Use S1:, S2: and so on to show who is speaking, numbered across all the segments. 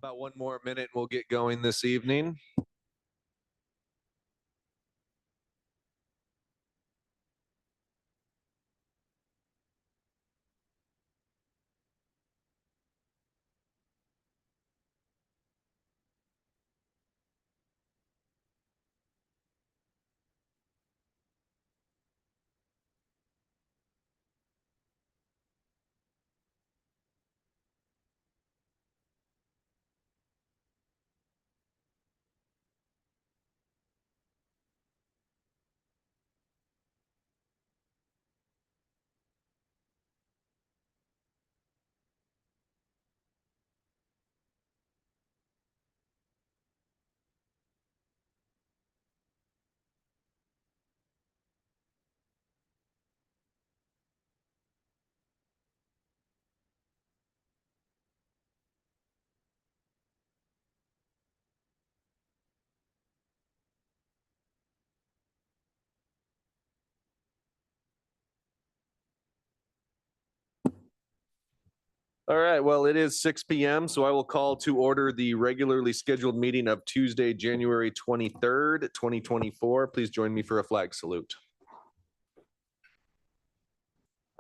S1: About one more minute, we'll get going this evening. All right, well, it is 6 p.m., so I will call to order the regularly scheduled meeting of Tuesday, January 23rd, 2024. Please join me for a flag salute.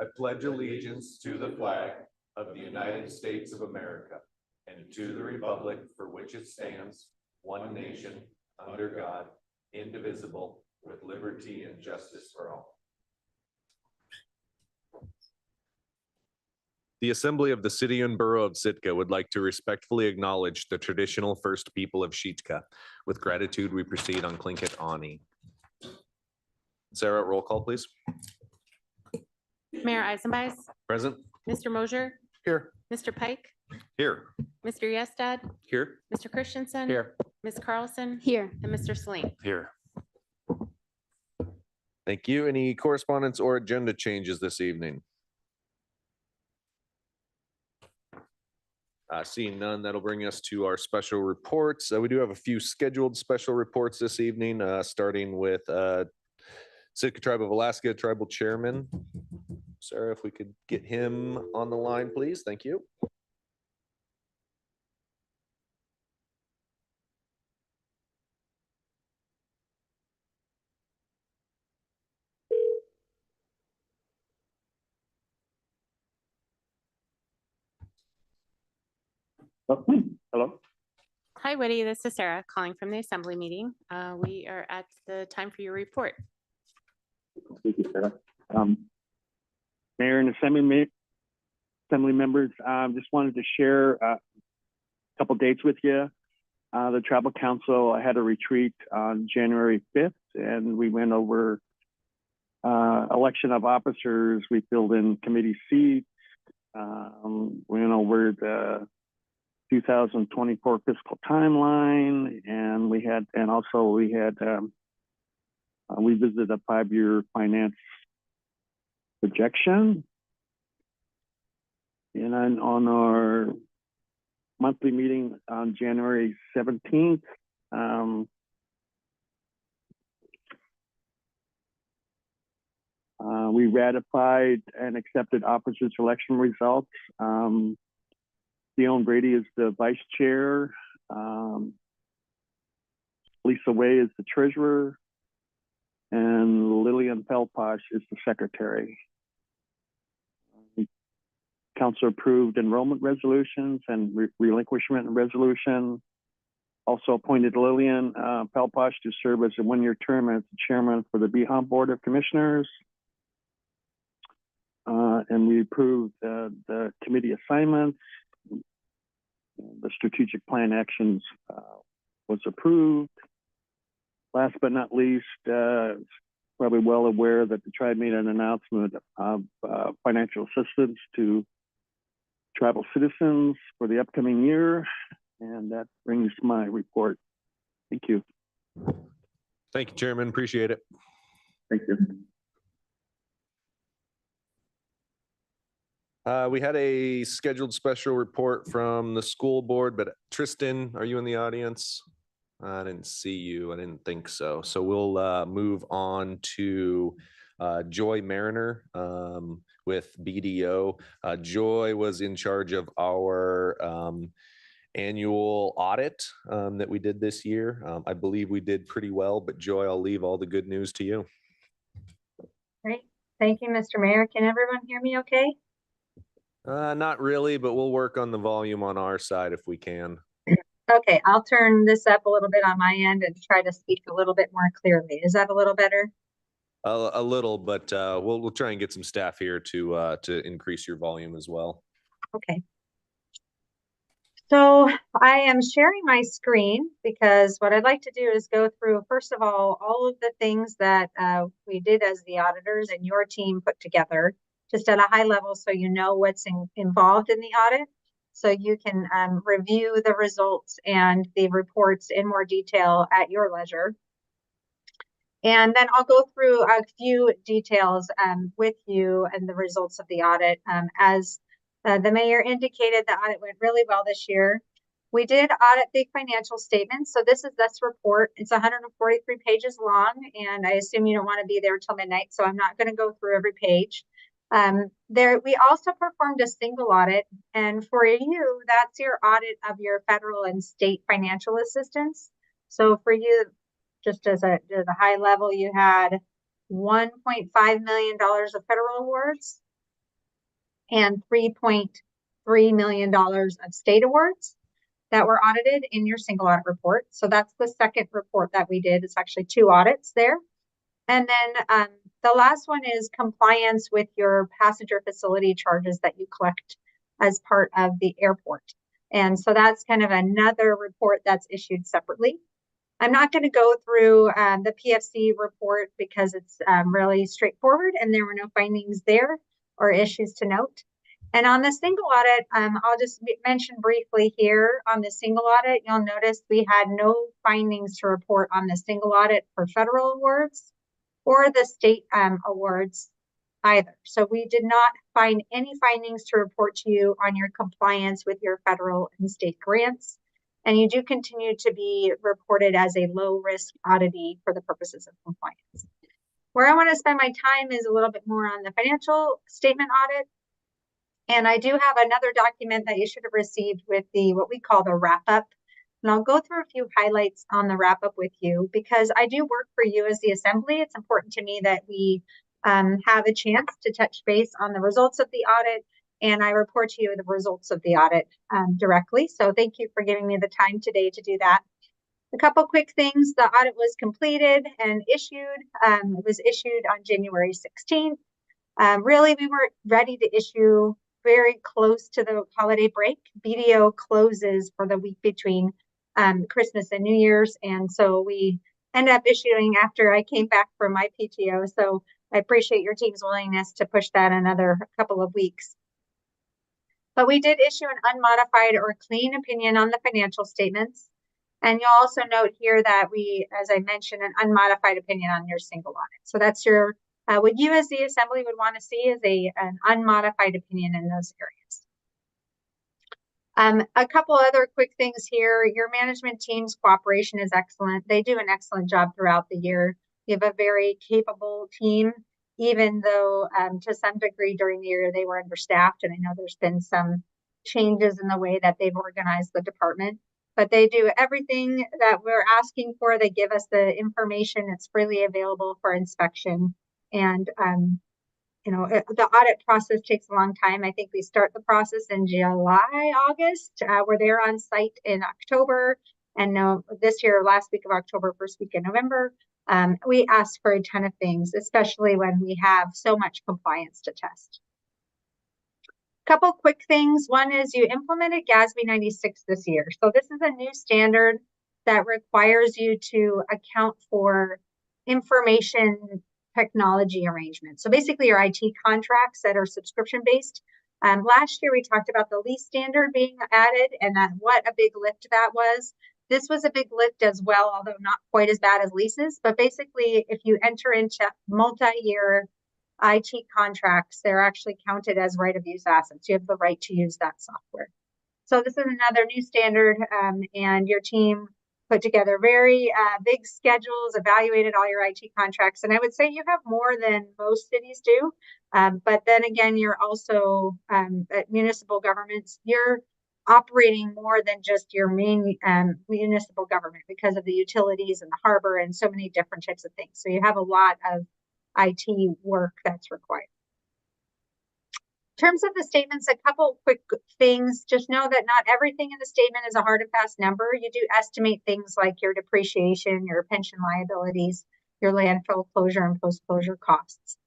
S1: I pledge allegiance to the flag of the United States of America and to the republic for which it stands, one nation, under God, indivisible, with liberty and justice for all. The Assembly of the City and Borough of Sitka would like to respectfully acknowledge the traditional first people of Sitka. With gratitude, we proceed on Tlingit Ani. Sarah, roll call, please.
S2: Mayor Eisenbeis,
S1: Present.
S2: Mr. Mosier,
S1: Here.
S2: Mr. Pike,
S1: Here.
S2: Mr. Yestad,
S1: Here.
S2: Mr. Christensen,
S1: Here.
S2: Ms. Carlson,
S3: Here.
S2: and Mr. Sling.
S1: Here. Thank you. Any correspondence or agenda changes this evening? Seeing none, that'll bring us to our special reports. We do have a few scheduled special reports this evening, starting with Sitka Tribe of Alaska Tribal Chairman. Sarah, if we could get him on the line, please. Thank you.
S4: Hello.
S2: Hi, Whitty. This is Sarah calling from the Assembly meeting. We are at the time for your report.
S4: Thank you, Sarah. Mayor and Assembly members, just wanted to share a couple dates with you. The Tribal Council had a retreat on January 5th, and we went over election of officers. We filled in committee seats. We went over the 2024 fiscal timeline, and we visited a 5-year finance projection. And then on our monthly meeting on January 17th, we ratified and accepted officers' election results. Dion Brady is the vice chair. Lisa Way is the treasurer. And Lillian Pelposh is the secretary. Council approved enrollment resolutions and relinquishment resolution. Also appointed Lillian Pelposh to serve as a 1-year term as the chairman for the BHOM Board of Commissioners. And we approved the committee assignments. The strategic plan actions was approved. Last but not least, probably well aware that the tribe made an announcement of financial assistance to tribal citizens for the upcoming year. And that brings my report. Thank you.
S1: Thank you, Chairman. Appreciate it.
S4: Thank you.
S1: We had a scheduled special report from the school board, but Tristan, are you in the audience? I didn't see you. I didn't think so. So we'll move on to Joy Mariner with BDO. Joy was in charge of our annual audit that we did this year. I believe we did pretty well, but Joy, I'll leave all the good news to you.
S3: Great. Thank you, Mr. Mayor. Can everyone hear me okay?
S1: Not really, but we'll work on the volume on our side if we can.
S3: Okay, I'll turn this up a little bit on my end and try to speak a little bit more clearly. Is that a little better?
S1: A little, but we'll try and get some staff here to increase your volume as well.
S3: Okay. So I am sharing my screen because what I'd like to do is go through, first of all of the things that we did as the auditors and your team put together, just at a high level so you know what's involved in the audit. So you can review the results and the reports in more detail at your leisure. And then I'll go through a few details with you and the results of the audit. As the mayor indicated, the audit went really well this year. We did audit the financial statements. So this is this report. It's 143 pages long, and I assume you don't want to be there till midnight, so I'm not going to go through every page. We also performed a single audit, and for you, that's your audit of your federal and state financial assistance. So for you, just as a high level, you had $1.5 million of federal awards and $3.3 million of state awards that were audited in your single audit report. So that's the second report that we did. It's actually 2 audits there. And then the last one is compliance with your passenger facility charges that you collect as part of the airport. And so that's kind of another report that's issued separately. I'm not going to go through the PFC report because it's really straightforward and there were no findings there or issues to note. And on the single audit, I'll just mention briefly here on the single audit, you'll notice we had no findings to report on the single audit for federal awards or the state awards either. So we did not find any findings to report to you on your compliance with your federal and state grants. And you do continue to be reported as a low-risk auditee for the purposes of compliance. Where I want to spend my time is a little bit more on the financial statement audit. And I do have another document that you should have received with the what we call the wrap-up. And I'll go through a few highlights on the wrap-up with you because I do work for you as the Assembly. It's important to me that we have a chance to touch base on the results of the audit, and I report to you the results of the audit directly. So thank you for giving me the time today to do that. A couple quick things. The audit was completed and issued. It was issued on January 16th. Really, we were ready to issue very close to the holiday break. BDO closes for the week between Christmas and New Year's. And so we ended up issuing after I came back from my PTO. So I appreciate your team's willingness to push that another couple of weeks. But we did issue an unmodified or clean opinion on the financial statements. And you'll also note here that we, as I mentioned, an unmodified opinion on your single audit. So that's your, what you as the Assembly would want to see is an unmodified opinion in those areas. A couple other quick things here. Your management team's cooperation is excellent. They do an excellent job throughout the year. You have a very capable team, even though to some degree during the year they were understaffed. And I know there's been some changes in the way that they've organized the department. But they do everything that we're asking for. They give us the information. It's freely available for inspection. And, you know, the audit process takes a long time. I think we start the process in July, August. We're there on site in October. And this year, last week of October, first week in November, we ask for a ton of things, especially when we have so much compliance to test. Couple quick things. One is you implemented GASB 96 this year. So this is a new standard that requires you to account for information technology arrangements. So basically your IT contracts that are subscription based. Last year we talked about the lease standard being added and what a big lift that was. This was a big lift as well, although not quite as bad as leases. But basically if you enter into multi-year IT contracts, they're actually counted as right of use assets. You have the right to use that software. So this is another new standard, and your team put together very big schedules, evaluated all your IT contracts. And I would say you have more than most cities do. But then again, you're also at municipal governments, your operating more than just your main municipal government because of the utilities and the harbor and so many different types of things. So you have a lot of IT work that's required. In terms of the statements, a couple quick things. Just know that not everything in the statement is a hard and fast number. You do estimate things like your depreciation, your pension liabilities, your landfill closure and post-closure costs.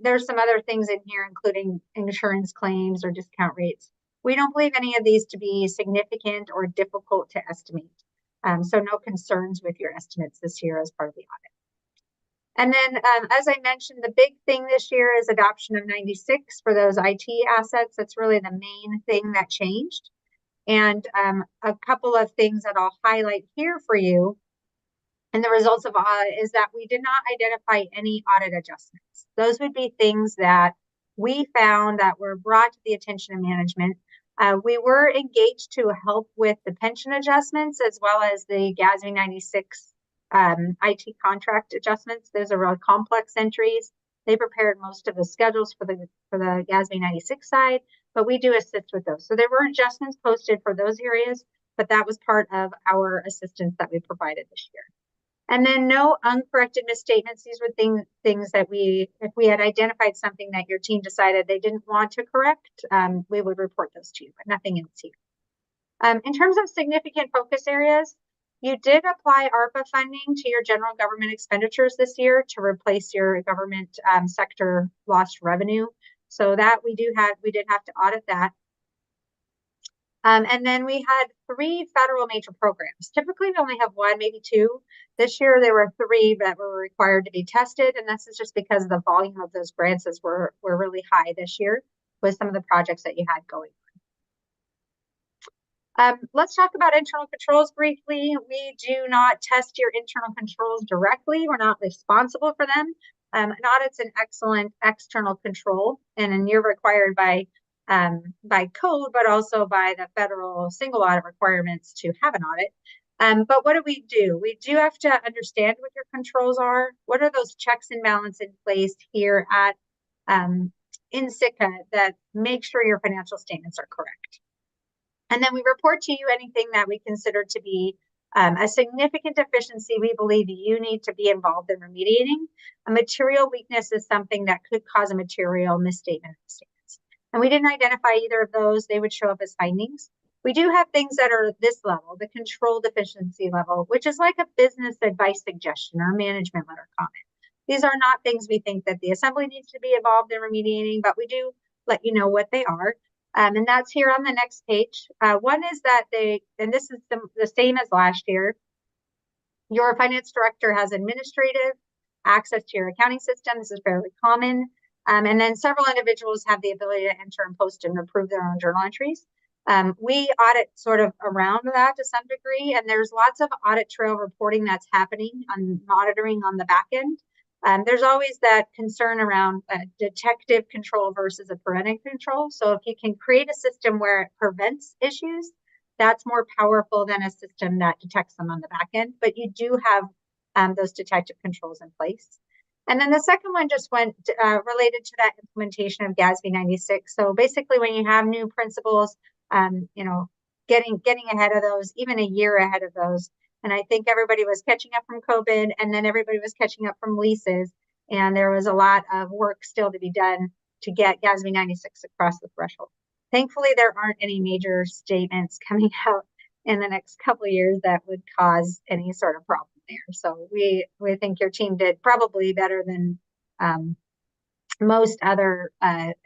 S3: There's some other things in here, including insurance claims or discount rates. We don't believe any of these to be significant or difficult to estimate. So no concerns with your estimates this year as part of the audit. And then, as I mentioned, the big thing this year is adoption of 96 for those IT assets. That's really the main thing that changed. And a couple of things that I'll highlight here for you and the results of audit is that we did not identify any audit adjustments. Those would be things that we found that were brought to the attention of management. We were engaged to help with the pension adjustments as well as the GASB 96 IT contract adjustments. Those are really complex entries. They prepared most of the schedules for the GASB 96 side, but we do assist with those. So there were adjustments posted for those areas, but that was part of our assistance that we provided this year. And then no uncorrected misstatements. These were things that if we had identified something that your team decided they didn't want to correct, we would report those to you, but nothing else here. In terms of significant focus areas, you did apply ARPA funding to your general government expenditures this year to replace your government sector lost revenue. So that we did have to audit that. And then we had 3 federal major programs. Typically, we only have 1, maybe 2. This year, there were 3 that were required to be tested, and this is just because the volume of those grants were really high this year with some of the projects that you had going on. Let's talk about internal controls briefly. We do not test your internal controls directly. We're not responsible for them. An audit's an excellent external control, and you're required by code, but also by the federal single audit requirements to have an audit. But what do? We do have to understand what your controls are. What are those checks and balances in place here at in Sitka that make sure your financial statements are correct? And then we report to you anything that we consider to be a significant deficiency we believe you need to be involved in remediating. A material weakness is something that could cause a material misstatement. And we didn't identify either of those. They would show up as findings. We do have things that are this level, the control deficiency level, which is like a business advice suggestion or management letter comment. These are not things we think that the assembly needs to be involved in remediating, but we do let you know what they are. And that's here on the next page. One is that and this is the same as last year, your finance director has administrative access to your accounting system. This is fairly common. And then several individuals have the ability to enter and post and approve their own journal entries. We audit sort of around that to some degree, and there's lots of audit trail reporting that's happening on monitoring on the back end. There's always that concern around detective control versus a preventive control. So if you can create a system where it prevents issues, that's more powerful than a system that detects them on the back end. But you do have those detective controls in place. And then the second one just went related to that implementation of GASB 96. So basically, when you have new principles, getting ahead of those, even a year ahead of those. And I think everybody was catching up from COVID, and then everybody was catching up from leases. And there was a lot of work still to be done to get GASB 96 across the threshold. Thankfully, there aren't any major statements coming out in the next couple of years that would cause any sort of problem there. So we think your team did probably better than most other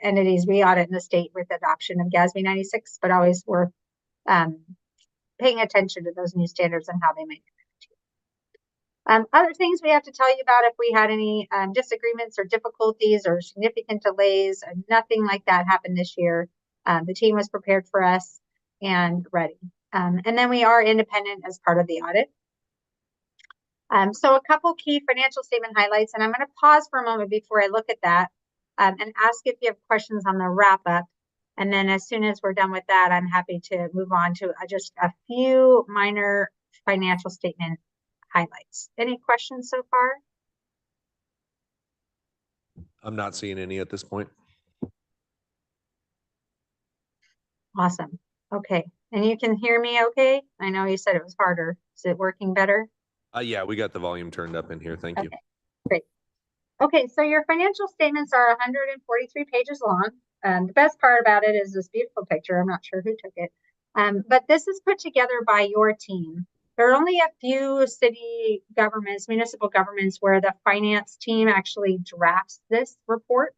S3: entities we audit in the state with adoption of GASB 96, but always worth paying attention to those new standards and how they make it. Other things we have to tell you about if we had any disagreements or difficulties or significant delays, nothing like that happened this year. The team was prepared for us and ready. And then we are independent as part of the audit. So a couple key financial statement highlights, and I'm going to pause for a moment before I look at that and ask if you have questions on the wrap up. And then as soon as we're done with that, I'm happy to move on to just a few minor financial statement highlights. Any questions so far?
S1: I'm not seeing any at this point.
S3: Awesome. Okay, and you can hear me okay? I know you said it was harder. Is it working better?
S1: Yeah, we got the volume turned up in here. Thank you.
S3: Okay, great. Okay, so your financial statements are 143 pages long. The best part about it is this beautiful picture. I'm not sure who took it. But this is put together by your team. There are only a few city governments, municipal governments, where the finance team actually drafts this report.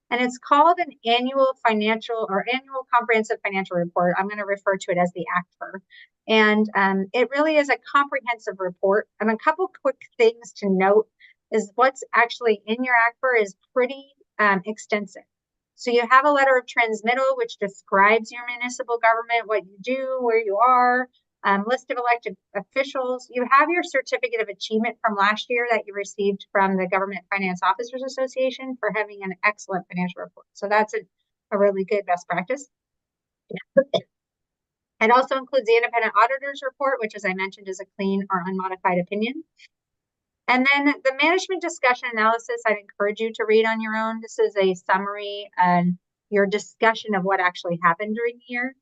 S3: And it's called an annual financial or annual comprehensive financial report. I'm going to refer to it as the ACFR. And it really is a comprehensive report. And a couple quick things to note is what's actually in your ACFR is pretty extensive. So you have a letter of transmittal, which describes your municipal government, what you do, where you are, list of elected officials. You have your certificate of achievement from last year that you received from the Government Finance Officers Association for having an excellent financial report. So that's a really good best practice. It also includes the independent auditor's report, which, as I mentioned, is a clean or unmodified opinion. And then the management discussion analysis, I'd encourage you to read on your own. This is a summary and your discussion of what actually happened during the year,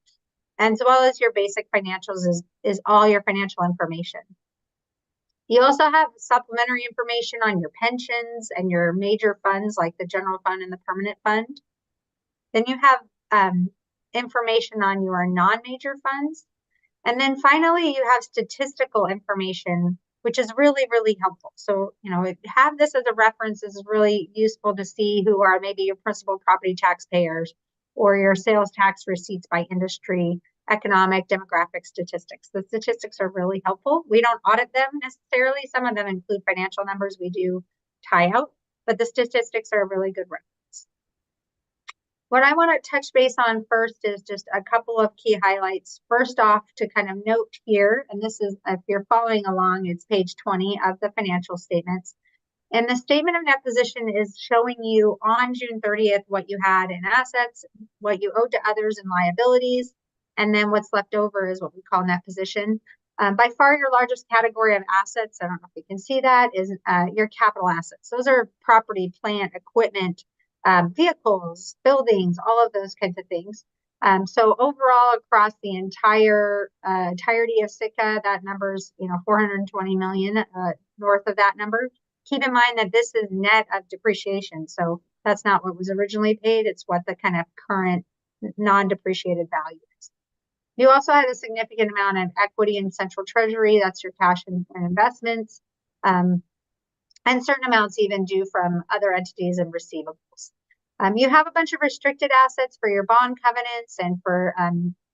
S3: and as well as your basic financials is all your financial information. You also have supplementary information on your pensions and your major funds like the general fund and the permanent fund. Then you have information on your non-major funds. And then finally, you have statistical information, which is really, really helpful. So, have this as a reference is really useful to see who are maybe your principal property taxpayers or your sales tax receipts by industry, economic, demographic statistics. The statistics are really helpful. We don't audit them necessarily. Some of them include financial numbers we do tie out, but the statistics are a really good reference. What I want to touch base on first is just a couple of key highlights. First off, to kind of note here, and this is, if you're following along, it's page 20 of the financial statements. And the statement of net position is showing you on June 30th what you had in assets, what you owed to others in liabilities, and then what's left over is what we call net position. By far, your largest category of assets, I don't know if you can see that, is your capital assets. Those are property, plant, equipment, vehicles, buildings, all of those kinds of things. So overall, across the entirety of Sitka, that number's 420 million, north of that number. Keep in mind that this is net of depreciation, so that's not what was originally paid. It's what the kind of current non-depreciated value is. You also had a significant amount of equity in central treasury. That's your cash and investments, and certain amounts even due from other entities and receivables. You have a bunch of restricted assets for your bond covenants and for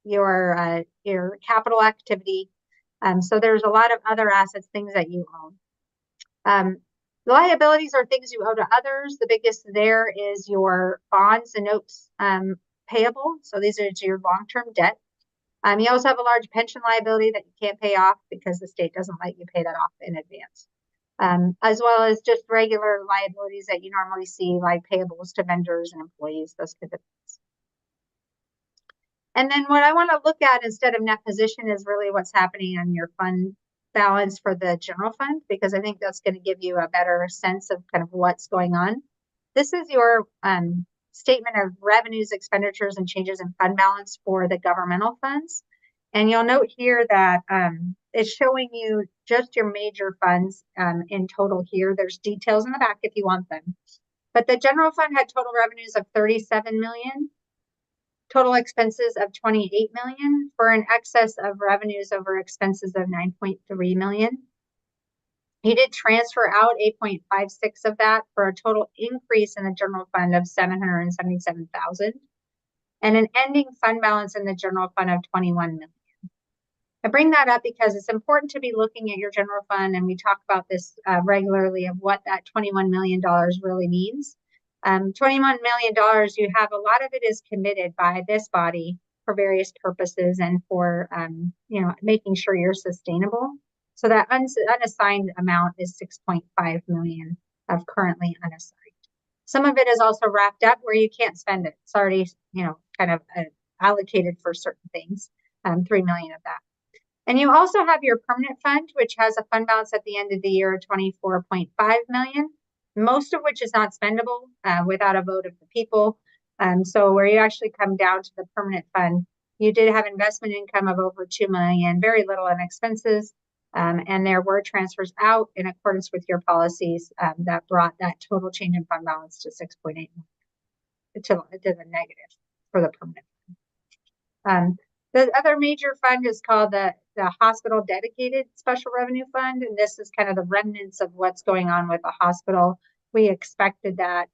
S3: your capital activity. So there's a lot of other assets, things that you own. Liabilities are things you owe to others. The biggest there is your bonds and notes payable. So these are your long-term debt. You also have a large pension liability that you can't pay off because the state doesn't let you pay that off in advance. As well as just regular liabilities that you normally see, like payables to vendors and employees, those kinds of things. And then what I want to look at instead of net position is really what's happening on your fund balance for the general fund, because I think that's going to give you a better sense of kind of what's going on. This is your statement of revenues, expenditures, and changes in fund balance for the governmental funds. And you'll note here that it's showing you just your major funds in total here. There's details in the back if you want them. But the general fund had total revenues of 37 million, total expenses of 28 million, for an excess of revenues over expenses of 9.3 million. He did transfer out 8.56 of that for a total increase in the general fund of 777,000 and an ending fund balance in the general fund of 21 million. I bring that up because it's important to be looking at your general fund, and we talk about this regularly of what that $21 million really means. $21 million, you have a lot of it is committed by this body for various purposes and for making sure you're sustainable. So that unassigned amount is 6.5 million of currently unassigned. Some of it is also wrapped up where you can't spend it. It's already kind of allocated for certain things. 3 million of that. And you also have your permanent fund, which has a fund balance at the end of the year of 24.5 million, most of which is not spendable without a vote of the people. So where you actually come down to the permanent fund, You did have investment income of over 2 million, very little in expenses. And there were transfers out in accordance with your policies that brought that total change in fund balance to 6.8 million to the negative for the permanent fund. The other major fund is called the Hospital Dedicated Special Revenue Fund, and this is kind of the remnants of what's going on with the hospital. We expected that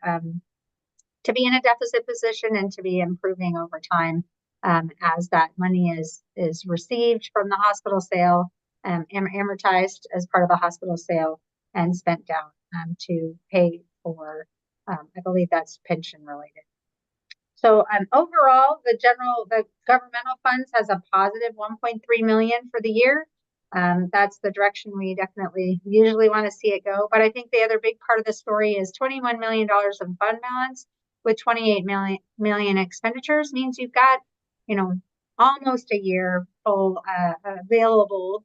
S3: to be in a deficit position and to be improving over time as that money is received from the hospital sale, amortized as part of the hospital sale, and spent down to pay for, I believe that's pension related. So overall, the governmental funds has a positive 1.3 million for the year. That's the direction we definitely usually want to see it go. But I think the other big part of the story is $21 million of fund balance with 28 million expenditures means you've got, almost a year full available.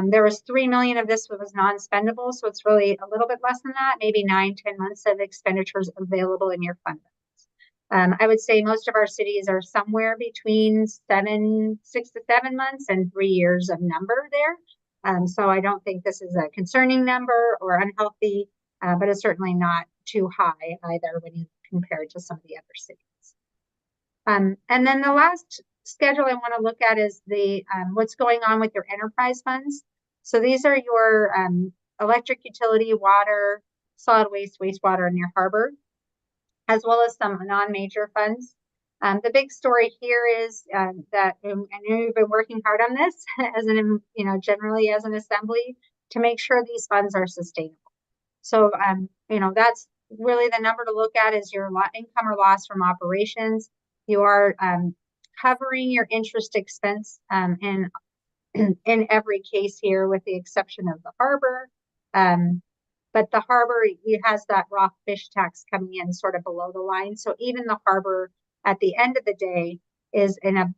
S3: There was 3 million of this was non-spendable, so it's really a little bit less than that, maybe 9-10 months of expenditures available in your fund balance. I would say most of our cities are somewhere between 6 to 7 months and 3 years of number there. So I don't think this is a concerning number or unhealthy, but it's certainly not too high either when you compare it to some of the other cities. And then the last schedule I want to look at is the what's going on with your enterprise funds. So these are your electric, utility, water, solid waste, wastewater, and your harbor, as well as some non-major funds. The big story here is that I know you've been working hard on this as generally as an assembly to make sure these funds are sustainable. So, that's really the number to look at is your income or loss from operations. You are covering your interest expense in every case here, with the exception of the harbor. But the harbor, it has that raw fish tax coming in sort of below the line. So even the harbor at the end of the day is in a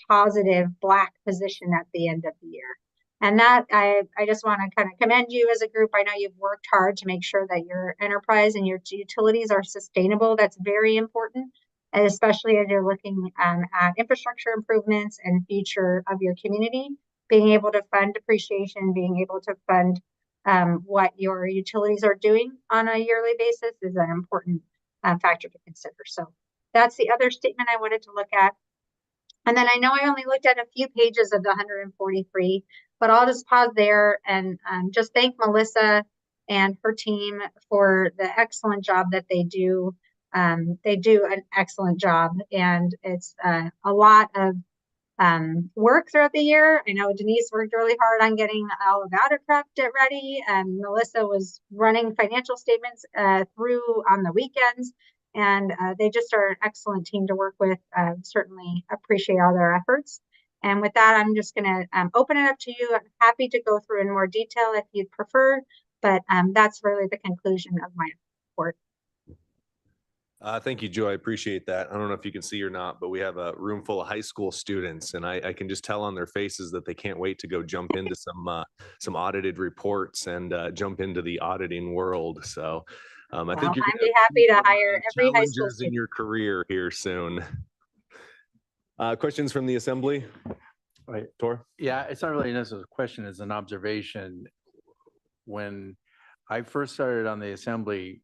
S3: positive black position at the end of the year. And that I just want to kind of commend you as a group. I know you've worked hard to make sure that your enterprise and your utilities are sustainable. That's very important, and especially as you're looking at infrastructure improvements and future of your community, being able to fund depreciation, being able to fund what your utilities are doing on a yearly basis is an important factor to consider. So that's the other statement I wanted to look at. And then I know I only looked at a few pages of the 143, but I'll just pause there and just thank Melissa and her team for the excellent job that they do. They do an excellent job, and it's a lot of work throughout the year. I know Denise worked really hard on getting all of that prepped ready. Melissa was running financial statements through on the weekends, and they just are an excellent team to work with. Certainly appreciate all their efforts. And with that, I'm just going to open it up to you. I'm happy to go through in more detail if you'd prefer, but that's really the conclusion of my report.
S1: Thank you, Joy. I appreciate that. I don't know if you can see or not, but we have a room full of high school students, and I can just tell on their faces that they can't wait to go jump into some audited reports and jump into the auditing world. So I think you're
S3: I'd be happy to hire every high school
S1: challenges in
S3: student
S1: your career here soon. Questions from the assembly?
S5: Right.
S1: Tor?
S5: Yeah, it's not really necessarily a question, it's an observation. When I first started on the assembly,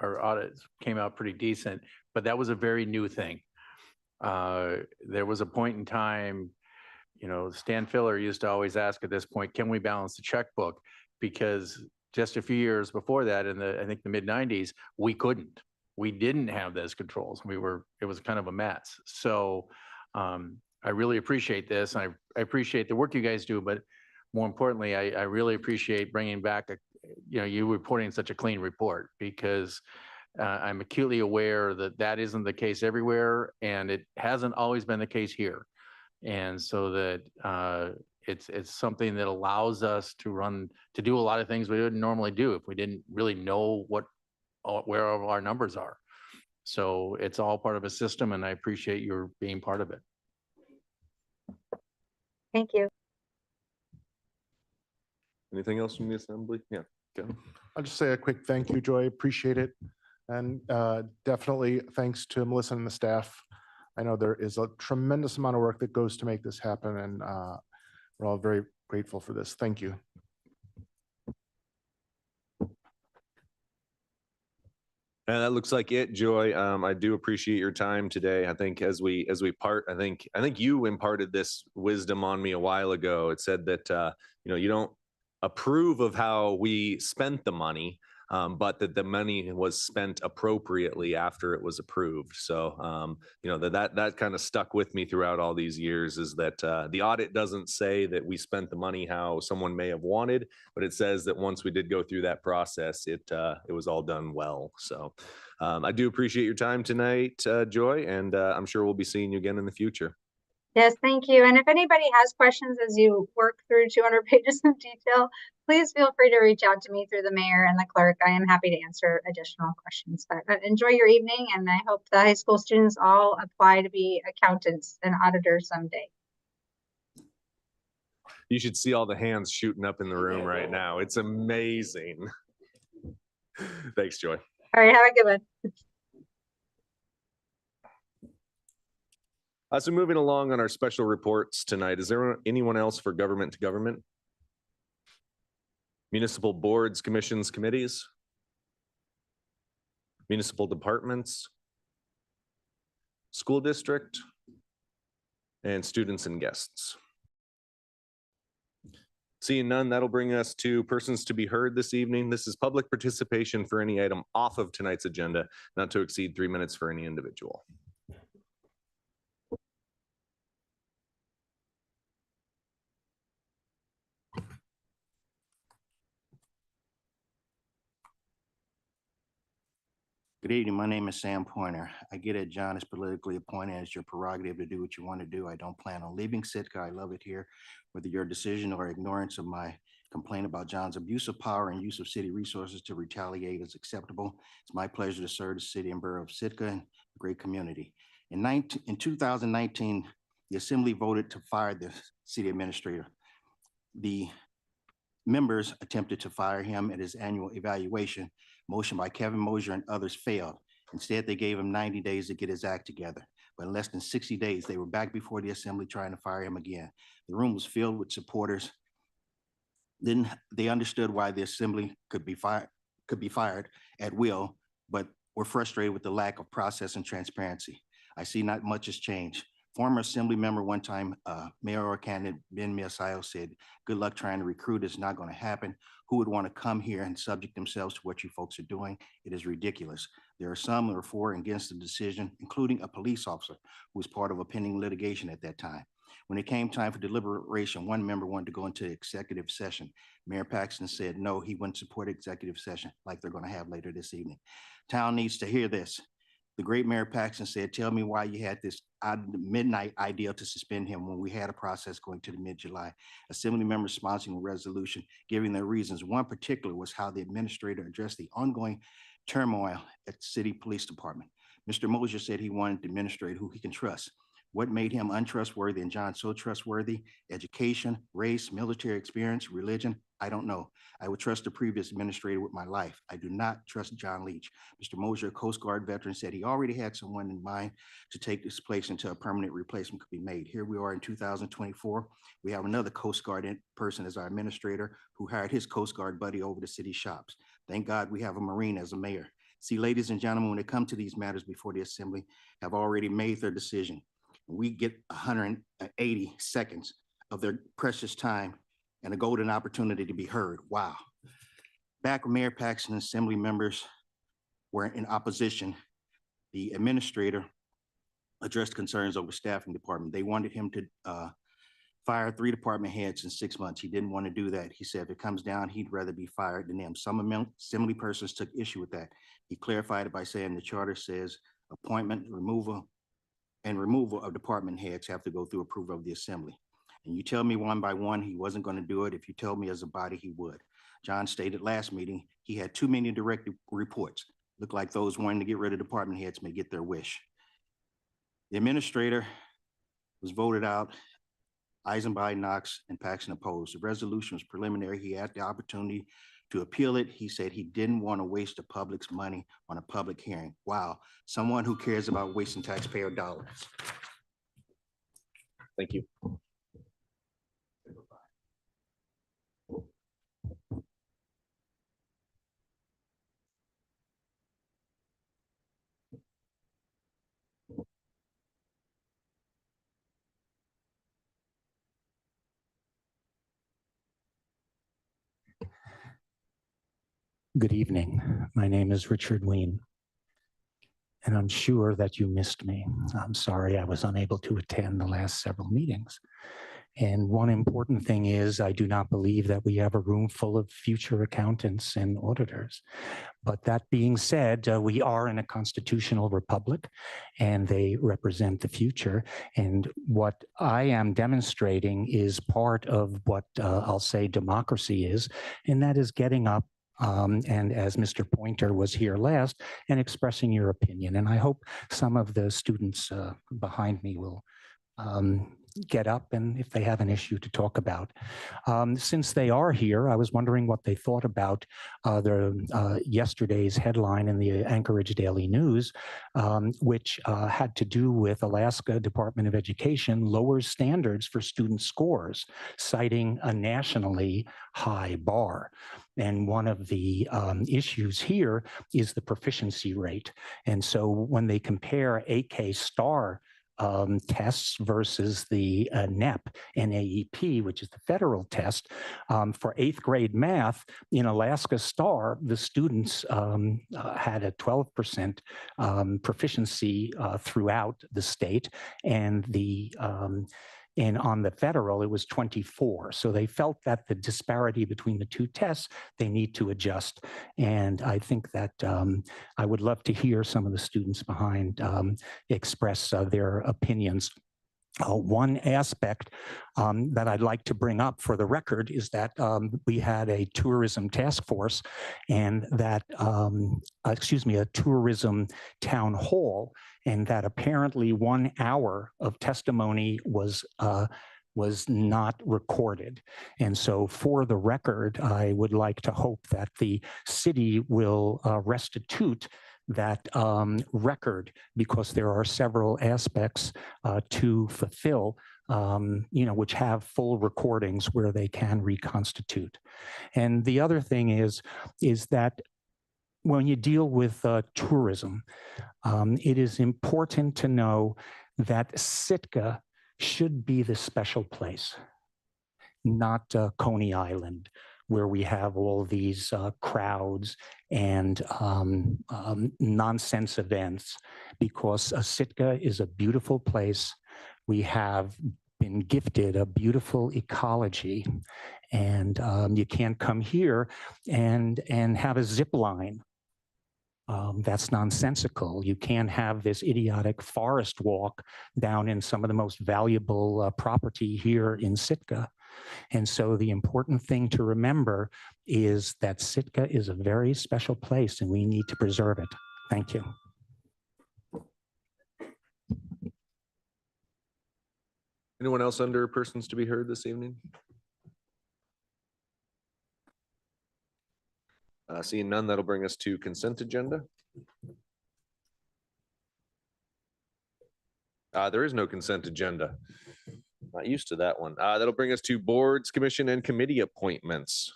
S5: our audits came out pretty decent, but that was a very new thing. There was a point in time, Stan Filler used to always ask at this point, can we balance the checkbook? Because just a few years before that, I think the mid-90s, we couldn't. We didn't have those controls. It was kind of a mess. So I really appreciate this. I appreciate the work you guys do, but more importantly, I really appreciate bringing back you reporting such a clean report, because I'm acutely aware that isn't the case everywhere, and it hasn't always been the case here. And so that it's something that allows us to do a lot of things we wouldn't normally do if we didn't really know where our numbers are. So it's all part of a system, and I appreciate your being part of it.
S3: Thank you.
S1: Anything else from the assembly? Yeah. Go.
S6: I'll just say a quick thank you, Joy. Appreciate it. And definitely thanks to Melissa and the staff I know there is a tremendous amount of work that goes to make this happen, and we're all very grateful for this. Thank you.
S1: And that looks like it, Joy. I do appreciate your time today. I think as we part, I think you imparted this wisdom on me a while ago. It said that you don't approve of how we spent the money, but that the money was spent appropriately after it was approved. So that kind of stuck with me throughout all these years, is that the audit doesn't say that we spent the money how someone may have wanted, but it says that once we did go through that process, it was all done well. So I do appreciate your time tonight, Joy, and I'm sure we'll be seeing you again in the future.
S3: Yes, thank you. And if anybody has questions as you work through 200 pages of detail, please feel free to reach out to me through the mayor and the clerk. I am happy to answer additional questions. But enjoy your evening, and I hope the high school students all apply to be accountants and auditors someday.
S1: You should see all the hands shooting up in the room right now. It's amazing. Thanks, Joy.
S3: All right, have a good one.
S1: So moving along on our special reports tonight, is there anyone else for government to government? Municipal boards, commissions, committees? Municipal departments? School district? And students and guests? Seeing none, that'll bring us to persons to be heard this evening. This is public participation for any item off of tonight's agenda, not to exceed 3 minutes for any individual.
S7: Good evening. My name is Sam Pointer. I get it, John is politically appointed. It's your prerogative to do what you want to do. I don't plan on leaving Sitka. I love it here. Whether your decision or ignorance of my complaint about John's abuse of power and use of city resources to retaliate is acceptable. It's my pleasure to serve the city and borough of Sitka and a great community. In 2019, the assembly voted to fire the city administrator. The members attempted to fire him at his annual evaluation. Motion by Kevin Mosier and others failed. Instead, they gave him 90 days to get his act together. But in less than 60 days, they were back before the assembly trying to fire him again. The room was filled with supporters. Then they understood why the assembly could be fired at will, but were frustrated with the lack of process and transparency. I see not much has changed. Former assembly member, one time mayoral candidate Ben Miasayo said, "Good luck trying to recruit. It's not going to happen. Who would want to come here and subject themselves to what you folks are doing? It is ridiculous." There are some that are for and against the decision, including a police officer who was part of a pending litigation at that time. When it came time for deliberation, one member wanted to go into executive session. Mayor Paxton said no, he wouldn't support executive session like they're going to have later this evening. Town needs to hear this. The great Mayor Paxton said, "Tell me why you had this midnight idea to suspend him when we had a process going to the mid-July." Assembly members sponsoring a resolution giving their reasons. One particular was how the administrator addressed the ongoing turmoil at the city police department. Mr. Mosier said he wanted the administrator who he can trust. What made him untrustworthy and John so trustworthy? Education, race, military experience, religion? I don't know. I would trust the previous administrator with my life. I do not trust John Leach. Mr. Mosier, Coast Guard veteran, said he already had someone in mind to take this place until a permanent replacement could be made. Here we are in 2024. We have another Coast Guard person as our administrator who hired his Coast Guard buddy over the city shops. Thank God we have a Marine as a mayor. See, ladies and gentlemen, when it comes to these matters before the assembly, have already made their decision. We get 180 seconds of their precious time and a golden opportunity to be heard. Wow. Back when Mayor Paxton and assembly members were in opposition, the administrator addressed concerns over staffing department. They wanted him to fire 3 department heads in 6 months. He didn't want to do that. He said if it comes down, he'd rather be fired than them. Some assembly persons took issue with that. He clarified it by saying the charter says appointment, removal of department heads have to go through approval of the assembly. And you tell me one by one he wasn't going to do it. If you told me as a body, he would. John stated last meeting he had too many direct reports. Look like those wanting to get rid of department heads may get their wish. The administrator was voted out. Eisenby, Knox, and Paxton opposed. The resolution was preliminary. He had the opportunity to appeal it. He said he didn't want to waste the public's money on a public hearing. Wow, someone who cares about wasting taxpayer dollars.
S1: Thank you.
S8: Good evening. My name is Richard Ween, and I'm sure that you missed me. I'm sorry I was unable to attend the last several meetings. And one important thing is I do not believe that we have a room full of future accountants and auditors. But that being said, we are in a constitutional republic and they represent the future. And what I am demonstrating is part of what I'll say democracy is, and that is getting up and as Mr. Pointer was here last, and expressing your opinion. And I hope some of the students behind me will get up and if they have an issue to talk about. Since they are here, I was wondering what they thought about yesterday's headline in the Anchorage Daily News, which had to do with Alaska Department of Education lowers standards for student scores, citing a nationally high bar. And one of the issues here is the proficiency rate. And so when they compare AK STAR tests versus the NAEP, which is the federal test, for 8th grade math in Alaska STAR, the students had a 12% proficiency throughout the state, and on the federal, it was 24. So they felt that the disparity between the two tests, they need to adjust. And I think that I would love to hear some of the students behind express their opinions. One aspect that I'd like to bring up for the record is that we had a tourism task force and that, a tourism town hall, and that apparently 1 hour of testimony was not recorded. And so for the record, I would like to hope that the city will restitute that record, because there are several aspects to fulfill, which have full recordings where they can reconstitute. And the other thing is that when you deal with tourism, it is important to know that Sitka should be the special place, not Coney Island, where we have all these crowds and nonsense events, because Sitka is a beautiful place. We have been gifted a beautiful ecology, and you can't come here and have a zip line. That's nonsensical. You can't have this idiotic forest walk down in some of the most valuable property here in Sitka. And so the important thing to remember is that Sitka is a very special place and we need to preserve it. Thank you.
S1: Anyone else under persons to be heard this evening? Seeing none, that'll bring us to consent agenda. There is no consent agenda. Not used to that one. That'll bring us to boards, commission, and committee appointments.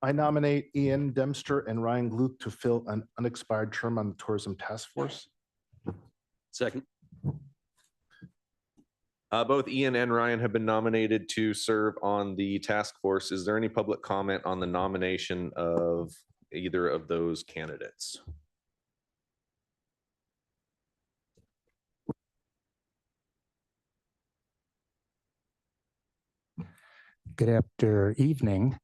S6: I nominate Ian Dempster and Ryan Gluck to fill an unexpired term on the Tourism Task Force.
S9: Second.
S1: Both Ian and Ryan have been nominated to serve on the task force. Is there any public comment on the nomination of either of those candidates?
S8: Good after evening.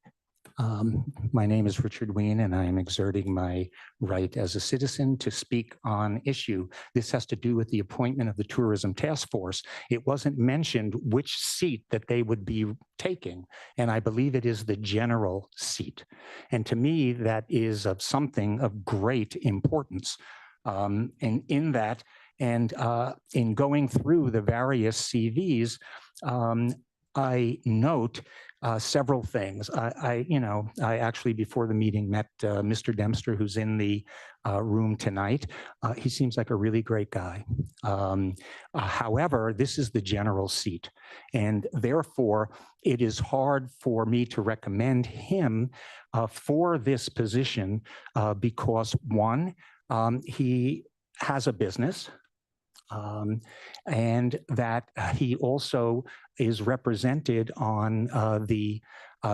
S8: My name is Richard Ween, and I am exerting my right as a citizen to speak on issue. This has to do with the appointment of the Tourism Task Force. It wasn't mentioned which seat that they would be taking, and I believe it is the general seat. And to me, that is of something of great importance. And in that, and in going through the various CVs, I note several things. I actually before the meeting met Mr. Dempster, who's in the room tonight. He seems like a really great guy. However, this is the general seat, and therefore it is hard for me to recommend him for this position because one, he has a business. And that he also is represented on the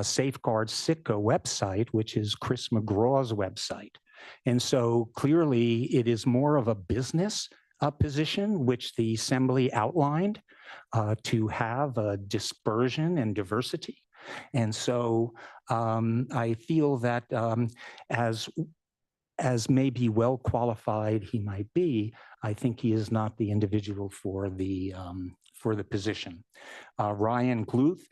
S8: Safeguard Sitka website, which is Chris McGraw's website. And so clearly it is more of a business position, which the assembly outlined to have a dispersion and diversity. And so I feel that as maybe well qualified he might be, I think he is not the individual for the position. Ryan Gluth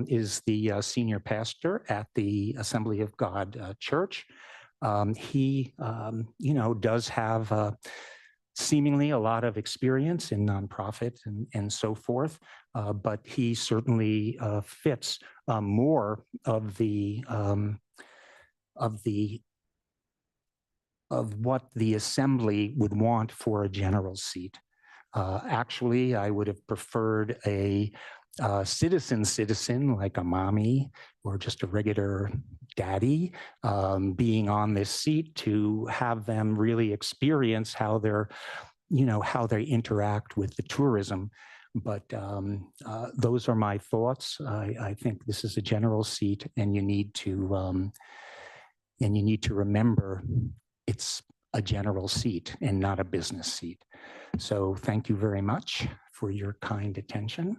S8: is the senior pastor at the Assembly of God Church. He, does have seemingly a lot of experience in nonprofit and so forth, but he certainly fits more of what the assembly would want for a general seat. Actually, I would have preferred a citizen like a mommy or just a regular daddy being on this seat to have them really experience how they interact with the tourism. But those are my thoughts. I think this is a general seat, and you need to remember it's a general seat and not a business seat. So thank you very much for your kind attention.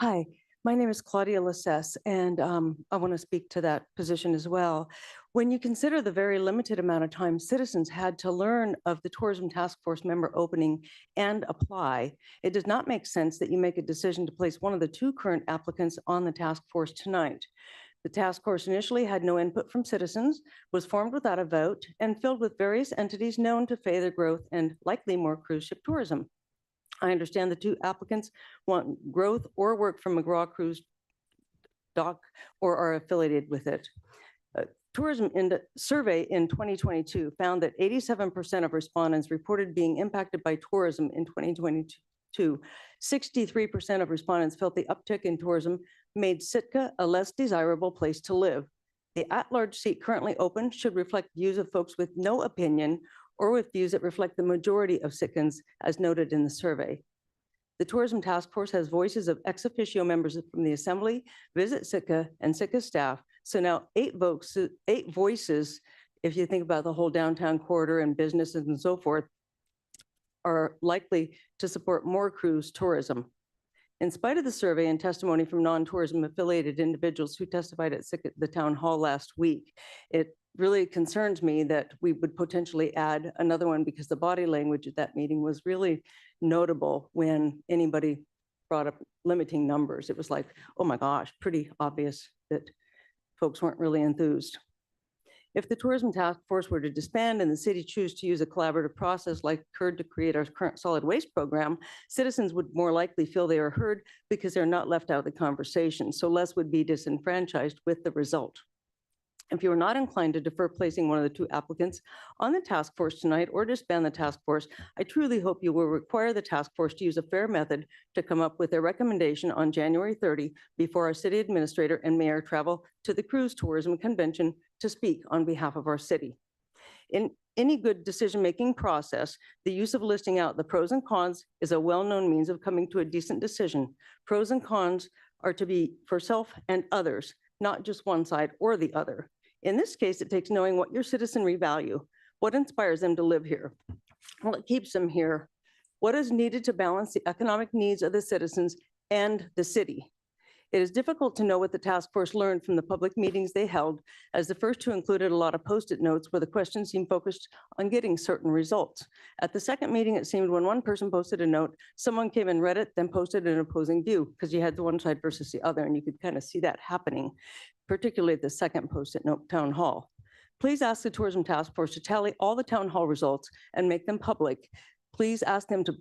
S10: Hi, my name is Claudia Lassesse, and I want to speak to that position as well. When you consider the very limited amount of time citizens had to learn of the Tourism Task Force member opening and apply, it does not make sense that you make a decision to place one of the two current applicants on the task force tonight. The task force initially had no input from citizens, was formed without a vote, and filled with various entities known to favor growth and likely more cruise ship tourism. I understand the two applicants want growth or work from McGraw Cruise Dock or are affiliated with it. Tourism survey in 2022 found that 87% of respondents reported being impacted by tourism in 2022. 63% of respondents felt the uptick in tourism made Sitka a less desirable place to live. The at-large seat currently open should reflect views of folks with no opinion or with views that reflect the majority of Sitkans, as noted in the survey. The Tourism Task Force has voices of ex officio members from the Assembly, Visit Sitka, and Sitka staff. So now 8 voices, if you think about the whole downtown corridor and businesses and so forth, are likely to support more cruise tourism. In spite of the survey and testimony from non-tourism affiliated individuals who testified at the town hall last week, it really concerns me that we would potentially add another one because the body language at that meeting was really notable when anybody brought up limiting numbers. It was like, oh my gosh, pretty obvious that folks weren't really enthused. If the Tourism Task Force were to disband and the city choose to use a collaborative process like occurred to create our current solid waste program, citizens would more likely feel they are heard because they're not left out of the conversation. So less would be disenfranchised with the result. If you are not inclined to defer placing one of the two applicants on the task force tonight or disband the task force, I truly hope you will require the task force to use a fair method to come up with a recommendation on January 30 before our city administrator and mayor travel to the Cruise Tourism Convention to speak on behalf of our city. In any good decision-making process, the use of listing out the pros and cons is a well-known means of coming to a decent decision. Pros and cons are to be for self and others, not just one side or the other. In this case, it takes knowing what your citizenry value, what inspires them to live here, what keeps them here, what is needed to balance the economic needs of the citizens and the city. It is difficult to know what the task force learned from the public meetings they held, as the first two included a lot of Post-it notes where the questions seemed focused on getting certain results. At the second meeting, it seemed when one person posted a note, someone came and read it, then posted an opposing view, because you had the one side versus the other, and you could kind of see that happening, particularly at the second Post-it note town hall. Please ask the Tourism Task Force to tally all the town hall results and make them public. Please ask them to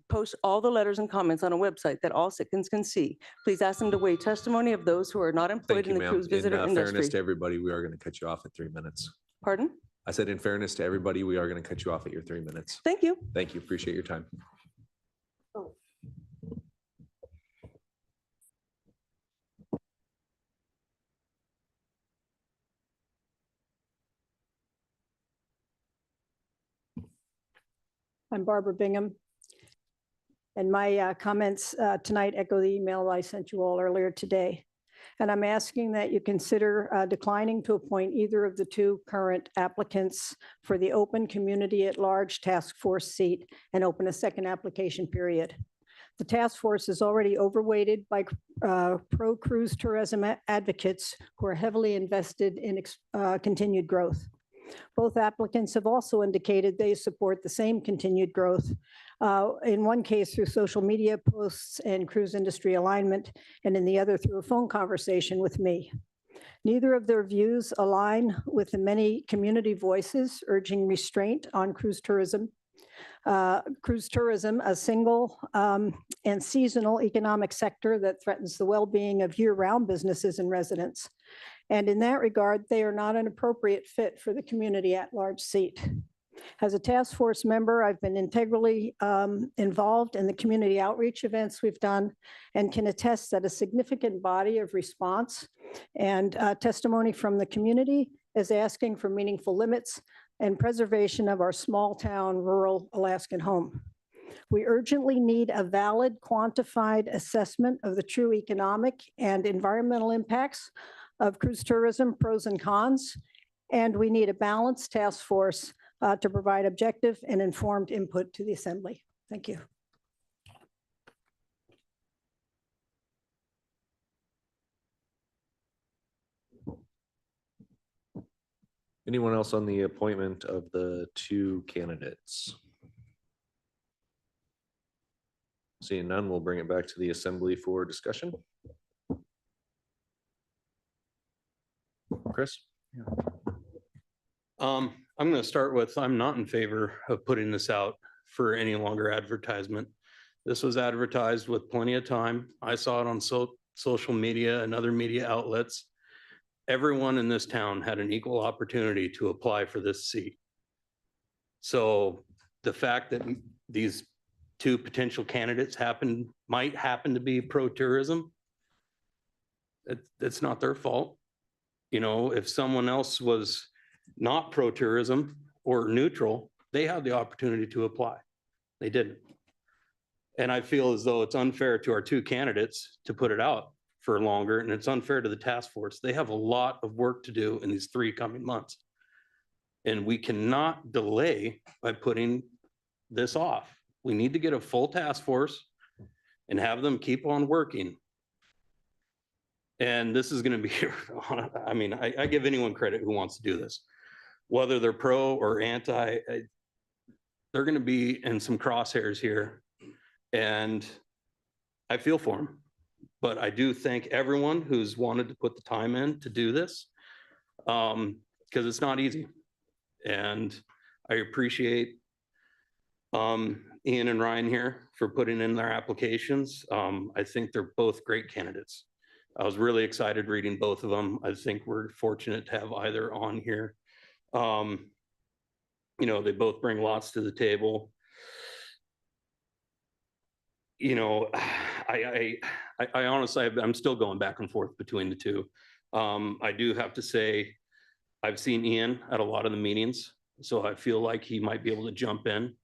S10: post all the letters and comments on a website that all citizens can see. Please ask them to weigh testimony of those who are not employed
S1: Thank
S10: in
S1: you,
S10: the
S1: ma'am.
S10: cruise visitor
S1: In fairness to
S10: industry.
S1: everybody, we are going to cut you off at 3 minutes.
S10: Pardon?
S1: I said, in fairness to everybody, we are going to cut you off at your 3 minutes.
S10: Thank you.
S1: Thank you. Appreciate your time.
S11: I'm Barbara Bingham. And my comments tonight echo the email I sent you all earlier today. And I'm asking that you consider declining to appoint either of the two current applicants for the open community at large task force seat and open a second application period. The task force is already overweighted by pro-cruise tourism advocates who are heavily invested in continued growth. Both applicants have also indicated they support the same continued growth, in one case through social media posts and cruise industry alignment, and in the other through a phone conversation with me. Neither of their views align with the many community voices urging restraint on cruise tourism. A single and seasonal economic sector that threatens the well-being of year-round businesses and residents. And in that regard, they are not an appropriate fit for the community at-large seat. As a task force member, I've been integrally involved in the community outreach events we've done and can attest that a significant body of response and testimony from the community is asking for meaningful limits and preservation of our small town rural Alaskan home. We urgently need a valid quantified assessment of the true economic and environmental impacts of cruise tourism, pros and cons, and we need a balanced task force to provide objective and informed input to the Assembly. Thank you.
S1: Anyone else on the appointment of the two candidates? Seeing none, we'll bring it back to the Assembly for discussion. Chris?
S9: I'm going to start with, I'm not in favor of putting this out for any longer advertisement. This was advertised with plenty of time. I saw it on social media and other media outlets. Everyone in this town had an equal opportunity to apply for this seat. So the fact that these two potential candidates might happen to be pro-tourism, it's not their fault. You know, if someone else was not pro-tourism or neutral, they had the opportunity to apply. They didn't. And I feel as though it's unfair to our two candidates to put it out for longer, and it's unfair to the task force. They have a lot of work to do in these 3 coming months. And we cannot delay by putting this off. We need to get a full task force and have them keep on working. And this is going to be, I mean, I give anyone credit who wants to do this, whether they're pro or anti, they're going to be in some crosshairs here. And I feel for them, but I do thank everyone who's wanted to put the time in to do this, because it's not easy. And I appreciate Ian and Ryan here for putting in their applications. I think they're both great candidates. I was really excited reading both of them. I think we're fortunate to have either on here. You know, they both bring lots to the table. You know, I honestly, I'm still going back and forth between the two. I do have to say, I've seen Ian at a lot of the meetings, so I feel like he might be able to jump in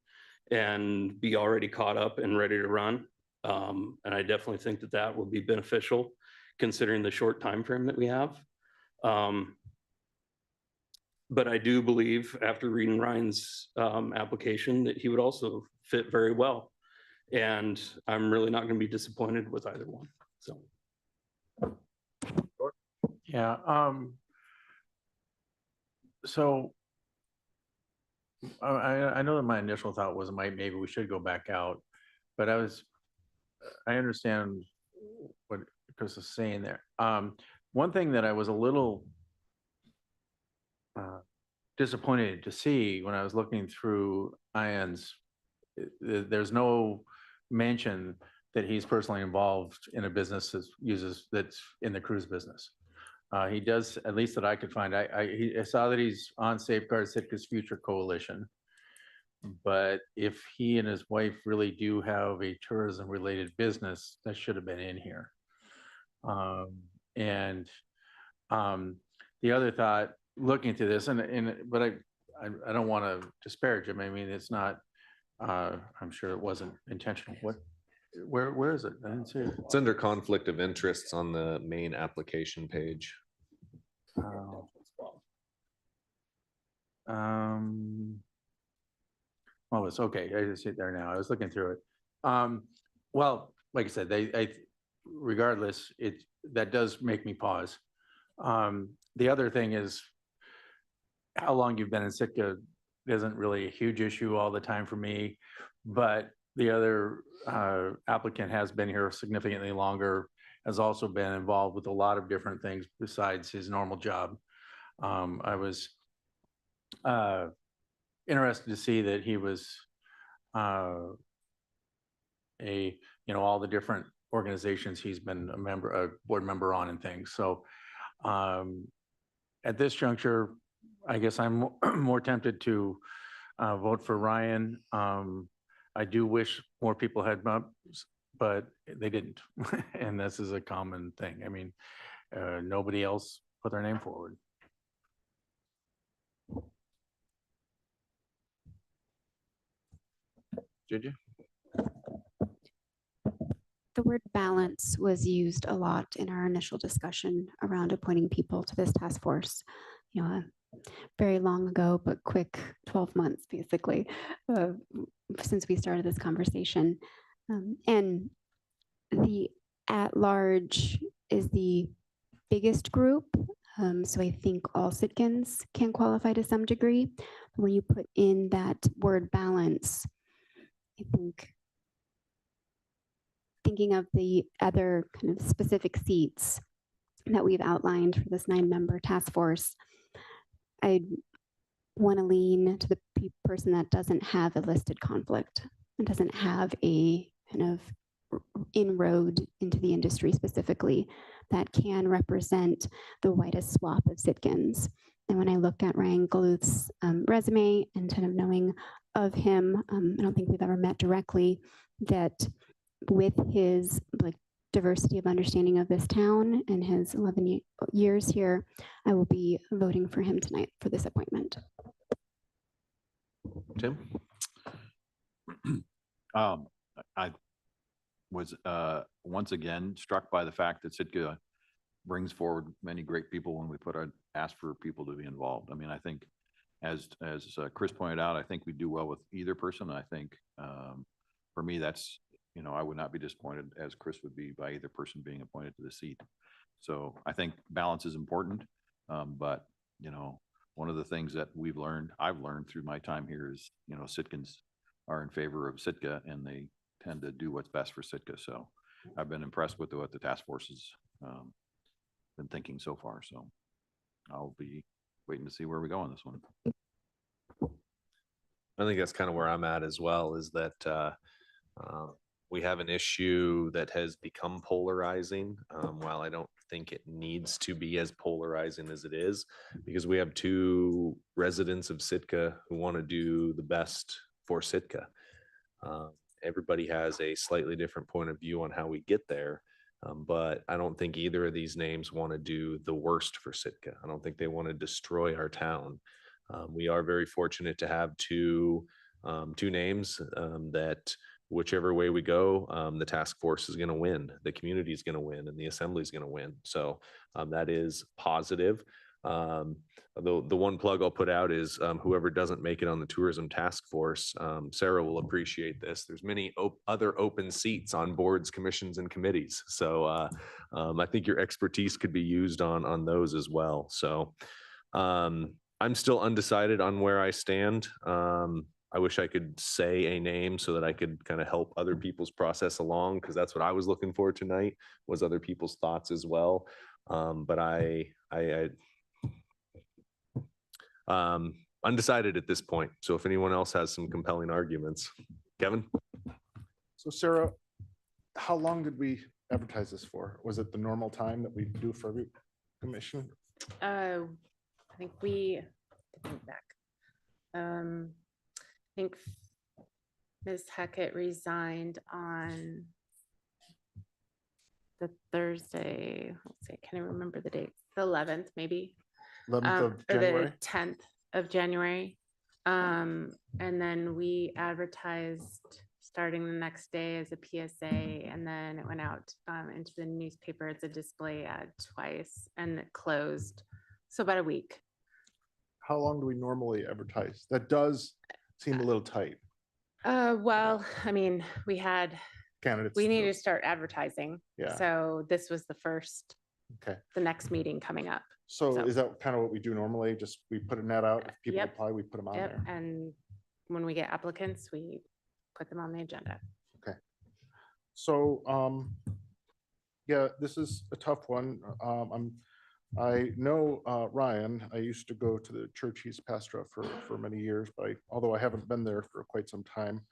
S9: and be already caught up and ready to run. And I definitely think that that will be beneficial considering the short time frame that we have. But I do believe after reading Ryan's application that he would also fit very well. And I'm really not going to be disappointed with either one. So.
S5: Yeah, so I know that my initial thought was maybe we should go back out, but I understand what Chris is saying there. One thing that I was a little disappointed to see when I was looking through Ian's, there's no mention that he's personally involved in a business that's in the cruise business. He does, at least that I could find. I saw that he's on Safeguard Sitka's Future Coalition. But if he and his wife really do have a tourism related business, that should have been in here. The other thought, looking to this, but I don't want to disparage him. I mean, it's not. I'm sure it wasn't intentional. Where is it? I didn't see it.
S1: It's under conflict of interests on the main application page.
S5: Oh, it's okay. I just see it there now. I was looking through it. Well, like I said, regardless, that does make me pause. The other thing is how long you've been in Sitka isn't really a huge issue all the time for me, but the other applicant has been here significantly longer, has also been involved with a lot of different things besides his normal job. I was interested to see that he was all the different organizations he's been a board member on and things. So at this juncture, I guess I'm more tempted to vote for Ryan. I do wish more people had bumps, but they didn't. And this is a common thing. I mean, nobody else put their name forward.
S1: Did you?
S12: The word balance was used a lot in our initial discussion around appointing people to this task force. Very long ago, but quick 12 months, basically, since we started this conversation. And the at-large is the biggest group. So I think all Sitkans can qualify to some degree. When you put in that word balance, I think thinking of the other kind of specific seats that we've outlined for this 9-member task force, I'd want to lean to the person that doesn't have a listed conflict and doesn't have a kind of inroad into the industry specifically that can represent the widest swath of Sitkans. And when I look at Ryan Galuth's resume and kind of knowing of him, I don't think we've ever met directly, that with his diversity of understanding of this town and his 11 years here, I will be voting for him tonight for this appointment.
S1: Tim?
S13: I was once again struck by the fact that Sitka brings forward many great people when we ask for people to be involved. I mean, I think as Chris pointed out, I think we do well with either person. I think for me, that's, I would not be disappointed as Chris would be by either person being appointed to the seat. So I think balance is important. But, one of the things that I've learned through my time here is, Sitkans are in favor of Sitka and they tend to do what's best for Sitka. So I've been impressed with what the task force has been thinking so far. So I'll be waiting to see where we go on this one.
S1: I think that's kind of where I'm at as well, is that we have an issue that has become polarizing. While I don't think it needs to be as polarizing as it is, because we have 2 residents of Sitka who want to do the best for Sitka. Everybody has a slightly different point of view on how we get there. But I don't think either of these names want to do the worst for Sitka. I don't think they want to destroy our town. We are very fortunate to have two names that whichever way we go, the task force is going to win, the community is going to win, and the assembly is going to win. So that is positive. The one plug I'll put out is whoever doesn't make it on the tourism task force, Sarah will appreciate this. There's many other open seats on boards, commissions, and committees. So I think your expertise could be used on those as well. So I'm still undecided on where I stand. I wish I could say a name so that I could kind of help other people's process along, because that's what I was looking for tonight, was other people's thoughts as well. But undecided at this point. So if anyone else has some compelling arguments, Kevin?
S6: So Sarah, how long did we advertise this for? Was it the normal time that we do for every commission?
S2: I think think back. I think Ms. Hackett resigned on the Thursday, let's see, can I remember the date? The 11th, maybe.
S6: 11th of
S2: Or
S6: January?
S2: the 10th of January. And then we advertised starting the next day as a PSA, and then it went out into the newspaper as a display ad twice, and it closed. So about a week.
S6: How long do we normally advertise? That does seem a little tight.
S2: Well, I mean, we
S6: Candidates.
S2: needed to start advertising.
S6: Yeah.
S2: So this was the first,
S6: Okay.
S2: the next meeting coming up.
S6: So
S2: So-
S6: is that kind of what we do normally? Just we put a net out, if people
S2: Yep.
S6: apply, we put them on
S2: Yep,
S6: there.
S2: and when we get applicants, we put them on the agenda.
S6: So, yeah, this is a tough one. I know Ryan. I used to go to the church he's pastor of for many years, but although I haven't been there for quite some time.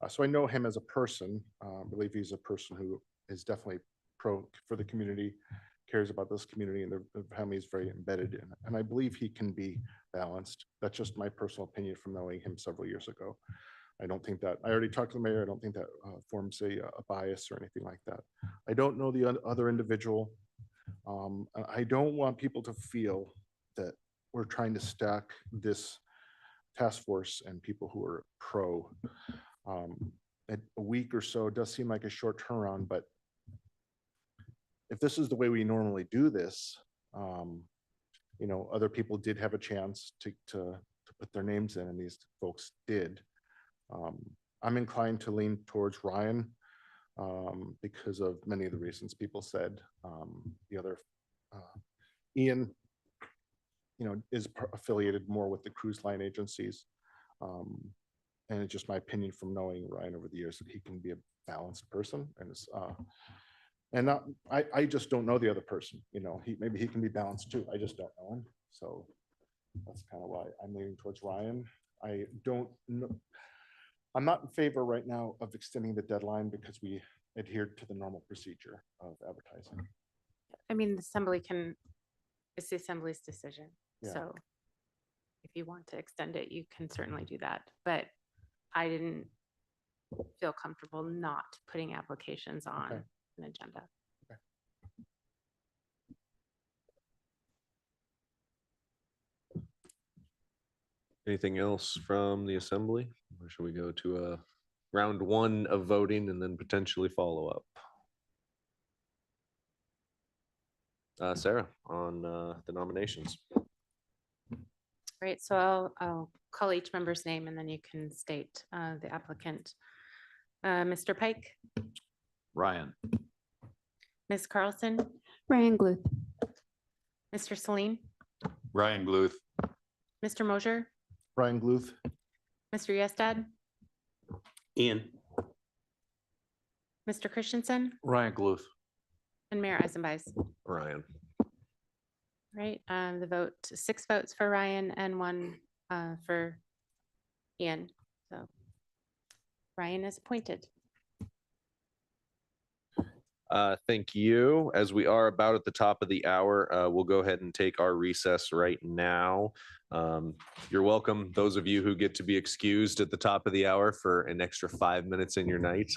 S6: So I know him as a person. I believe he's a person who is definitely pro for the community, cares about this community, and the family is very embedded in it. And I believe he can be balanced. That's just my personal opinion from knowing him several years ago. I don't think that, I already talked to the mayor, I don't think that forms a bias or anything like that. I don't know the other individual. I don't want people to feel that we're trying to stack this task force and people who are pro. A week or so does seem like a short turnaround, but if this is the way we normally do this, other people did have a chance to put their names in, and these folks did. I'm inclined to lean towards Ryan because of many of the reasons people said. The other, Ian, is affiliated more with the cruise line agencies. And it's just my opinion from knowing Ryan over the years that he can be a balanced person, I just don't know the other person. Maybe he can be balanced too. I just don't know him. So that's kind of why I'm leaning towards Ryan. I don't know. I'm not in favor right now of extending the deadline because we adhered to the normal procedure of advertising.
S2: I mean, it's the assembly's decision.
S6: Yeah.
S2: So if you want to extend it, you can certainly do that. But I didn't feel comfortable not putting applications on
S6: Okay.
S2: an agenda.
S1: Anything else from the assembly? Or should we go to a round one of voting and then potentially follow up? Sarah, on the nominations.
S2: Right, so I'll call each member's name and then you can state the applicant. Mr. Pike,
S13: Ryan,
S2: Ms. Carlson,
S12: Ryan Gluth.
S2: Mr. Celine,
S13: Ryan Gluth,
S2: Mr. Mosier,
S6: Ryan Gluth,
S2: Mr. Yestad,
S9: Ian,
S2: Mr. Christensen,
S5: Ryan Gluth.
S2: and Mayor Eisenbais.
S1: Ryan.
S2: Right, the vote, 6 votes for Ryan and 1 for Ian. So Ryan is appointed.
S1: Thank you. As we are about at the top of the hour, we'll go ahead and take our recess right now. You're welcome, those of you who get to be excused at the top of the hour, for an extra 5 minutes in your night.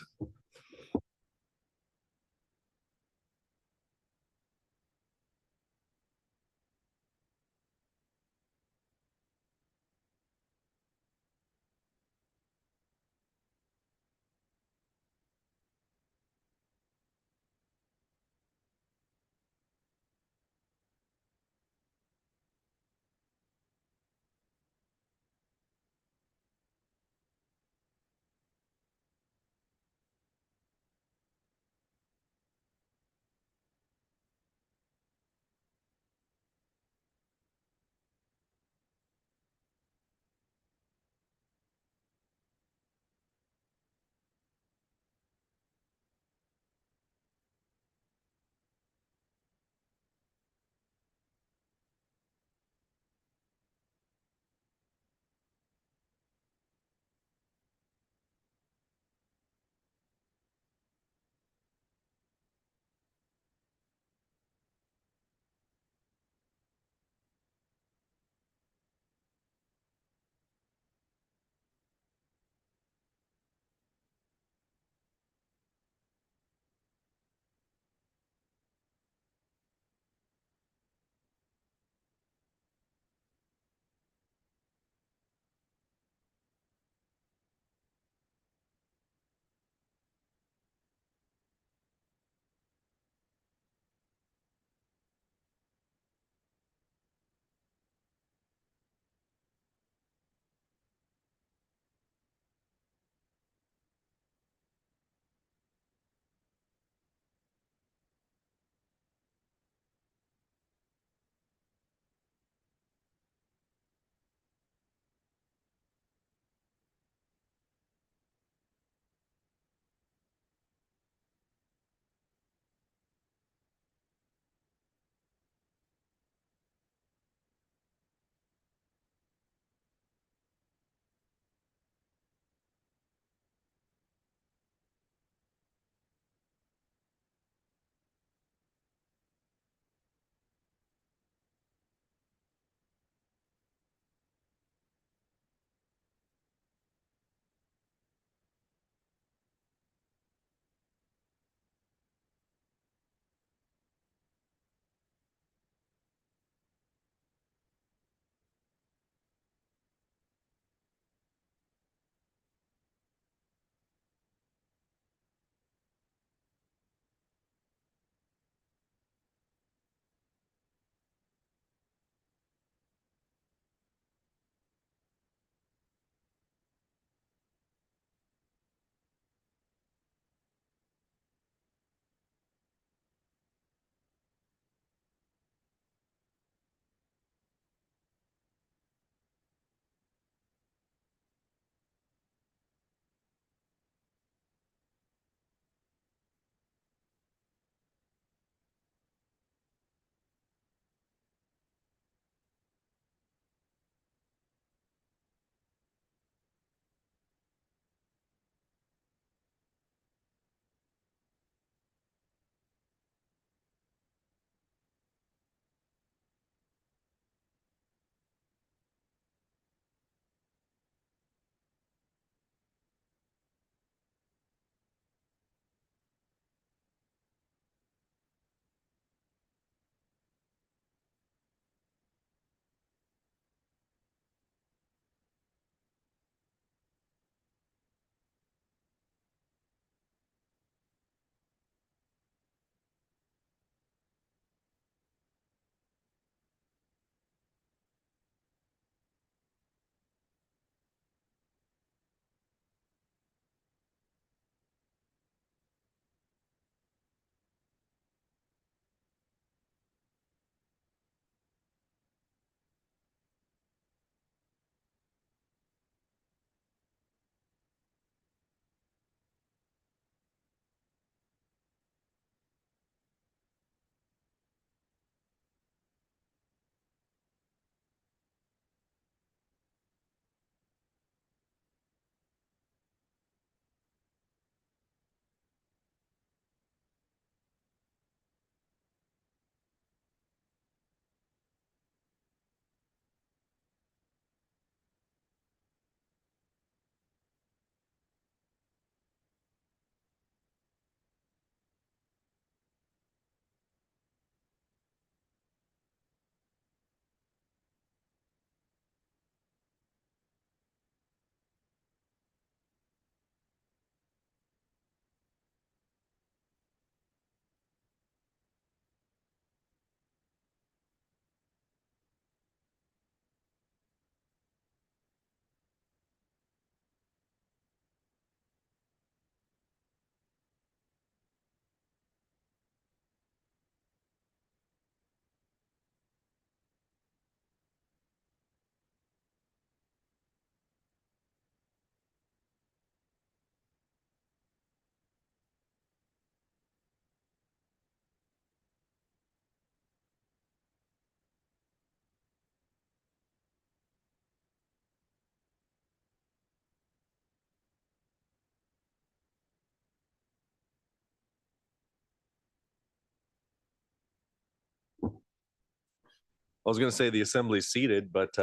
S1: I was gonna say the assembly's seated, but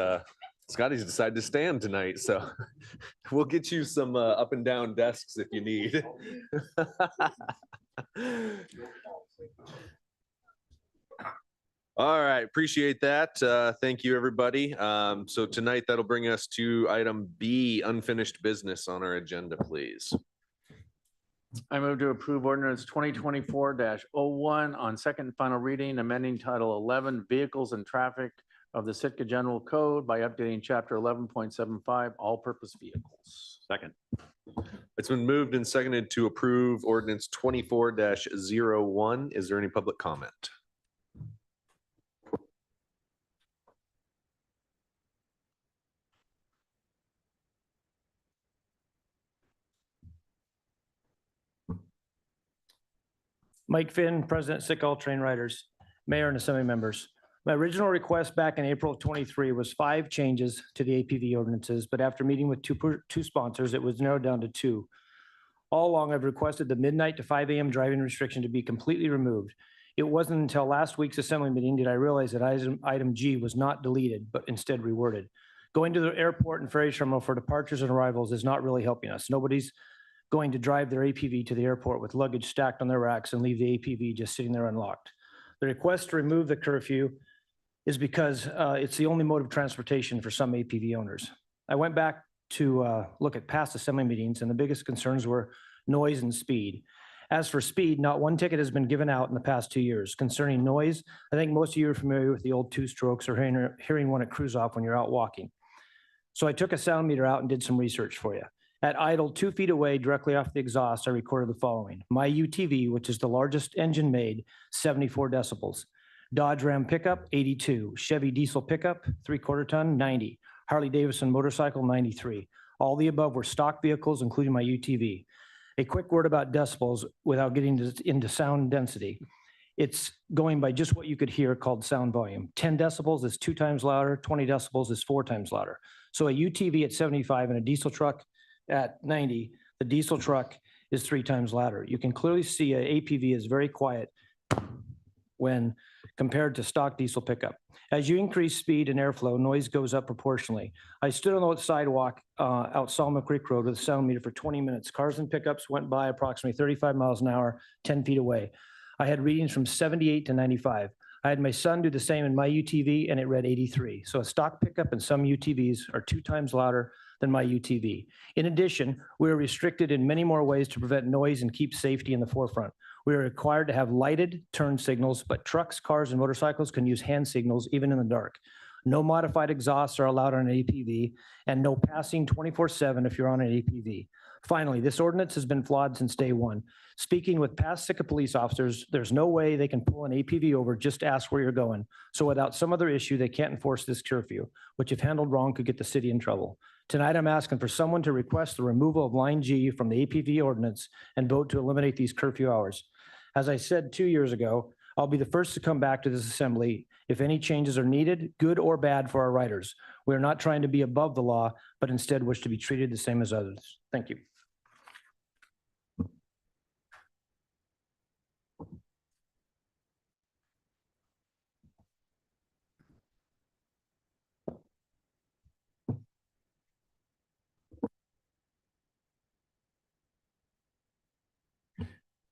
S1: Scotty's decided to stand tonight, so we'll get you some up and down desks if you need. All right, appreciate that. Thank you, everybody. So tonight, that'll bring us to item B, unfinished business on our agenda, please.
S5: I move to approve ordinance 2024-01 on second and final reading, amending Title 11 Vehicles and Traffic of the Sitka General Code by updating Chapter 11.75 All-Purpose Vehicles.
S13: Second.
S1: It's been moved and seconded to approve ordinance 24-01. Is there any public comment?
S14: Mike Finn, President, Sitka All Train Riders, Mayor and Assembly members. My original request back in April of 23 was 5 changes to the APV ordinances, but after meeting with two sponsors, it was narrowed down to 2. All along, I've requested the midnight to 5 a.m. driving restriction to be completely removed. It wasn't until last week's assembly meeting did I realize that item G was not deleted, but instead reworded. Going to the airport and ferry terminal for departures and arrivals is not really helping us. Nobody's going to drive their APV to the airport with luggage stacked on their racks and leave the APV just sitting there unlocked. The request to remove the curfew is because it's the only mode of transportation for some APV owners. I went back to look at past assembly meetings, and the biggest concerns were noise and speed. As for speed, not one ticket has been given out in the past 2 years. Concerning noise, I think most of you are familiar with the old 2-strokes or hearing one at cruise off when you're out walking. So I took a sound meter out and did some research for you. At idle 2 feet away, directly off the exhaust, I recorded the following. My UTV, which is the largest engine made, 74 decibels. Dodge Ram pickup, 82. Chevy diesel pickup, 3/4 ton, 90. Harley Davidson motorcycle, 93. All the above were stock vehicles, including my UTV. A quick word about decibels without getting into sound density. It's going by just what you could hear called sound volume. 10 decibels is 2 times louder, 20 decibels is 4 times louder. So a UTV at 75 and a diesel truck at 90, the diesel truck is 3 times louder. You can clearly see a APV is very quiet when compared to stock diesel pickup. As you increase speed and airflow, noise goes up proportionally. I stood on the sidewalk out Solomon Creek Road with a sound meter for 20 minutes. Cars and pickups went by approximately 35 miles an hour, 10 feet away. I had readings from 78 to 95. I had my son do the same in my UTV and it read 83. So a stock pickup and some UTVs are 2 times louder than my UTV. In addition, we are restricted in many more ways to prevent noise and keep safety in the forefront. We are required to have lighted turn signals, but trucks, cars, and motorcycles can use hand signals even in the dark. No modified exhausts are allowed on an APV, and no passing 24/7 if you're on an APV. Finally, this ordinance has been flawed since day one. Speaking with past Sitka police officers, there's no way they can pull an APV over, just ask where you're going. So without some other issue, they can't enforce this curfew, which if handled wrong could get the city in trouble. Tonight, I'm asking for someone to request the removal of line G from the APV ordinance and vote to eliminate these curfew hours. As I said 2 years ago, I'll be the first to come back to this assembly if any changes are needed, good or bad for our riders. We are not trying to be above the law, but instead wish to be treated the same as others. Thank you.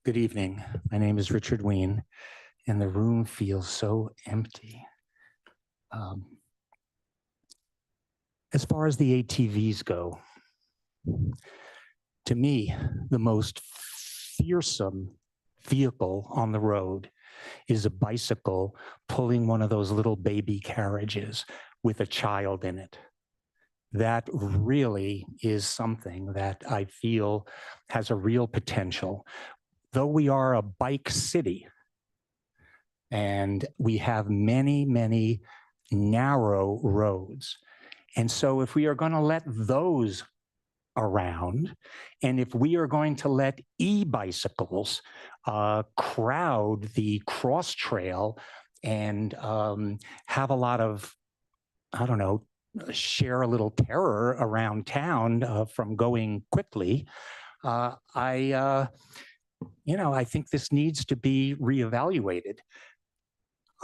S8: Good evening. My name is Richard Ween, and the room feels so empty. As far as the ATVs go, to me, the most fearsome vehicle on the road is a bicycle pulling one of those little baby carriages with a child in it. That really is something that I feel has a real potential. Though we are a bike city and we have many, many narrow roads. And so if we are going to let those around, and if we are going to let e-bicycles crowd the cross trail and have a lot of, I don't know, share a little terror around town from going quickly, I think this needs to be reevaluated.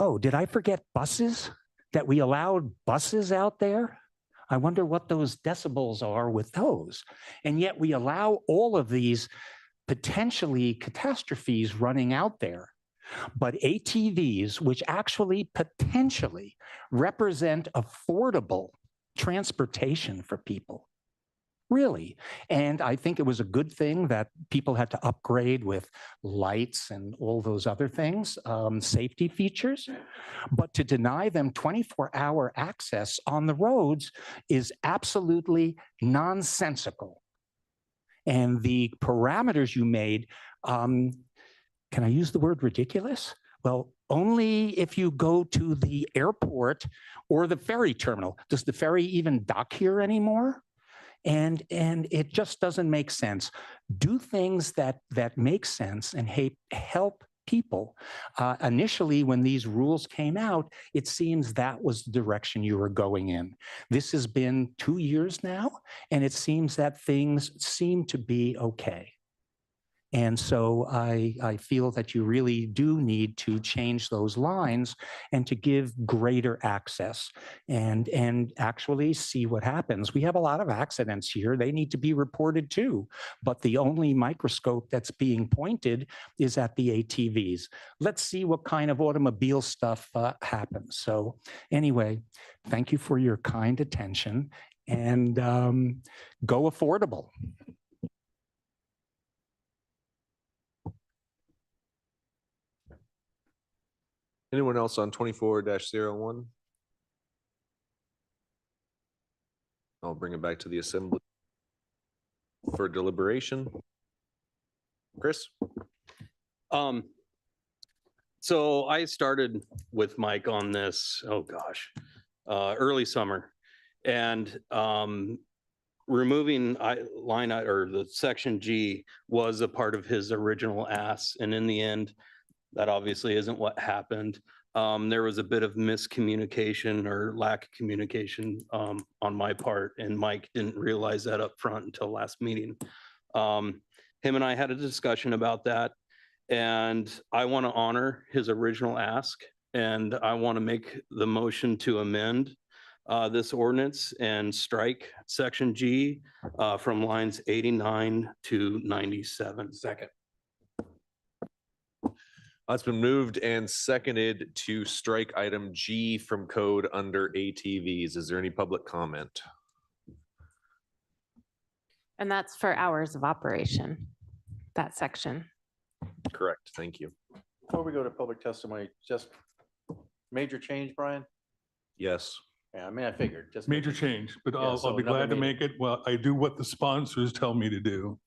S8: Oh, did I forget buses? that we allowed buses out there. I wonder what those decibels are with those. And yet we allow all of these potentially catastrophes running out there. But ATVs, which actually potentially represent affordable transportation for people, really. And I think it was a good thing that people had to upgrade with lights and all those other things, safety features. But to deny them 24-hour access on the roads is absolutely nonsensical. And the parameters you made, can I use the word ridiculous? Well, only if you go to the airport or the ferry terminal. Does the ferry even dock here anymore? And it just doesn't make sense. Do things that make sense and help people. Initially, when these rules came out, it seems that was the direction you were going in. This has been 2 years now, and it seems that things seem to be okay. And so I feel that you really do need to change those lines and to give greater access and actually see what happens. We have a lot of accidents here. They need to be reported too. But the only microscope that's being pointed is at the ATVs. Let's see what kind of automobile stuff happens. So anyway, thank you for your kind attention, and go affordable.
S1: Anyone else on 24-01? I'll bring it back to the assembly for deliberation. Chris?
S9: So I started with Mike on this, oh gosh, early summer. And removing or the section G was a part of his original ask. And in the end, that obviously isn't what happened. There was a bit of miscommunication or lack of communication on my part, and Mike didn't realize that up front until last meeting. Him and I had a discussion about that, and I want to honor his original ask, and I want to make the motion to amend this ordinance and strike section G from lines 89 to 97. Second.
S1: It's been moved and seconded to strike item G from code under ATVs. Is there any public comment?
S2: And that's for hours of operation, that section.
S1: Correct. Thank you.
S5: Before we go to public testimony, just major change, Brian?
S1: Yes.
S5: Yeah, I mean, I figured just.
S15: Major change, but
S5: Yeah,
S15: I'll
S5: so
S15: be
S5: another
S15: glad to
S5: meeting.
S15: make it. Well, I do what the sponsors tell me to do.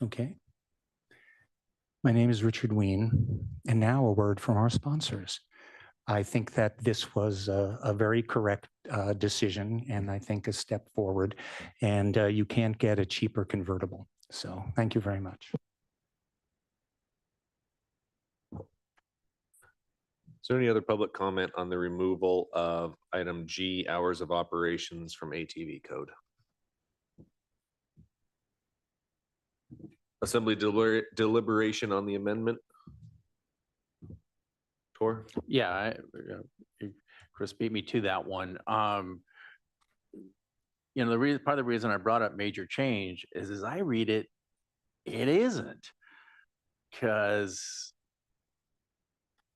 S8: Okay. My name is Richard Ween, and now a word from our sponsors. I think that this was a very correct decision, and I think a step forward, and you can't get a cheaper convertible. So thank you very much.
S1: Is there any other public comment on the removal of item G, hours of operations from ATV code? Assembly deliberation on the amendment? Tor?
S5: Yeah, Chris beat me to that one. You know, part of the reason I brought up major change is as I read it, it isn't. Because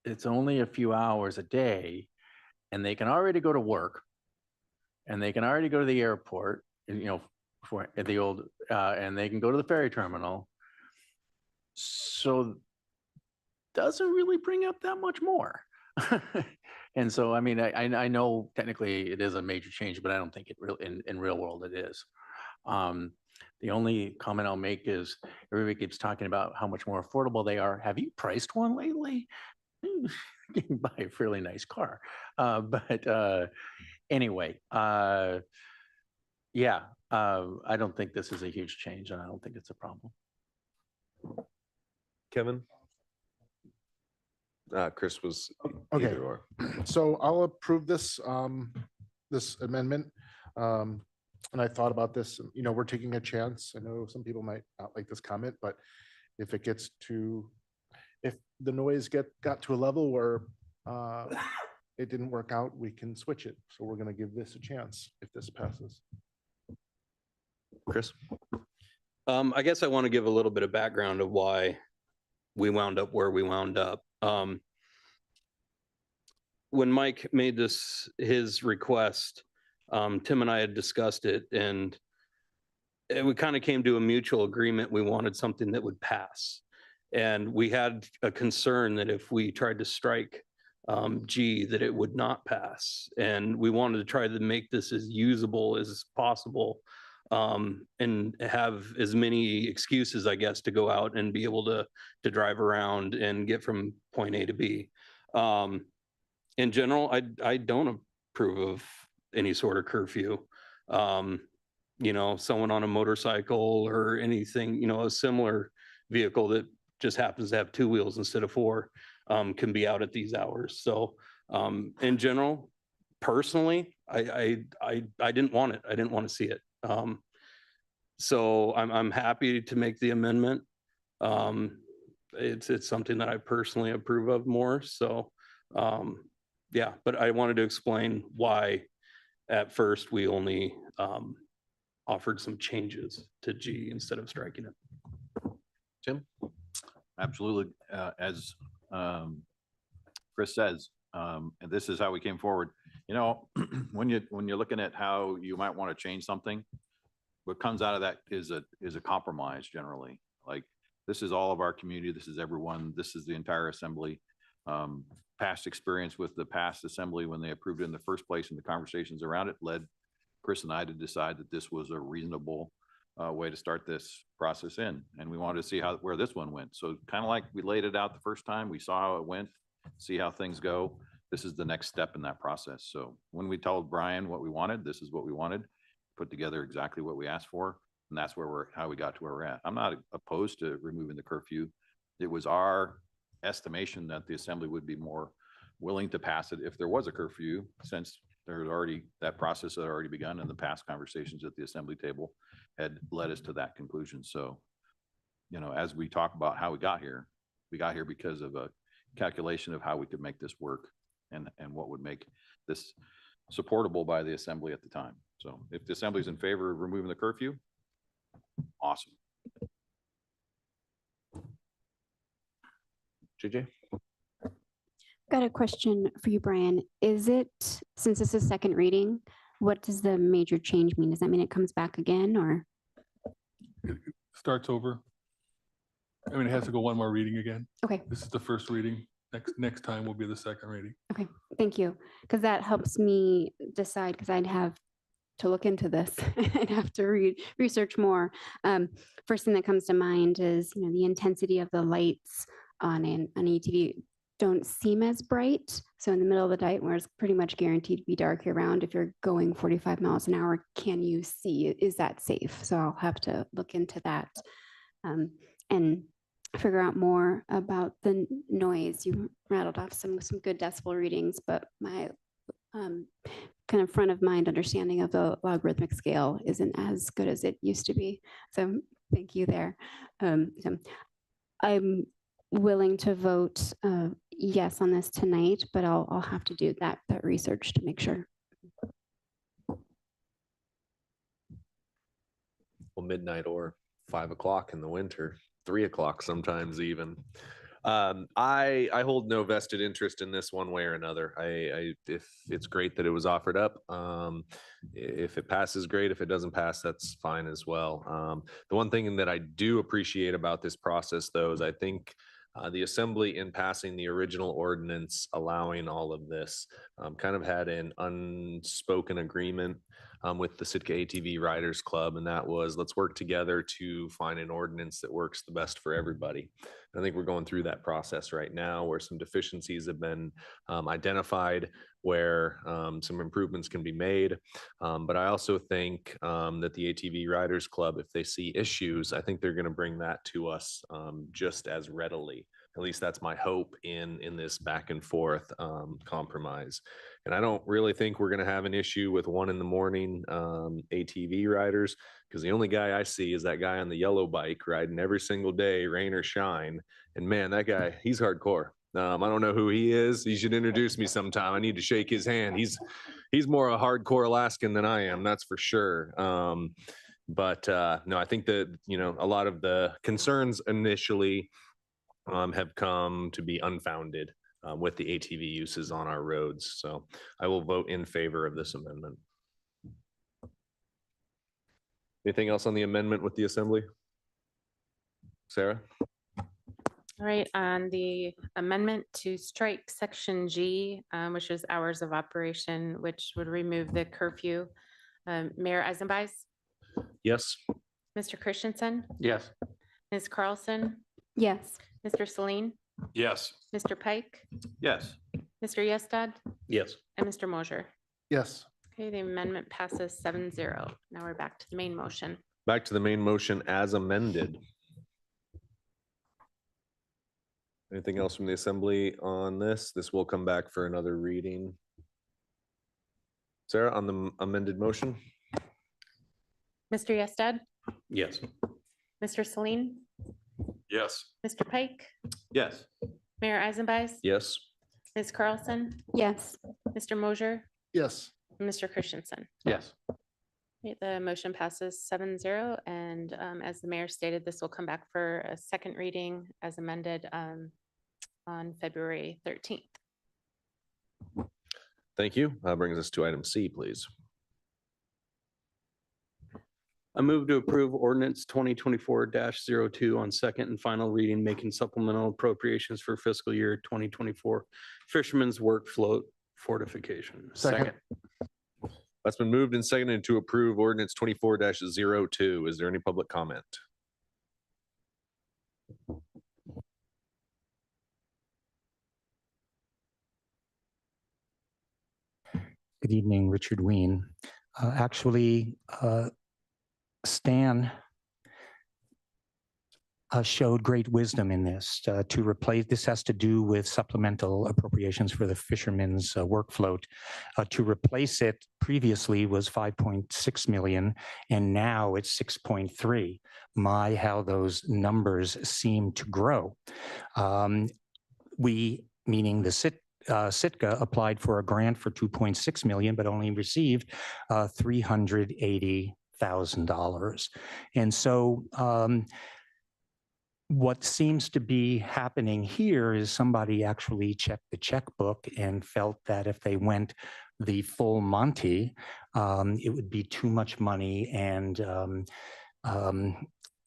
S5: it's only a few hours a day and they can already go to work and they can already go to the airport, you know, at the old, and they can go to the ferry terminal. So doesn't really bring up that much more. And so, I mean, I know technically it is a major change, but I don't think it really in real world it is. The only comment I'll make is everybody keeps talking about how much more affordable they are. Have you priced one lately? You can buy a fairly nice car. But anyway, yeah, I don't think this is a huge change and I don't think it's a problem.
S1: Kevin? Chris was
S6: Okay.
S1: either or.
S6: So I'll approve this, this amendment. And I thought about this, you know, we're taking a chance. I know some people might not like this comment, but if it gets to, if the noise got to a level where it didn't work out, we can switch it. So we're gonna give this a chance if this passes.
S1: Chris?
S9: I guess I want to give a little bit of background of why we wound up where we wound up. When Mike made his request, Tim and I had discussed it, and we kind of came to a mutual agreement. We wanted something that would pass. And we had a concern that if we tried to strike G, that it would not pass. And we wanted to try to make this as usable as possible, and have as many excuses, I guess, to go out and be able to drive around and get from point A to B. In general, I don't approve of any sort of curfew. You know, someone on a motorcycle or anything, you know, a similar vehicle that just happens to have 2 wheels instead of 4, can be out at these hours. So in general, personally, I didn't want it. I didn't want to see it. So I'm happy to make the amendment. It's something that I personally approve of more. So yeah, but I wanted to explain why at first we only offered some changes to G instead of striking it.
S1: Tim?
S13: Absolutely. As Chris says, and this is how we came forward. You know, when you're looking at how you might want to change something, what comes out of that is a compromise generally. Like, this is all of our community. This is everyone. This is the entire assembly. Past experience with the past assembly when they approved it in the first place and the conversations around it led Chris and I to decide that this was a reasonable way to start this process in. And we wanted to see where this one went. So kind of like we laid it out the first time, we saw how it went, see how things go. This is the next step in that process. So when we told Brian what we wanted, this is what we wanted, put together exactly what we asked for. And that's how we got to where we're at. I'm not opposed to removing the curfew. It was our estimation that the assembly would be more willing to pass it if there was a curfew, since there's already, that process had already begun and the past conversations at the assembly table had led us to that conclusion. So, you know, as we talk about how we got here because of a calculation of how we could make this work and what would make this supportable by the assembly at the time. So if the assembly's in favor of removing the curfew, awesome.
S1: JJ?
S12: Got a question for you, Brian. Is it, since this is second reading, what does the major change mean? Does that mean it comes back again, or?
S15: It starts over. I mean, it has to go one more reading again.
S12: Okay.
S15: This is the first reading. Next time will be the second reading.
S12: Okay, thank you. Because that helps me decide, because I'd have to look into this and have to research more. First thing that comes to mind is, you know, the intensity of the lights on an ATV don't seem as bright. So in the middle of the night, where it's pretty much guaranteed to be dark year round, if you're going 45 miles an hour, can you see? Is that safe? So I'll have to look into that and figure out more about the noise. You rattled off some good decibel readings, but my kind of front of mind understanding of the logarithmic scale isn't as good as it used to be. So thank you there. So I'm willing to vote yes on this tonight, but I'll have to do that research to make sure.
S1: Well, midnight or 5 o'clock in the winter, 3 o'clock sometimes even. I hold no vested interest in this one way or another. If it's great that it was offered up, if it passes, great. If it doesn't pass, that's fine as well. The one thing that I do appreciate about this process, though, is I think the assembly, in passing the original ordinance allowing all of this, kind of had an unspoken agreement with the Sitka ATV Riders Club, and that was, let's work together to find an ordinance that works the best for everybody. And I think we're going through that process right now, where some deficiencies have been identified, where some improvements can be made. But I also think that the ATV Riders Club, if they see issues, I think they're going to bring that to us just as readily. At least that's my hope in this back and forth compromise. And I don't really think we're going to have an issue with 1 a.m. ATV riders, because the only guy I see is that guy on the yellow bike riding every single day, rain or shine. And man, that guy, he's hardcore. I don't know who he is. He should introduce me sometime. I need to shake his hand. He's more a hardcore Alaskan than I am, that's for sure. But no, I think that, a lot of the concerns initially have come to be unfounded with the ATV uses on our roads. So I will vote in favor of this amendment. Anything else on the amendment with the Assembly? Sarah?
S2: All right, on the amendment to strike section G, which is hours of operation, which would remove the curfew. Mayor Eisenbais,
S1: Yes.
S2: Mr. Christensen,
S9: Yes.
S2: Ms. Carlson,
S12: Yes.
S2: Mr. Celine,
S13: Yes.
S2: Mr. Pike,
S13: Yes.
S2: Mr. Yestad,
S9: Yes.
S2: and Mr. Mosier.
S6: Yes.
S2: Okay, the amendment passes 7-0. Now we're back to the main motion.
S1: Back to the main motion as amended. Anything else from the Assembly on this? This will come back for another reading. Sarah, on the amended motion?
S2: Mr. Yestad,
S9: Yes.
S2: Mr. Celine,
S13: Yes.
S2: Mr. Pike,
S13: Yes.
S2: Mayor Eisenbais,
S1: Yes.
S2: Ms. Carlson,
S12: Yes.
S2: Mr. Mosier,
S6: Yes.
S2: and Mr. Christensen.
S9: Yes.
S2: Okay, the motion passes 7-0, and as the mayor stated, this will come back for a second reading as amended on February 13th.
S1: Thank you. Brings us to item C, please.
S9: I move to approve ordinance 2024-02 on second and final reading, making supplemental appropriations for fiscal year 2024 Fisherman's Work Float Fortification.
S6: Second.
S1: That's been moved and seconded to approve ordinance 24-02. Is there any public comment?
S8: Good evening, Richard Ween. Actually, Stan showed great wisdom in this to replace. This has to do with supplemental appropriations for the fishermen's work float. To replace it previously was 5.6 million, and now it's 6.3. My, how those numbers seem to grow. We, meaning the Sitka, applied for a grant for 2.6 million, but only received $380,000. And so what seems to be happening here is somebody actually checked the checkbook and felt that if they went the full Monty, it would be too much money and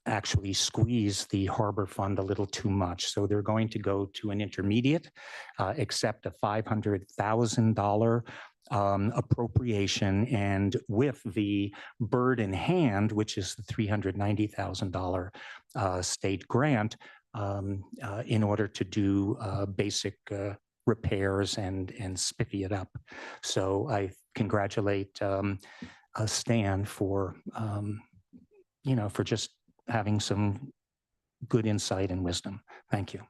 S8: actually squeeze the harbor fund a little too much. So they're going to go to an intermediate, accept a $500,000 appropriation, and with the bird in hand, which is the $390,000 state grant, in order to do basic repairs and spiffy it up. So I congratulate Stan for for just having some good insight and wisdom. Thank you.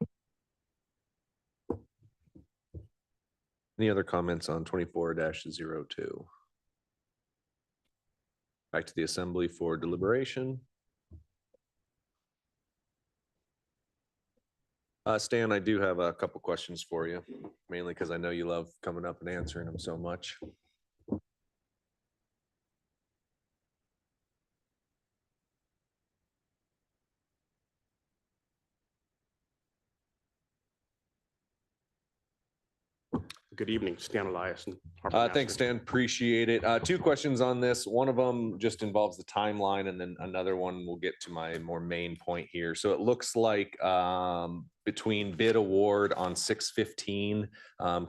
S1: Any other comments on 24-02? Back to the Assembly for deliberation. Stan, I do have a couple questions for you, mainly because I know you love coming up and answering them so much.
S16: Good evening, Stan Eliason.
S1: Thanks, Stan. Appreciate it. Two questions on this. One of them just involves the timeline, and then another one will get to my more main point here. So it looks like between bid award on 6/15,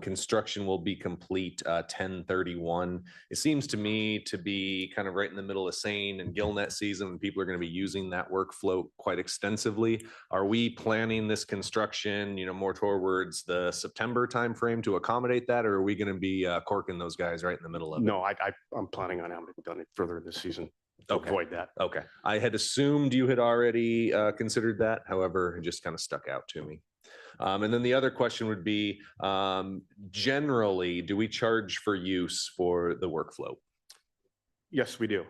S1: construction will be complete 10/31. It seems to me to be kind of right in the middle of seine and gillnet season, and people are going to be using that work float quite extensively. Are we planning this construction, more towards the September timeframe to accommodate that, or are we going to be corking those guys right in the middle of it?
S16: No, I'm planning on having done it further this season to
S1: Okay.
S16: avoid that.
S1: Okay. I had assumed you had already considered that. However, it just kind of stuck out to me. And then the other question would be, generally, do we charge for use for the workflow?
S16: Yes, we do.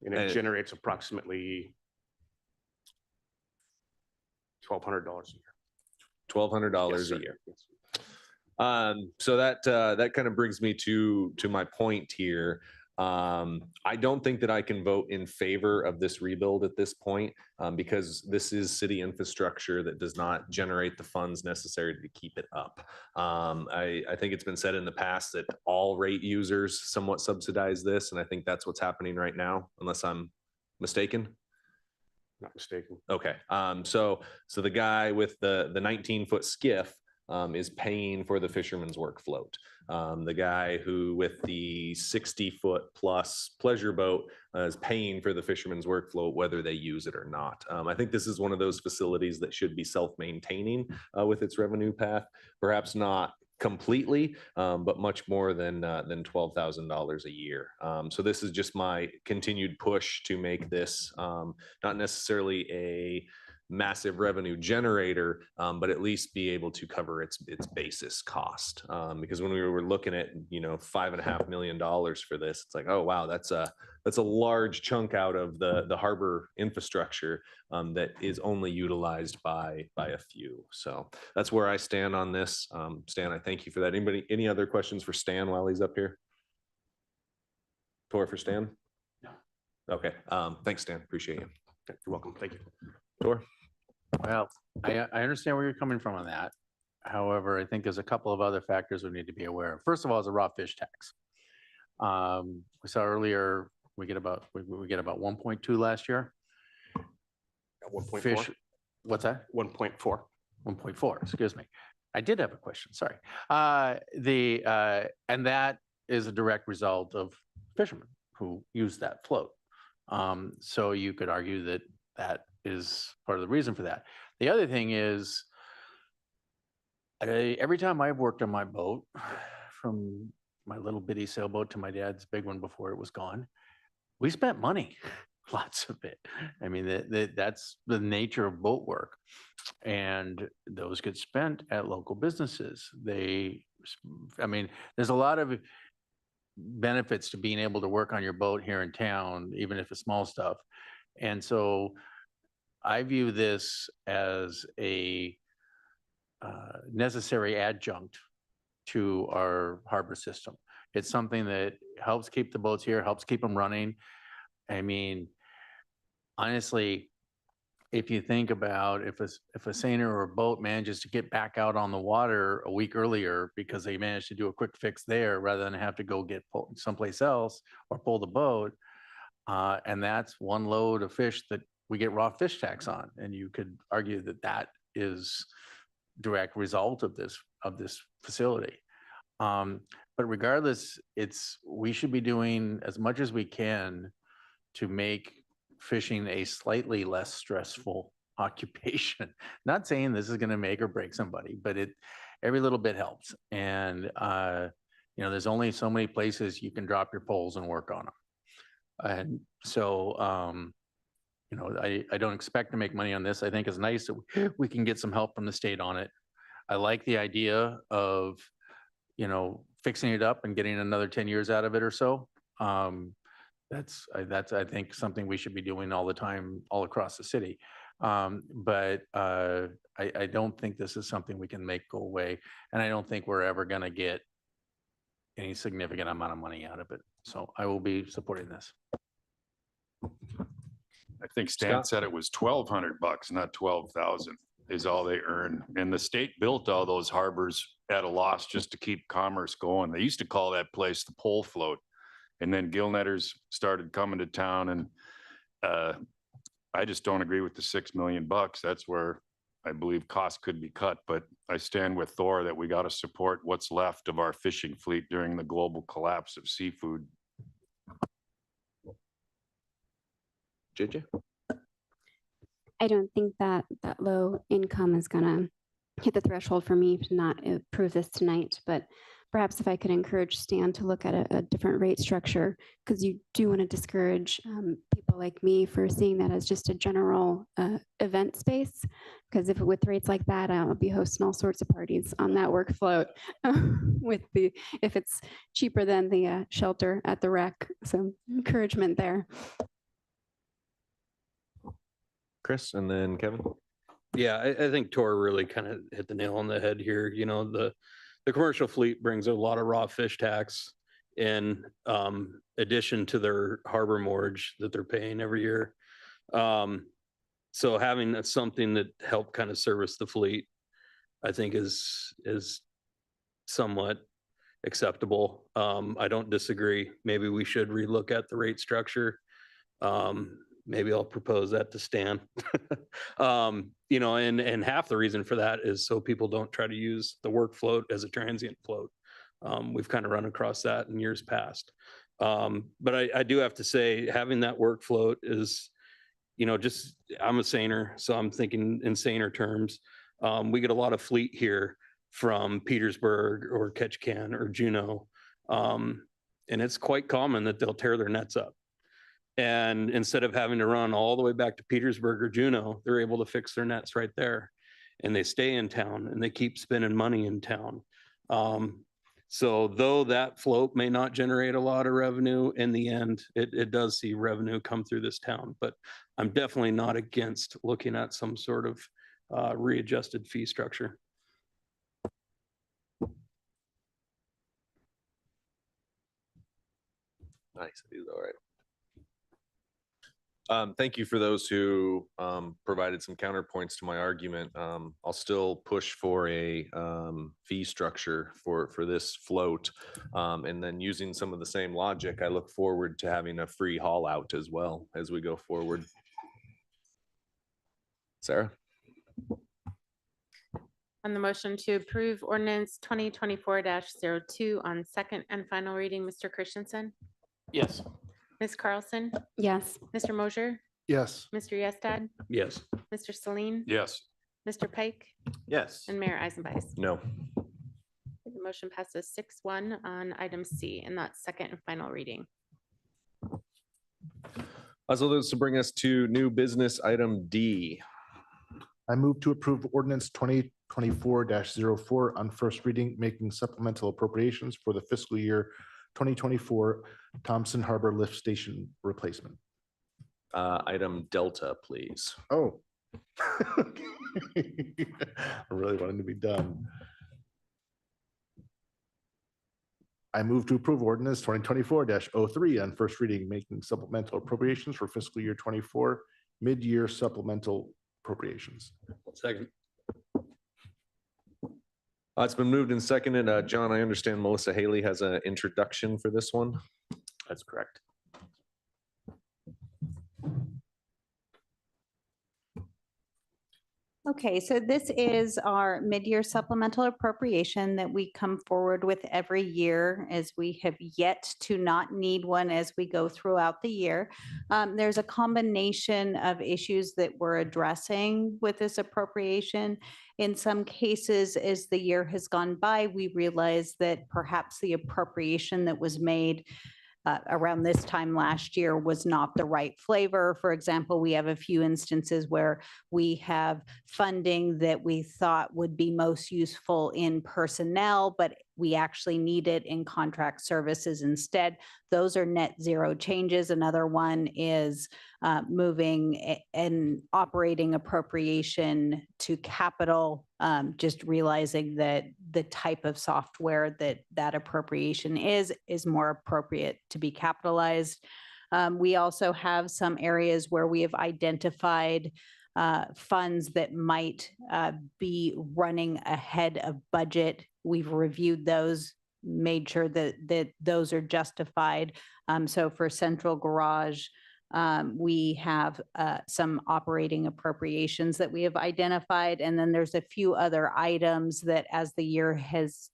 S16: And it
S1: And-
S16: generates approximately $1,200 a year.
S1: $1,200 a year. So that kind of brings me to my point here. I don't think that I can vote in favor of this rebuild at this point, because this is city infrastructure that does not generate the funds necessary to keep it up. I think it's been said in the past that all rate users somewhat subsidize this, and I think that's what's happening right now, unless I'm mistaken.
S16: Not mistaken.
S1: Okay, so the guy with the 19-foot skiff is paying for the fisherman's work float. The guy who with the 60-foot plus pleasure boat is paying for the fisherman's work float, whether they use it or not. I think this is one of those facilities that should be self-maintaining with its revenue path, perhaps not completely, but much more than $12,000 a year. So this is just my continued push to make this not necessarily a massive revenue generator, but at least be able to cover its basis cost. Because when we were looking at, $5.5 million for this, it's like, oh wow, that's a large chunk out of the harbor infrastructure that is only utilized by a few. So that's where I stand on this. Stan, I thank you for that. Any other questions for Stan while he's up here? Tor for Stan?
S16: No.
S1: Okay. Thanks, Stan. Appreciate you.
S16: You're welcome. Thank you.
S1: Tor?
S5: Well, I understand where you're coming from on that. However, I think there's a couple of other factors we need to be aware of. First of all, is a raw fish tax. We saw earlier, we get about 1.2 last year.
S16: 1.4.
S5: Fish, what's that?
S16: 1.4.
S5: 1.4, excuse me. I did have a question, sorry. And that is a direct result of fishermen who use that float. So you could argue that that is part of the reason for that. The other thing is, every time I've worked on my boat, from my little bitty sailboat to my dad's big one before it was gone, we spent money, lots of it. I mean, that's the nature of boat work. And those get spent at local businesses. There's a lot of benefits to being able to work on your boat here in town, even if it's small stuff. And so I view this as a necessary adjunct to our harbor system. It's something that helps keep the boats here, helps keep them running. I mean, honestly, if you think about if a seiner or a boat manages to get back out on the water a week earlier because they managed to do a quick fix there rather than have to go get pulled someplace else or pull the boat, and that's one load of fish that we get raw fish tax on. And you could argue that that is direct result of this facility. But regardless, we should be doing as much as we can to make fishing a slightly less stressful occupation. Not saying this is going to make or break somebody, but every little bit helps. And there's only so many places you can drop your poles and work on them. And so I don't expect to make money on this. I think it's nice that we can get some help from the state on it. I like the idea of, fixing it up and getting another 10 years out of it or so. That's I think something we should be doing all the time, all across the city. But I don't think this is something we can make go away. And I don't think we're ever going to get any significant amount of money out of it. So I will be supporting this.
S17: I think Stan
S1: Scott?
S17: said it was $1,200, not 12,000 is all they earn. And the state built all those harbors at a loss just to keep commerce going. They used to call that place the pole float. And then gill netters started coming to town, and I just don't agree with the $6 million. That's where I believe costs could be cut, but I stand with Thor that we got to support what's left of our fishing fleet during the global collapse of seafood.
S1: JJ?
S12: I don't think that low income is gonna hit the threshold for me to not approve this tonight, but perhaps if I could encourage Stan to look at a different rate structure, because you do want to discourage people like me for seeing that as just a general event space. Because if with rates like that, I'll be hosting all sorts of parties on that work float if it's cheaper than the shelter at the rec. So encouragement there.
S1: Chris, and then Kevin.
S9: Yeah, I think Tor really kind of hit the nail on the head here. You know, the commercial fleet brings a lot of raw fish tax in addition to their harbor mortgage that they're paying every year. So having something that help kind of service the fleet, I think is somewhat acceptable. I don't disagree. Maybe we should relook at the rate structure. Maybe I'll propose that to Stan. You know, and half the reason for that is so people don't try to use the work float as a transient float. We've kind of run across that in years past. But I do have to say, having that work float is, you know, just, I'm a saner, so I'm thinking in saner terms. We get a lot of fleet here from Petersburg or Ketchikan or Juneau. And it's quite common that they'll tear their nets up. And instead of having to run all the way back to Petersburg or Juneau, they're able to fix their nets right there. And they stay in town and they keep spending money in town. So though that float may not generate a lot of revenue, in the end, it does see revenue come through this town. But I'm definitely not against looking at some sort of readjusted fee structure.
S1: Nice. He's all right. Thank you for those who provided some counterpoints to my argument. I'll still push for a fee structure for this float. And then using some of the same logic, I look forward to having a free haul out as well as we go forward. Sarah?
S2: On the motion to approve ordinance 2024-02 on second and final reading, Mr. Christensen,
S9: Yes.
S2: Ms. Carlson,
S12: Yes.
S2: Mr. Mosher,
S6: Yes.
S2: Mr. Yestad,
S9: Yes.
S2: Mr. Celine,
S17: Yes.
S2: Mr. Pike,
S13: Yes.
S2: and Mayor Eisenbeis.
S1: No.
S2: The motion passes 6-1 on item C, and that's second and final reading.
S1: So this will bring us to new business item D.
S6: I move to approve ordinance 2024-04 on first reading, making supplemental appropriations for the fiscal year 2024 Thompson Harbor Lift Station replacement.
S1: Item Delta, please.
S6: Oh. I really wanted to be done. I move to approve ordinance 2024-03 on first reading, making supplemental appropriations for fiscal year 24 mid-year supplemental appropriations.
S9: Second.
S1: It's been moved and seconded. John, I understand Melissa Haley has an introduction for this one.
S16: That's correct.
S18: Okay, so this is our mid-year supplemental appropriation that we come forward with every year, as we have yet to not need one as we go throughout the year. There's a combination of issues that we're addressing with this appropriation. In some cases, as the year has gone by, we realize that perhaps the appropriation that was made around this time last year was not the right flavor. For example, we have a few instances where we have funding that we thought would be most useful in personnel, but we actually need it in contract services instead. Those are net zero changes. Another one is moving an operating appropriation to capital, just realizing that the type of software that appropriation is more appropriate to be capitalized. We also have some areas where we have identified funds that might be running ahead of budget. We've reviewed those, made sure that those are justified. So for central garage, we have some operating appropriations that we have identified. And then there's a few other items that as the year has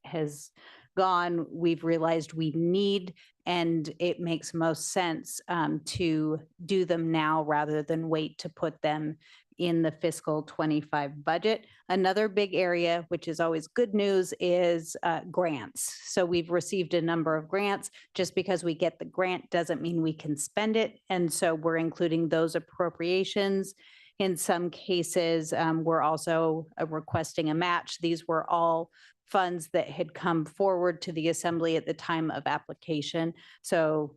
S18: gone, we've realized we need, and it makes most sense to do them now rather than wait to put them in the fiscal 25 budget. Another big area, which is always good news, is grants. So we've received a number of grants. Just because we get the grant doesn't mean we can spend it. And so we're including those appropriations. In some cases, we're also requesting a match. These were all funds that had come forward to the assembly at the time of application. So,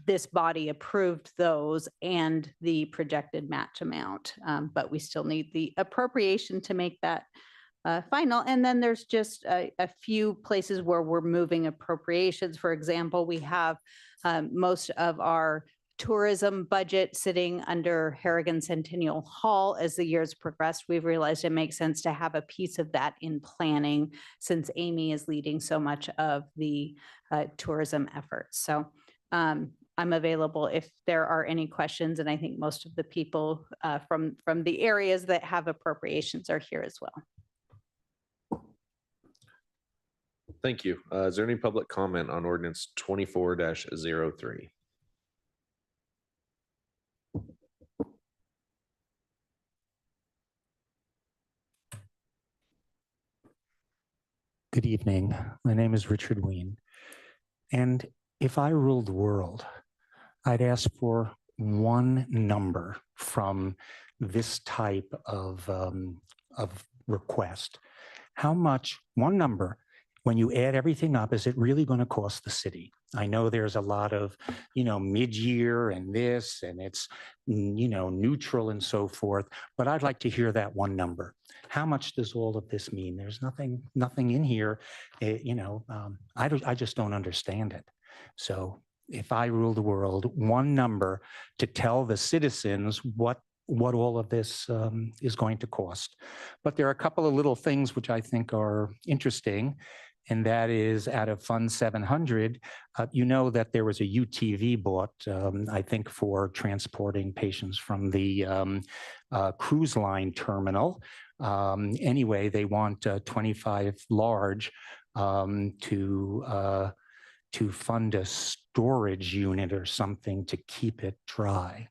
S18: this body approved those and the projected match amount, but we still need the appropriation to make that final. And then there's just a few places where we're moving appropriations. For example, we have most of our tourism budget sitting under Harrigan Centennial Hall. As the years progressed, we've realized it makes sense to have a piece of that in planning, since Amy is leading so much of the tourism efforts. So I'm available if there are any questions, and I think most of the people from the areas that have appropriations are here as well.
S1: Thank you. Is there any public comment on ordinance 24-03?
S8: Good evening. My name is Richard Ween. And if I ruled the world, I'd ask for one number from this type of request. How much, one number, when you add everything up, is it really going to cost the city? I know there's a lot of, mid-year and this, and it's, neutral and so forth, but I'd like to hear that one number. How much does all of this mean? There's nothing in here, I just don't understand it. So if I rule the world, one number to tell the citizens what all of this is going to cost. But there are a couple of little things which I think are interesting. And that is out of Fund 700, that there was a UTV bought, I think, for transporting patients from the cruise line terminal. Anyway, they want 25 large to fund a storage unit or something to keep it dry.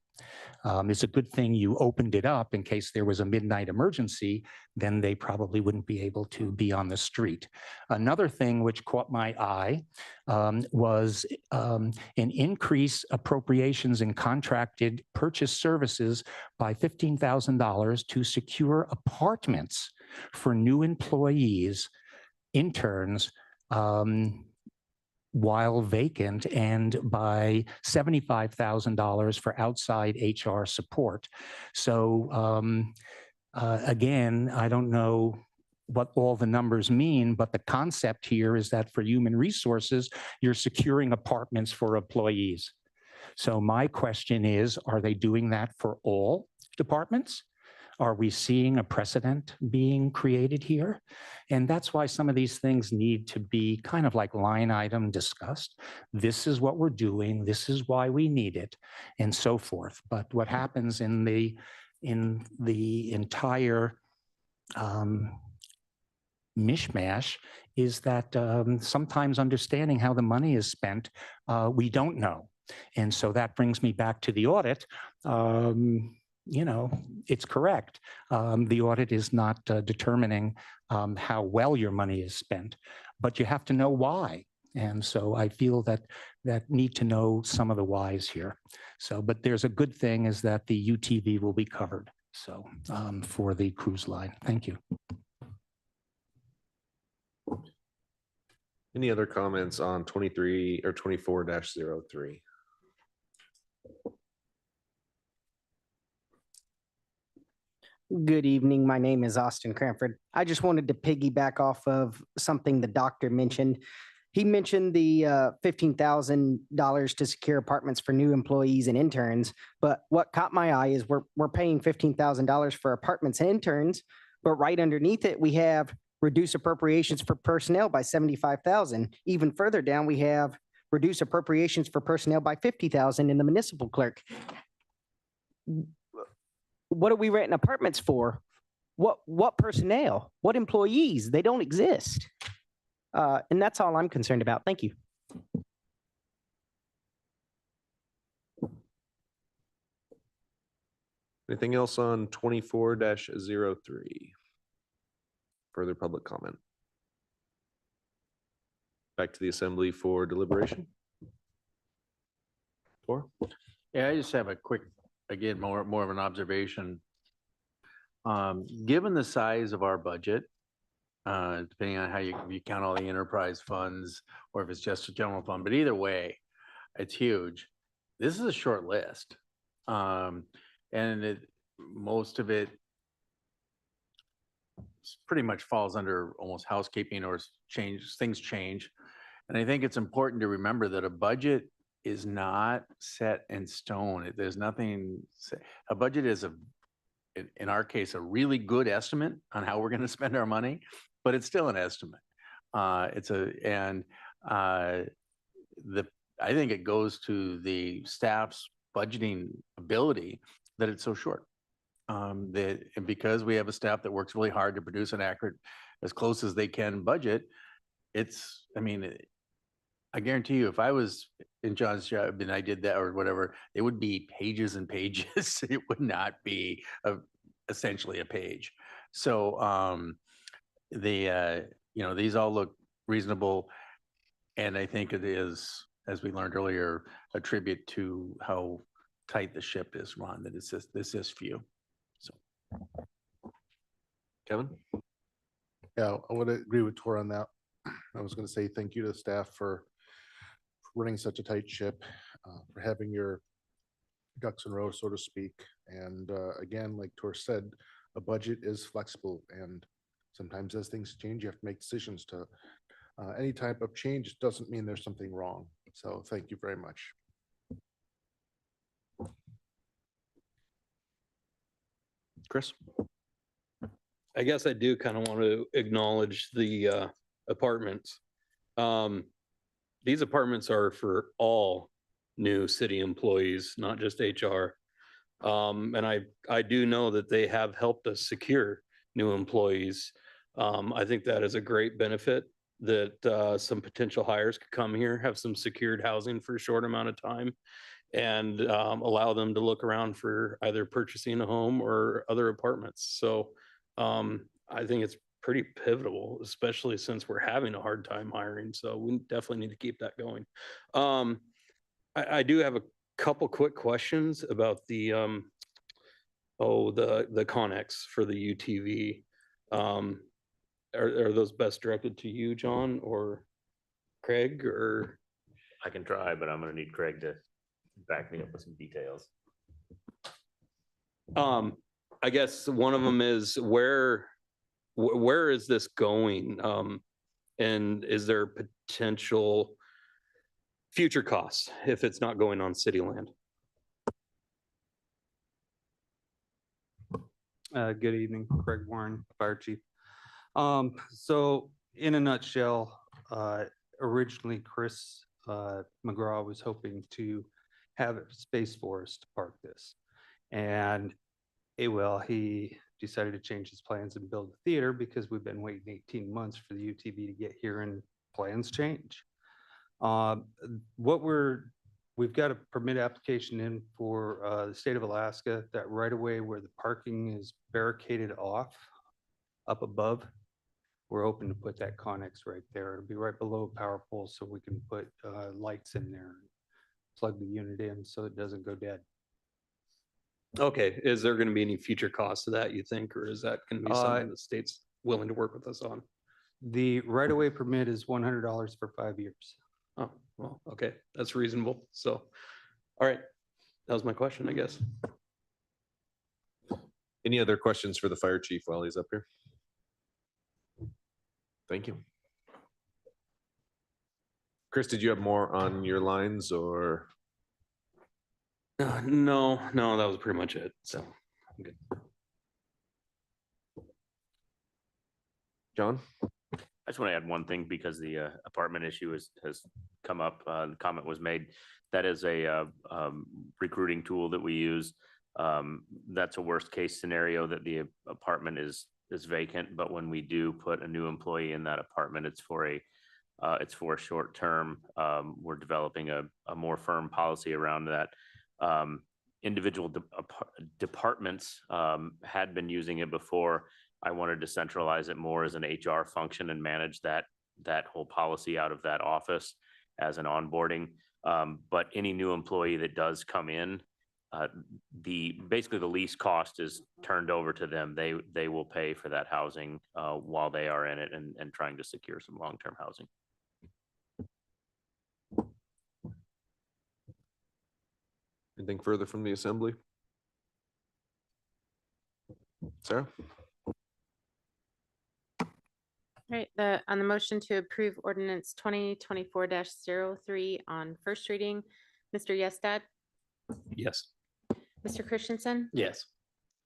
S8: It's a good thing you opened it up in case there was a midnight emergency, then they probably wouldn't be able to be on the street. Another thing which caught my eye was an increase appropriations in contracted purchase services by $15,000 to secure apartments for new employees, interns, while vacant, and by $75,000 for outside HR support. So again, I don't know what all the numbers mean, but the concept here is that for human resources, you're securing apartments for employees. So my question is, are they doing that for all departments? Are we seeing a precedent being created here? And that's why some of these things need to be kind of like line item discussed. This is what we're doing. This is why we need it, and so forth. But what happens in the entire mishmash is that sometimes understanding how the money is spent, we don't know. And so that brings me back to the audit. It's correct. The audit is not determining how well your money is spent, but you have to know why. And so I feel that need to know some of the whys here. So, but there's a good thing is that the UTV will be covered. So for the cruise line. Thank you.
S1: Any other comments on 23 or 24-03?
S19: Good evening. My name is Austin Cranford. I just wanted to piggyback off of something the doctor mentioned. He mentioned the $15,000 to secure apartments for new employees and interns. But what caught my eye is we're paying $15,000 for apartments and interns, but right underneath it, we have reduce appropriations for personnel by $75,000. Even further down, we have reduce appropriations for personnel by $50,000 in the municipal clerk. What are we renting apartments for? What personnel? What employees? They don't exist. And that's all I'm concerned about. Thank you.
S1: Anything else on 24-03? Further public comment? Back to the assembly for deliberation.
S5: Yeah, I just have a quick, again, more of an observation. Given the size of our budget, depending on how you count all the enterprise funds, or if it's just a general fund, but either way, it's huge. This is a short list. And most of it pretty much falls under almost housekeeping or things change. And I think it's important to remember that a budget is not set in stone. There's nothing, a budget is in our case, a really good estimate on how we're going to spend our money, but it's still an estimate. I think it goes to the staff's budgeting ability that it's so short. And because we have a staff that works really hard to produce an accurate, as close as they can budget, I guarantee you, if I was in John's job and I did that or whatever, it would be pages and pages. It would not be essentially a page. So these all look reasonable. And I think it is, as we learned earlier, a tribute to how tight the ship is, Ron, that this is few. So,
S1: Kevin?
S6: Yeah, I would agree with Tor on that. I was going to say thank you to the staff for running such a tight ship, for having your ducks in a row, so to speak. And again, like Tor said, a budget is flexible, and sometimes as things change, you have to make decisions to any type of change doesn't mean there's something wrong. So thank you very much.
S1: Chris?
S9: I guess I do kind of want to acknowledge the apartments. These apartments are for all new city employees, not just HR. And I do know that they have helped us secure new employees. I think that is a great benefit that some potential hires could come here, have some secured housing for a short amount of time, and allow them to look around for either purchasing a home or other apartments. So I think it's pretty pivotal, especially since we're having a hard time hiring. So we definitely need to keep that going. I do have a couple quick questions about the Connex for the UTV. Are those best directed to you, John, or Craig, or?
S20: I can try, but I'm gonna need Craig to back me up with some details.
S9: I guess one of them is where is this going? And is there potential future costs if it's not going on city land?
S21: Good evening, Craig Warren, Fire Chief. So in a nutshell, originally Chris McGraw was hoping to have a space for us to park this. And he decided to change his plans and build a theater because we've been waiting 18 months for the UTV to get here and plans change. We've got a permit application in for the state of Alaska, that right away where the parking is barricaded off up above. We're hoping to put that Connex right there. It'll be right below a power pole so we can put lights in there, plug the unit in so it doesn't go dead.
S9: Okay, is there going to be any future cost to that, you think, or is that going to be something the state's willing to work with us on?
S21: The right-of-way permit is $100 for 5 years.
S9: Oh, well, okay, that's reasonable. So, all right, that was my question, I guess.
S1: Any other questions for the fire chief while he's up here? Thank you. Chris, did you have more on your lines or?
S9: No, that was pretty much it. So I'm good.
S1: John?
S20: I just want to add one thing because the apartment issue has come up. The comment was made. That is a recruiting tool that we use. That's a worst case scenario that the apartment is vacant. But when we do put a new employee in that apartment, it's for a It's for short term. We're developing a more firm policy around that. Individual departments had been using it before. I wanted to centralize it more as an HR function and manage that whole policy out of that office as an onboarding. But any new employee that does come in, basically the lease cost is turned over to them. They will pay for that housing while they are in it and trying to secure some long-term housing.
S1: Anything further from the assembly? Sarah?
S2: Right, on the motion to approve ordinance 2024-03 on first reading, Mr. Yestad,
S9: Yes.
S2: Mr. Christensen,
S9: Yes.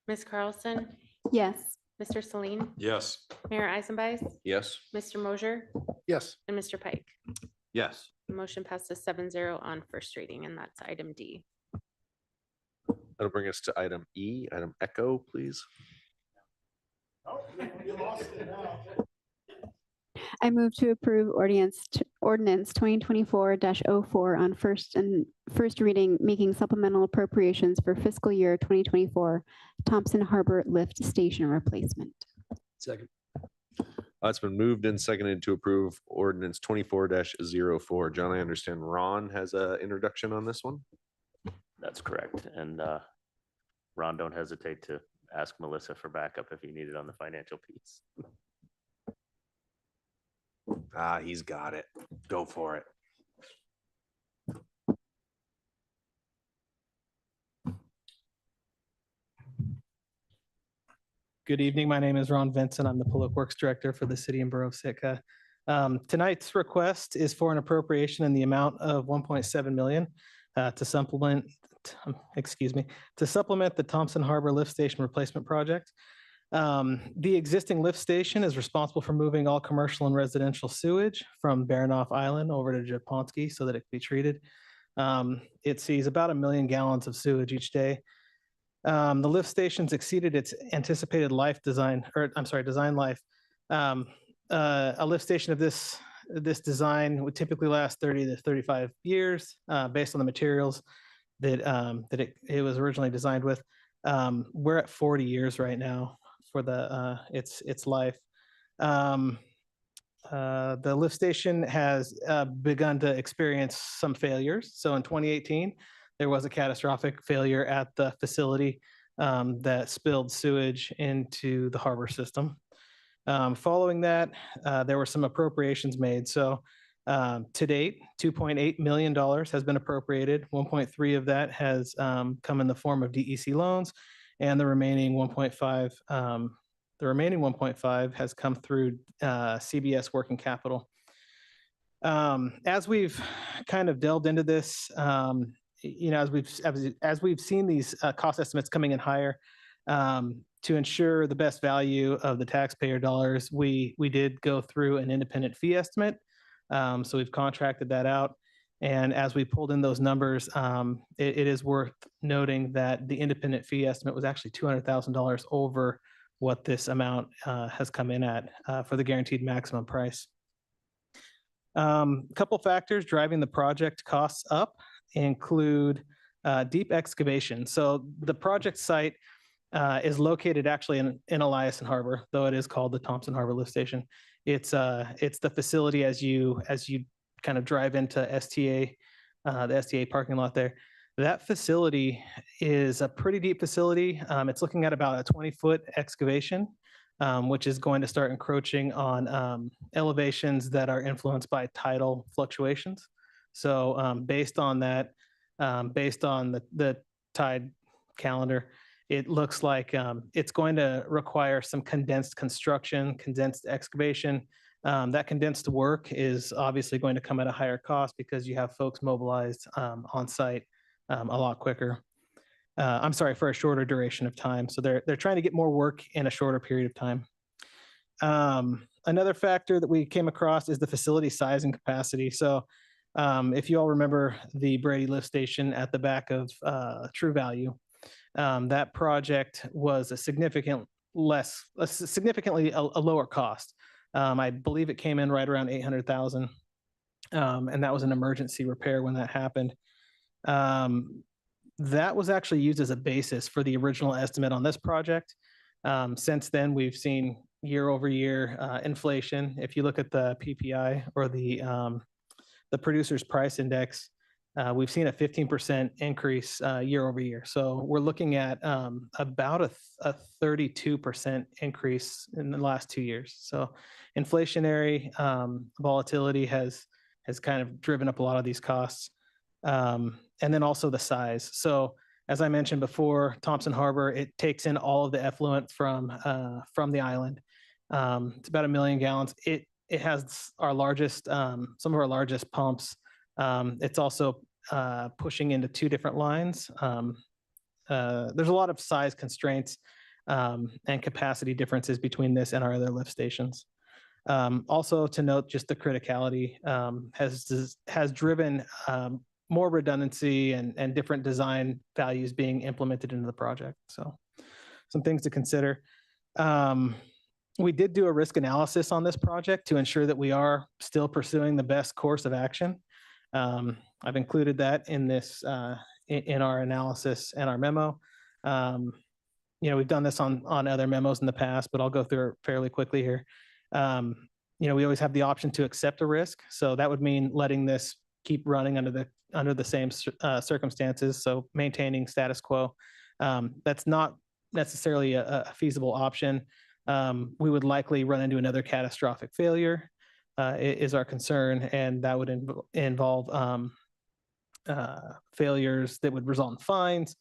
S2: Ms. Carlson,
S12: Yes.
S2: Mr. Celine,
S17: Yes.
S2: Mayor Eisenbeis,
S1: Yes.
S2: Mr. Mosier,
S6: Yes.
S2: and Mr. Pike.
S13: Yes.
S2: The motion passes 7-0 on first reading, and that's item D.
S1: That'll bring us to item E, item Echo, please.
S12: I move to approve ordinance 2024-04 on first reading, making supplemental appropriations for fiscal year 2024 Thompson Harbor Lift Station replacement.
S9: Second.
S1: It's been moved and seconded to approve ordinance 24-04. John, I understand Ron has an introduction on this one.
S20: That's correct. And Ron, don't hesitate to ask Melissa for backup if you need it on the financial piece.
S1: He's got it. Go for it.
S4: Good evening. My name is Ron Vincent. I'm the Public Works Director for the City and Borough of Sitka. Tonight's request is for an appropriation in the amount of 1.7 million to supplement the Thompson Harbor Lift Station Replacement Project. The existing lift station is responsible for moving all commercial and residential sewage from Baranof Island over to Japonski so that it can be treated. It sees about 1 million gallons of sewage each day. The lift station's exceeded its anticipated design life. A lift station of this design would typically last 30 to 35 years based on the materials that it was originally designed with. We're at 40 years right now for its life. The lift station has begun to experience some failures. So in 2018, there was a catastrophic failure at the facility that spilled sewage into the harbor system. Following that, there were some appropriations made. So to date, $2.8 million has been appropriated. 1.3 of that has come in the form of DEC loans, and the remaining 1.5 has come through CBS working capital. As we've kind of delved into this, as we've seen these cost estimates coming in higher, to ensure the best value of the taxpayer dollars, we did go through an independent fee estimate. So we've contracted that out. And as we pulled in those numbers, it is worth noting that the independent fee estimate was actually $200,000 over what this amount has come in at for the guaranteed maximum price. A couple factors driving the project costs up include deep excavation. So the project site is located actually in Eliason Harbor, though it is called the Thompson Harbor Lift Station. It's the facility as you kind of drive into STA, the STA parking lot there. That facility is a pretty deep facility. It's looking at about a 20-foot excavation, which is going to start encroaching on elevations that are influenced by tidal fluctuations. So based on that, based on the tide calendar, it looks like it's going to require some condensed construction, condensed excavation. That condensed work is obviously going to come at a higher cost because you have folks mobilized on site a lot quicker. I'm sorry, for a shorter duration of time. So they're trying to get more work in a shorter period of time. Another factor that we came across is the facility size and capacity. So if you all remember the Brady Lift Station at the back of True Value, that project was a significantly lower cost. I believe it came in right around $800,000. And that was an emergency repair when that happened. That was actually used as a basis for the original estimate on this project. Since then, we've seen year over year inflation. If you look at the PPI or the producer's price index, we've seen a 15% increase year over year. So we're looking at about a 32% increase in the last 2 years. So inflationary volatility has kind of driven up a lot of these costs. And then also the size. So as I mentioned before, Thompson Harbor, it takes in all of the effluent from the island. It's about 1 million gallons. It has our largest, some of our largest pumps. It's also pushing into 2 different lines. There's a lot of size constraints and capacity differences between this and our other lift stations. Also to note, just the criticality has driven more redundancy and different design values being implemented into the project. So some things to consider. We did do a risk analysis on this project to ensure that we are still pursuing the best course of action. I've included that in this in our analysis and our memo. We've done this on other memos in the past, but I'll go through it fairly quickly here. We always have the option to accept a risk. So that would mean letting this keep running under the same circumstances. So maintaining status quo. That's not necessarily a feasible option. We would likely run into another catastrophic failure is our concern. And that would involve failures that would result in fines,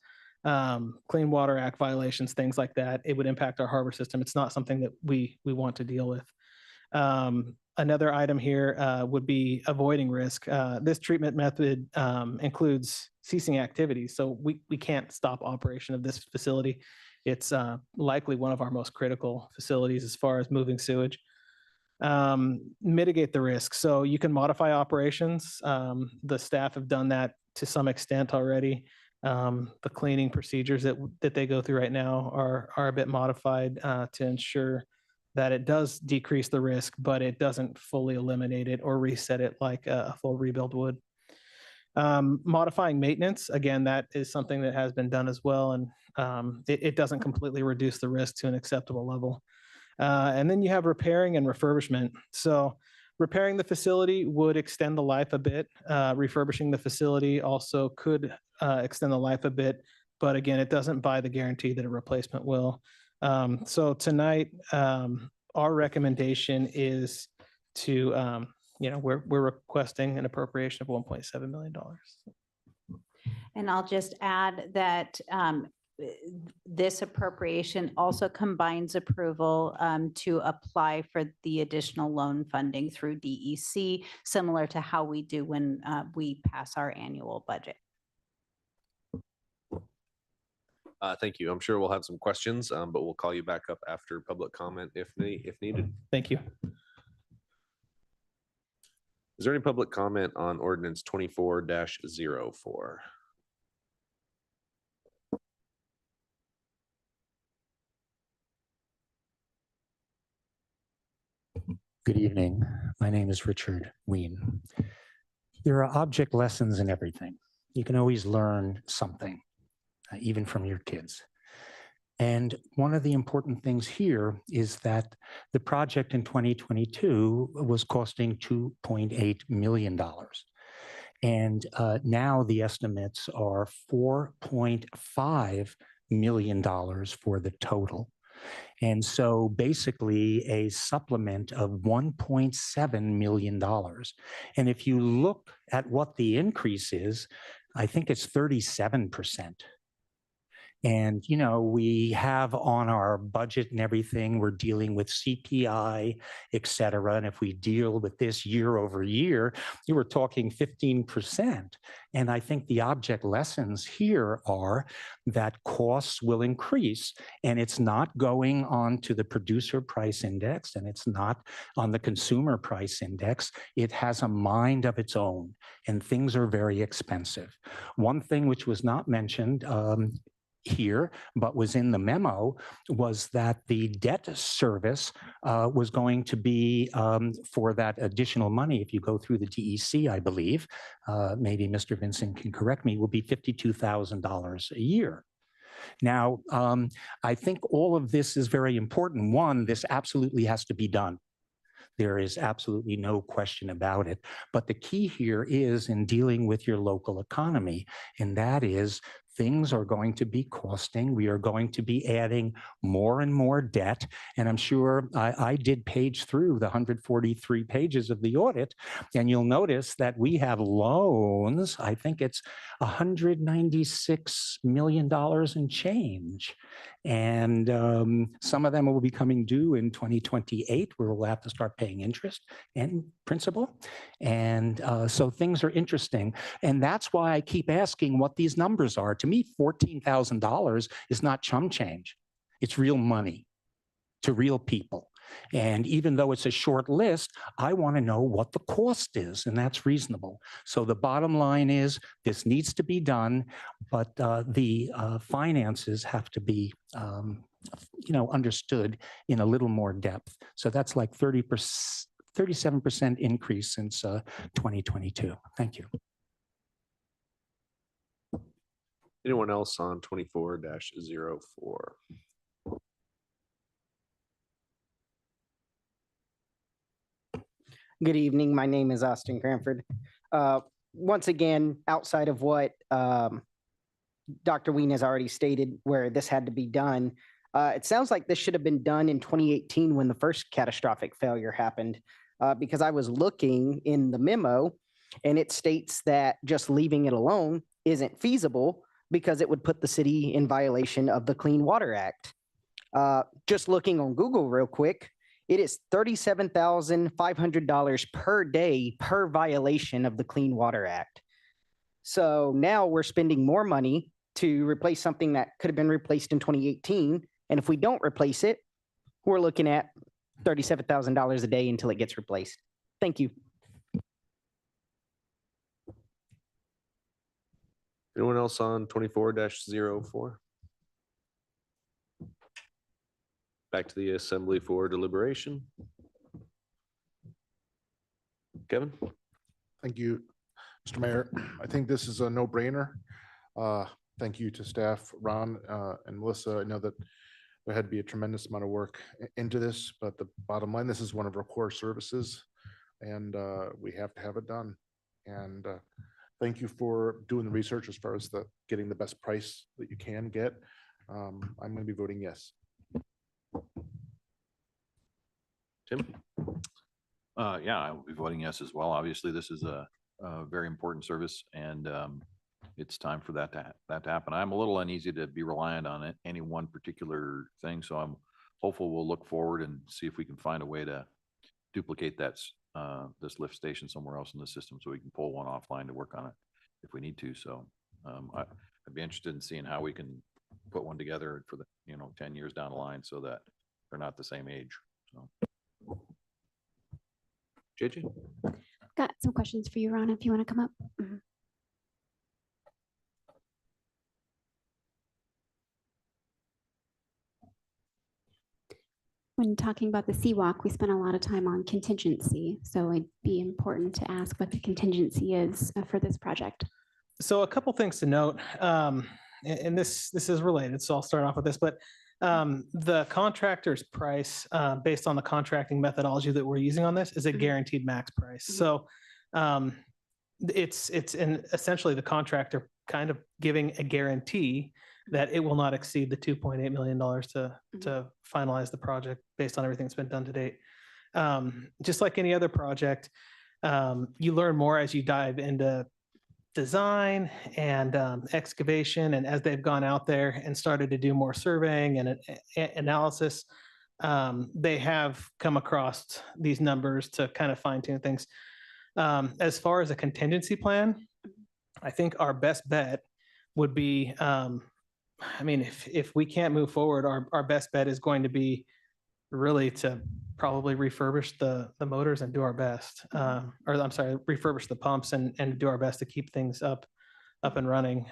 S4: Clean Water Act violations, things like that. It would impact our harbor system. It's not something that we want to deal with. Another item here would be avoiding risk. This treatment method includes ceasing activities. So we can't stop operation of this facility. It's likely one of our most critical facilities as far as moving sewage. Mitigate the risk. So you can modify operations. The staff have done that to some extent already. The cleaning procedures that they go through right now are a bit modified to ensure that it does decrease the risk, but it doesn't fully eliminate it or reset it like a full rebuild would. Modifying maintenance, again, that is something that has been done as well, and it doesn't completely reduce the risk to an acceptable level. And then you have repairing and refurbishment. So repairing the facility would extend the life a bit. Refurbishing the facility also could extend the life a bit, but again, it doesn't buy the guarantee that a replacement will. So tonight, our recommendation is to, we're requesting an appropriation of $1.7 million.
S18: And I'll just add that this appropriation also combines approval to apply for the additional loan funding through DEC, similar to how we do when we pass our annual budget.
S1: Thank you. I'm sure we'll have some questions, but we'll call you back up after public comment if needed.
S4: Thank you.
S1: Is there any public comment on ordinance 24-04?
S8: Good evening. My name is Richard Ween. There are object lessons in everything. You can always learn something, even from your kids. And one of the important things here is that the project in 2022 was costing $2.8 million. And now the estimates are $4.5 million for the total. And so basically a supplement of $1.7 million. And if you look at what the increase is, I think it's 37%. And, we have on our budget and everything, we're dealing with CPI, et cetera. And if we deal with this year over year, you were talking 15%. And I think the object lessons here are that costs will increase, and it's not going on to the producer price index, and it's not on the consumer price index. It has a mind of its own, and things are very expensive. One thing which was not mentioned, here, but was in the memo, was that the debt service was going to be for that additional money, if you go through the DEC, I believe, maybe Mr. Vincent can correct me, will be $52,000 a year. Now, I think all of this is very important. One, this absolutely has to be done. There is absolutely no question about it. But the key here is in dealing with your local economy, and that is things are going to be costing. We are going to be adding more and more debt. And I'm sure I did page through the 143 pages of the audit, and you'll notice that we have loans. I think it's $196 million in change. And some of them will be coming due in 2028, where we'll have to start paying interest and principal. And so things are interesting. And that's why I keep asking what these numbers are. To me, $14,000 is not chum change. It's real money to real people. And even though it's a short list, I want to know what the cost is, and that's reasonable. So the bottom line is this needs to be done, but the finances have to be understood in a little more depth. So that's like 37% increase since 2022. Thank you.
S1: Anyone else on 24-04?
S19: Good evening. My name is Austin Cranford. Once again, outside of what Dr. Ween has already stated, where this had to be done, it sounds like this should have been done in 2018 when the first catastrophic failure happened, because I was looking in the memo and it states that just leaving it alone isn't feasible because it would put the city in violation of the Clean Water Act. Just looking on Google real quick, it is $37,500 per day per violation of the Clean Water Act. So now we're spending more money to replace something that could have been replaced in 2018. And if we don't replace it, we're looking at $37,000 a day until it gets replaced. Thank you.
S1: Anyone else on 24-04? Back to the assembly for deliberation. Kevin?
S6: Thank you, Mr. Mayor. I think this is a no-brainer. Thank you to staff, Ron and Melissa. I know that there had to be a tremendous amount of work into this, but the bottom line, this is one of our core services, and we have to have it done. And thank you for doing the research as far as getting the best price that you can get. I'm going to be voting yes.
S1: Tim?
S13: Yeah, I'll be voting yes as well. Obviously, this is a very important service, and it's time for that to happen. I'm a little uneasy to be reliant on any one particular thing, so I'm hopeful we'll look forward and see if we can find a way to duplicate this lift station somewhere else in the system, so we can pull one offline to work on it if we need to. So I'd be interested in seeing how we can put one together for the 10 years down the line so that they're not the same age. So.
S1: JJ?
S12: Got some questions for you, Ron, if you want to come up. When talking about the Seawalk, we spent a lot of time on contingency. So it'd be important to ask what the contingency is for this project.
S4: So a couple things to note, and this is related, so I'll start off with this, but the contractor's price based on the contracting methodology that we're using on this is a guaranteed max price. So it's essentially the contractor kind of giving a guarantee that it will not exceed the $2.8 million to finalize the project based on everything that's been done to date. Just like any other project, you learn more as you dive into design and excavation, and as they've gone out there and started to do more surveying and analysis, they have come across these numbers to kind of fine tune things. As far as a contingency plan, I think our best bet would be, if we can't move forward, our best bet is going to be really to probably refurbish the motors and do our best, refurbish the pumps and do our best to keep things up and running.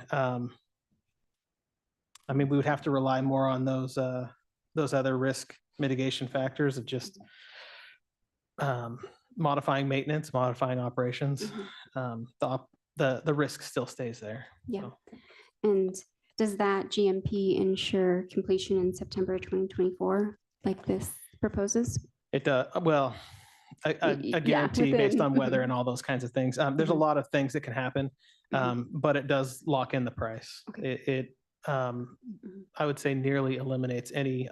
S4: I mean, we would have to rely more on those other risk mitigation factors of just modifying maintenance, modifying operations. The risk still stays there.
S12: Yeah.
S4: So.
S12: And does that GMP ensure completion in September 2024, like this proposes?
S4: It does, well, a
S12: Yeah,
S4: guarantee based
S12: within.
S4: on weather and all those kinds of things. There's a
S12: Mhm.
S4: lot of things that can happen, but it does lock in the price. It I would say nearly eliminates any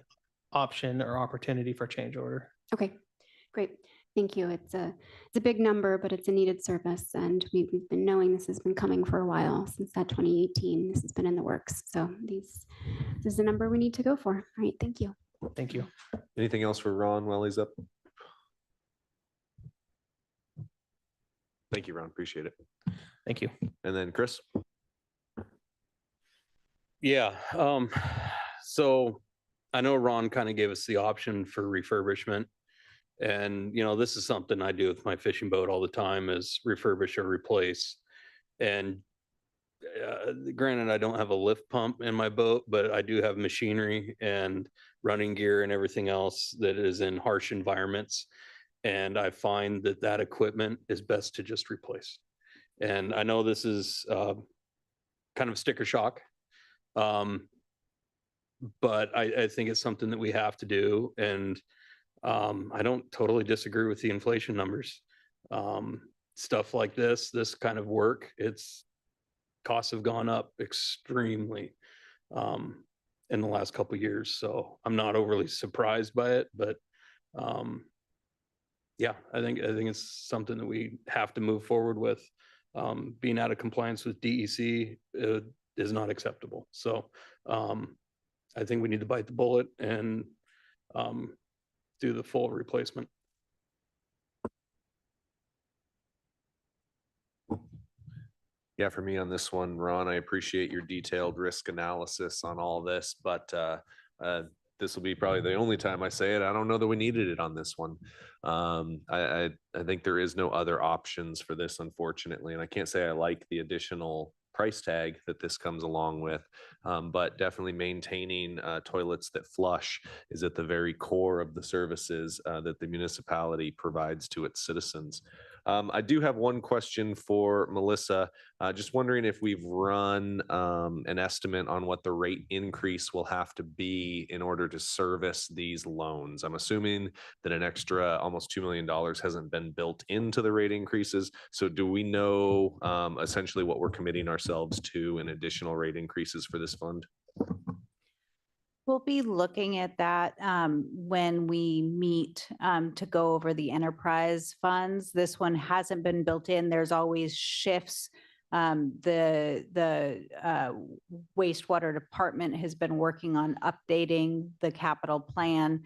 S4: option or opportunity for change order.
S12: Okay, great. Thank you. It's a big number, but it's a needed service. And we've been knowing this has been coming for a while, since that 2018. This has been in the works. So this is the number we need to go for. All right, thank you.
S4: Thank you.
S1: Anything else for Ron while he's up? Thank you, Ron. Appreciate it.
S4: Thank you.
S1: And then Chris?
S9: Yeah, so I know Ron kind of gave us the option for refurbishment. And, you know, this is something I do with my fishing boat all the time is refurbish or replace. And granted, I don't have a lift pump in my boat, but I do have machinery and running gear and everything else that is in harsh environments. And I find that that equipment is best to just replace. And I know this is kind of sticker shock. But I think it's something that we have to do. And I don't totally disagree with the inflation numbers. Stuff like this kind of work, its costs have gone up extremely in the last couple of years. So I'm not overly surprised by it, but yeah, I think it's something that we have to move forward with. Being out of compliance with DEC is not acceptable. So I think we need to bite the bullet and do the full replacement.
S1: Yeah, for me on this one, Ron, I appreciate your detailed risk analysis on all this, but this will be probably the only time I say it. I don't know that we needed it on this one. I think there is no other options for this, unfortunately, and I can't say I like the additional price tag that this comes along with, but definitely maintaining toilets that flush is at the very core of the services that the municipality provides to its citizens. I do have one question for Melissa. Just wondering if we've run an estimate on what the rate increase will have to be in order to service these loans. I'm assuming that an extra almost $2 million hasn't been built into the rate increases. So do we know essentially what we're committing ourselves to in additional rate increases for this fund?
S18: We'll be looking at that when we meet to go over the enterprise funds. This one hasn't been built in. There's always shifts. The wastewater department has been working on updating the capital plan.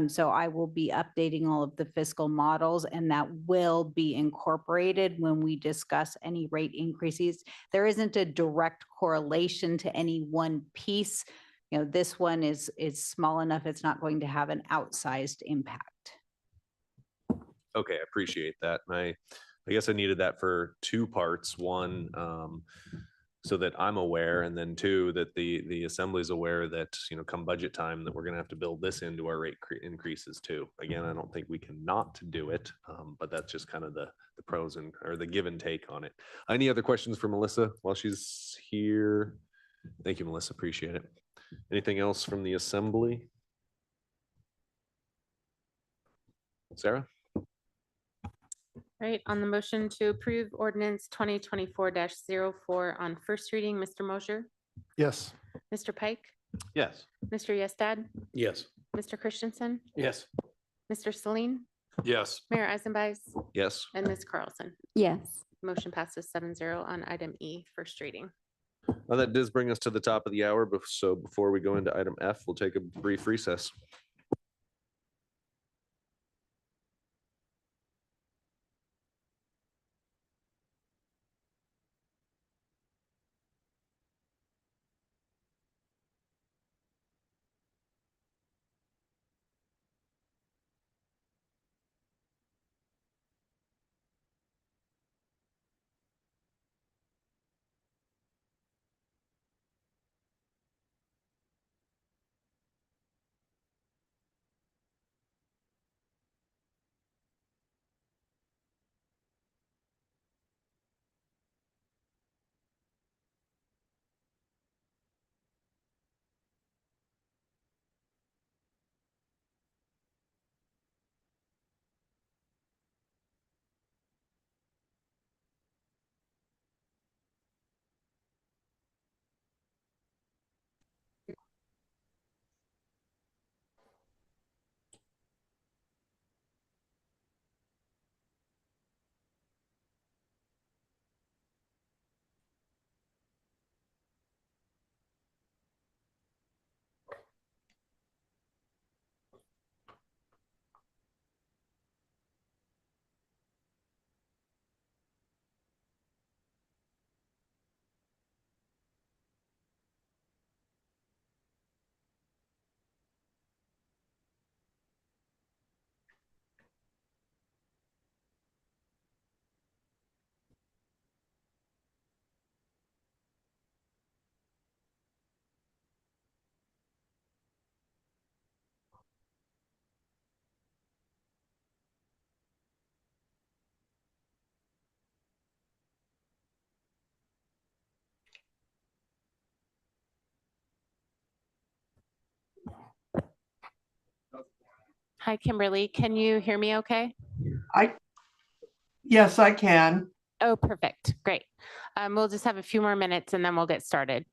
S18: So I will be updating all of the fiscal models, and that will be incorporated when we discuss any rate increases. There isn't a direct correlation to any one piece. You know, this one is small enough, it's not going to have an outsized impact.
S1: Okay, I appreciate that. And I guess I needed that for two parts. One, so that I'm aware, and then two, that the assembly is aware that, you know, come budget time, that we're going to have to build this into our rate increases too. Again, I don't think we can not do it, but that's just kind of the pros and or the give and take on it. Any other questions for Melissa while she's here? Thank you, Melissa. Appreciate it. Anything else from the assembly? Sarah?
S2: Right, on the motion to approve ordinance 2024-04 on first reading, Mr. Mosher,
S6: Yes.
S2: Mr. Pike,
S13: Yes.
S2: Mr. Yestad,
S9: Yes.
S2: Mr. Christensen,
S9: Yes.
S2: Mr. Celine,
S17: Yes.
S2: Mayor Eisenbais,
S1: Yes.
S2: and Ms. Carlson.
S12: Yes.
S2: Motion passes 7-0 on item E, first reading.
S1: Well, that does bring us to the top of the hour. So before we go into item F, we'll take a brief recess.
S2: Hi, Kimberly. Can you hear me okay?
S3: Yes, I can.
S2: Oh, perfect. Great. We'll just have a few more minutes and then we'll get started.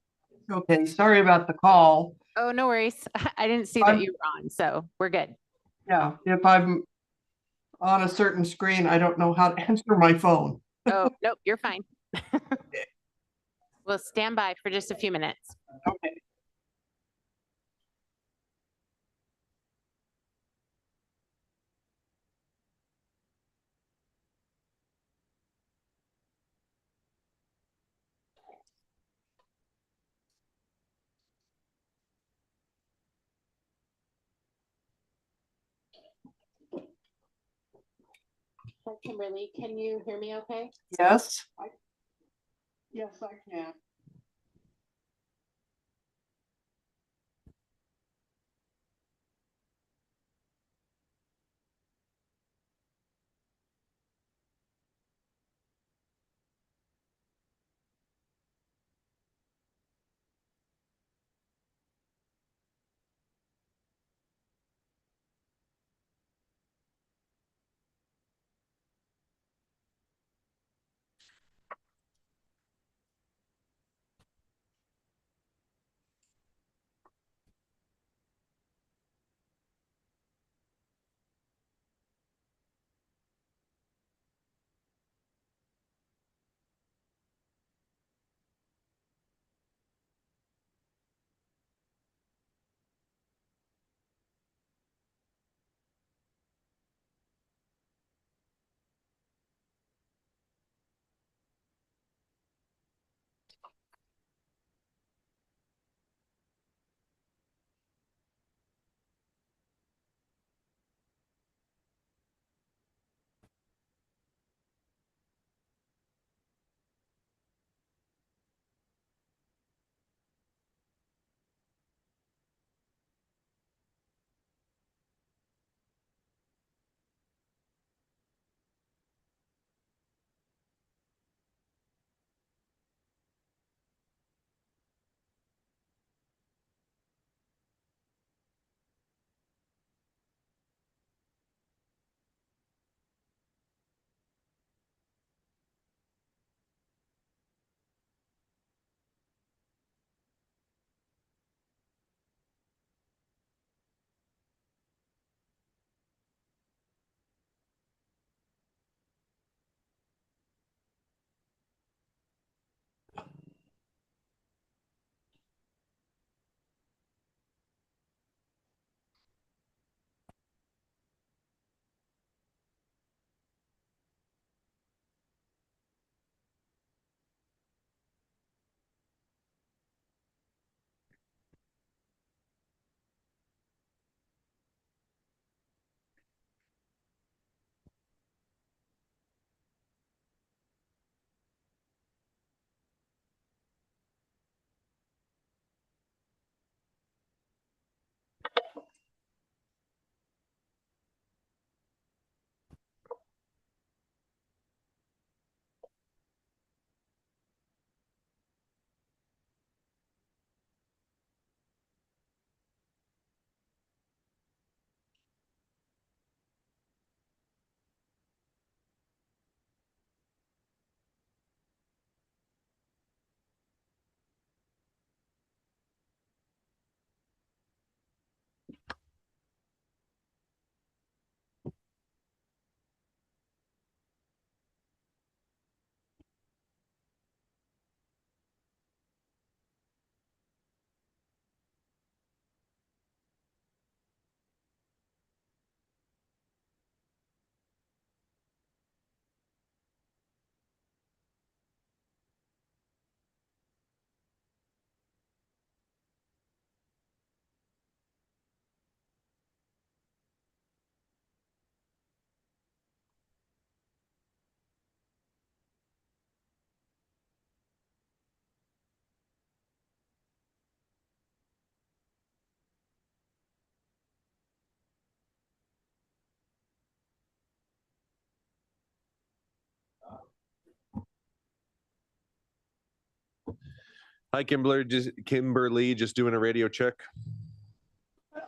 S3: Okay, sorry about the call.
S2: Oh, no worries. I didn't see that you were on, so we're good.
S3: Yeah, if I'm on a certain screen, I don't know how to answer my phone.
S2: Oh, nope, you're fine. We'll stand by for just a few minutes.
S3: Okay.
S2: Hi, Kimberly. Can you hear me okay?
S3: Yes. Yes, I can.
S1: Hi, Kimberly, just doing a radio check.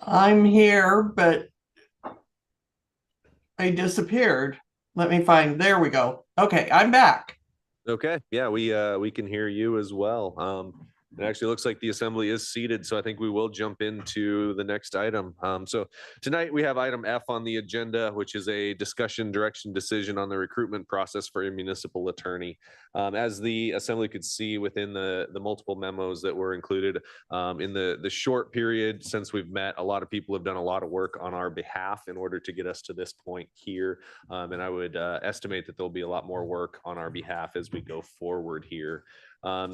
S3: I'm here, but I disappeared. Let me find, there we go. Okay, I'm back.
S1: Okay, yeah, we can hear you as well. It actually looks like the assembly is seated, so I think we will jump into the next item. So tonight we have item F on the agenda, which is a discussion direction decision on the recruitment process for a municipal attorney. As the assembly could see within the multiple memos that were included in the short period since we've met, a lot of people have done a lot of work on our behalf in order to get us to this point here. And I would estimate that there'll be a lot more work on our behalf as we go forward here.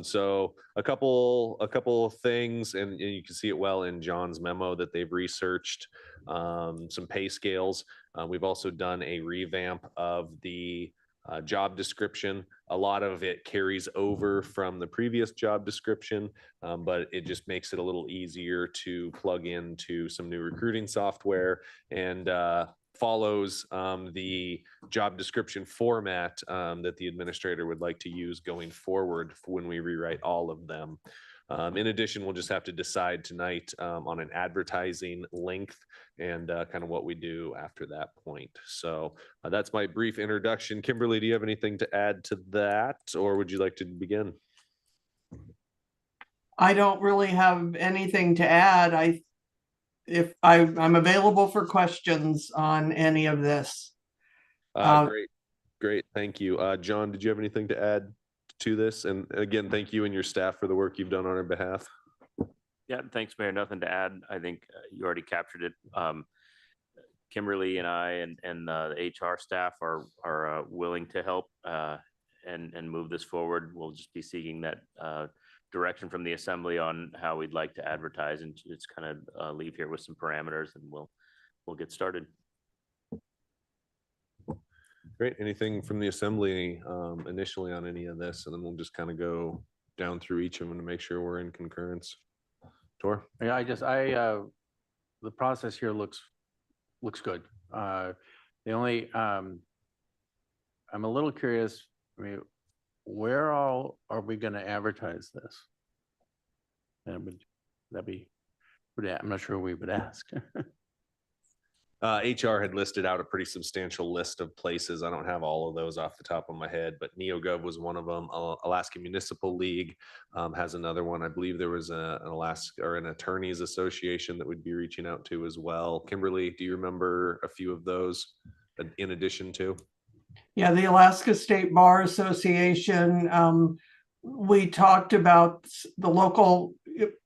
S1: So a couple of things, and you can see it well in John's memo that they've researched some pay scales. We've also done a revamp of the job description. A lot of it carries over from the previous job description, but it just makes it a little easier to plug into some new recruiting software and follows the job description format that the administrator would like to use going forward when we rewrite all of them. In addition, we'll just have to decide tonight on an advertising length and kind of what we do after that point. So that's my brief introduction. Kimberly, do you have anything to add to that, or would you like to begin?
S3: I don't really have anything to add. I'm available for questions on any of this.
S1: Great. Thank you. John, did you have anything to add to this? And again, thank you and your staff for the work you've done on our behalf.
S20: Yeah, thanks, Mayor. Nothing to add. I think you already captured it. Kimberly and I and the HR staff are willing to help and move this forward. We'll just be seeking that direction from the assembly on how we'd like to advertise, and just kind of leave here with some parameters, and we'll get started.
S1: Great. Anything from the assembly initially on any of this, and then we'll just kind of go down through each of them to make sure we're in concurrence. Tor?
S5: Yeah, the process here looks good. The only, I'm a little curious, I mean, where all are we going to advertise this? And I'm not sure we would ask.
S1: HR had listed out a pretty substantial list of places. I don't have all of those off the top of my head, but NeoGov was one of them. Alaska Municipal League has another one. I believe there was an attorneys association that we'd be reaching out to as well. Kimberly, do you remember a few of those in addition to?
S3: Yeah, the Alaska State Bar Association. We talked about the local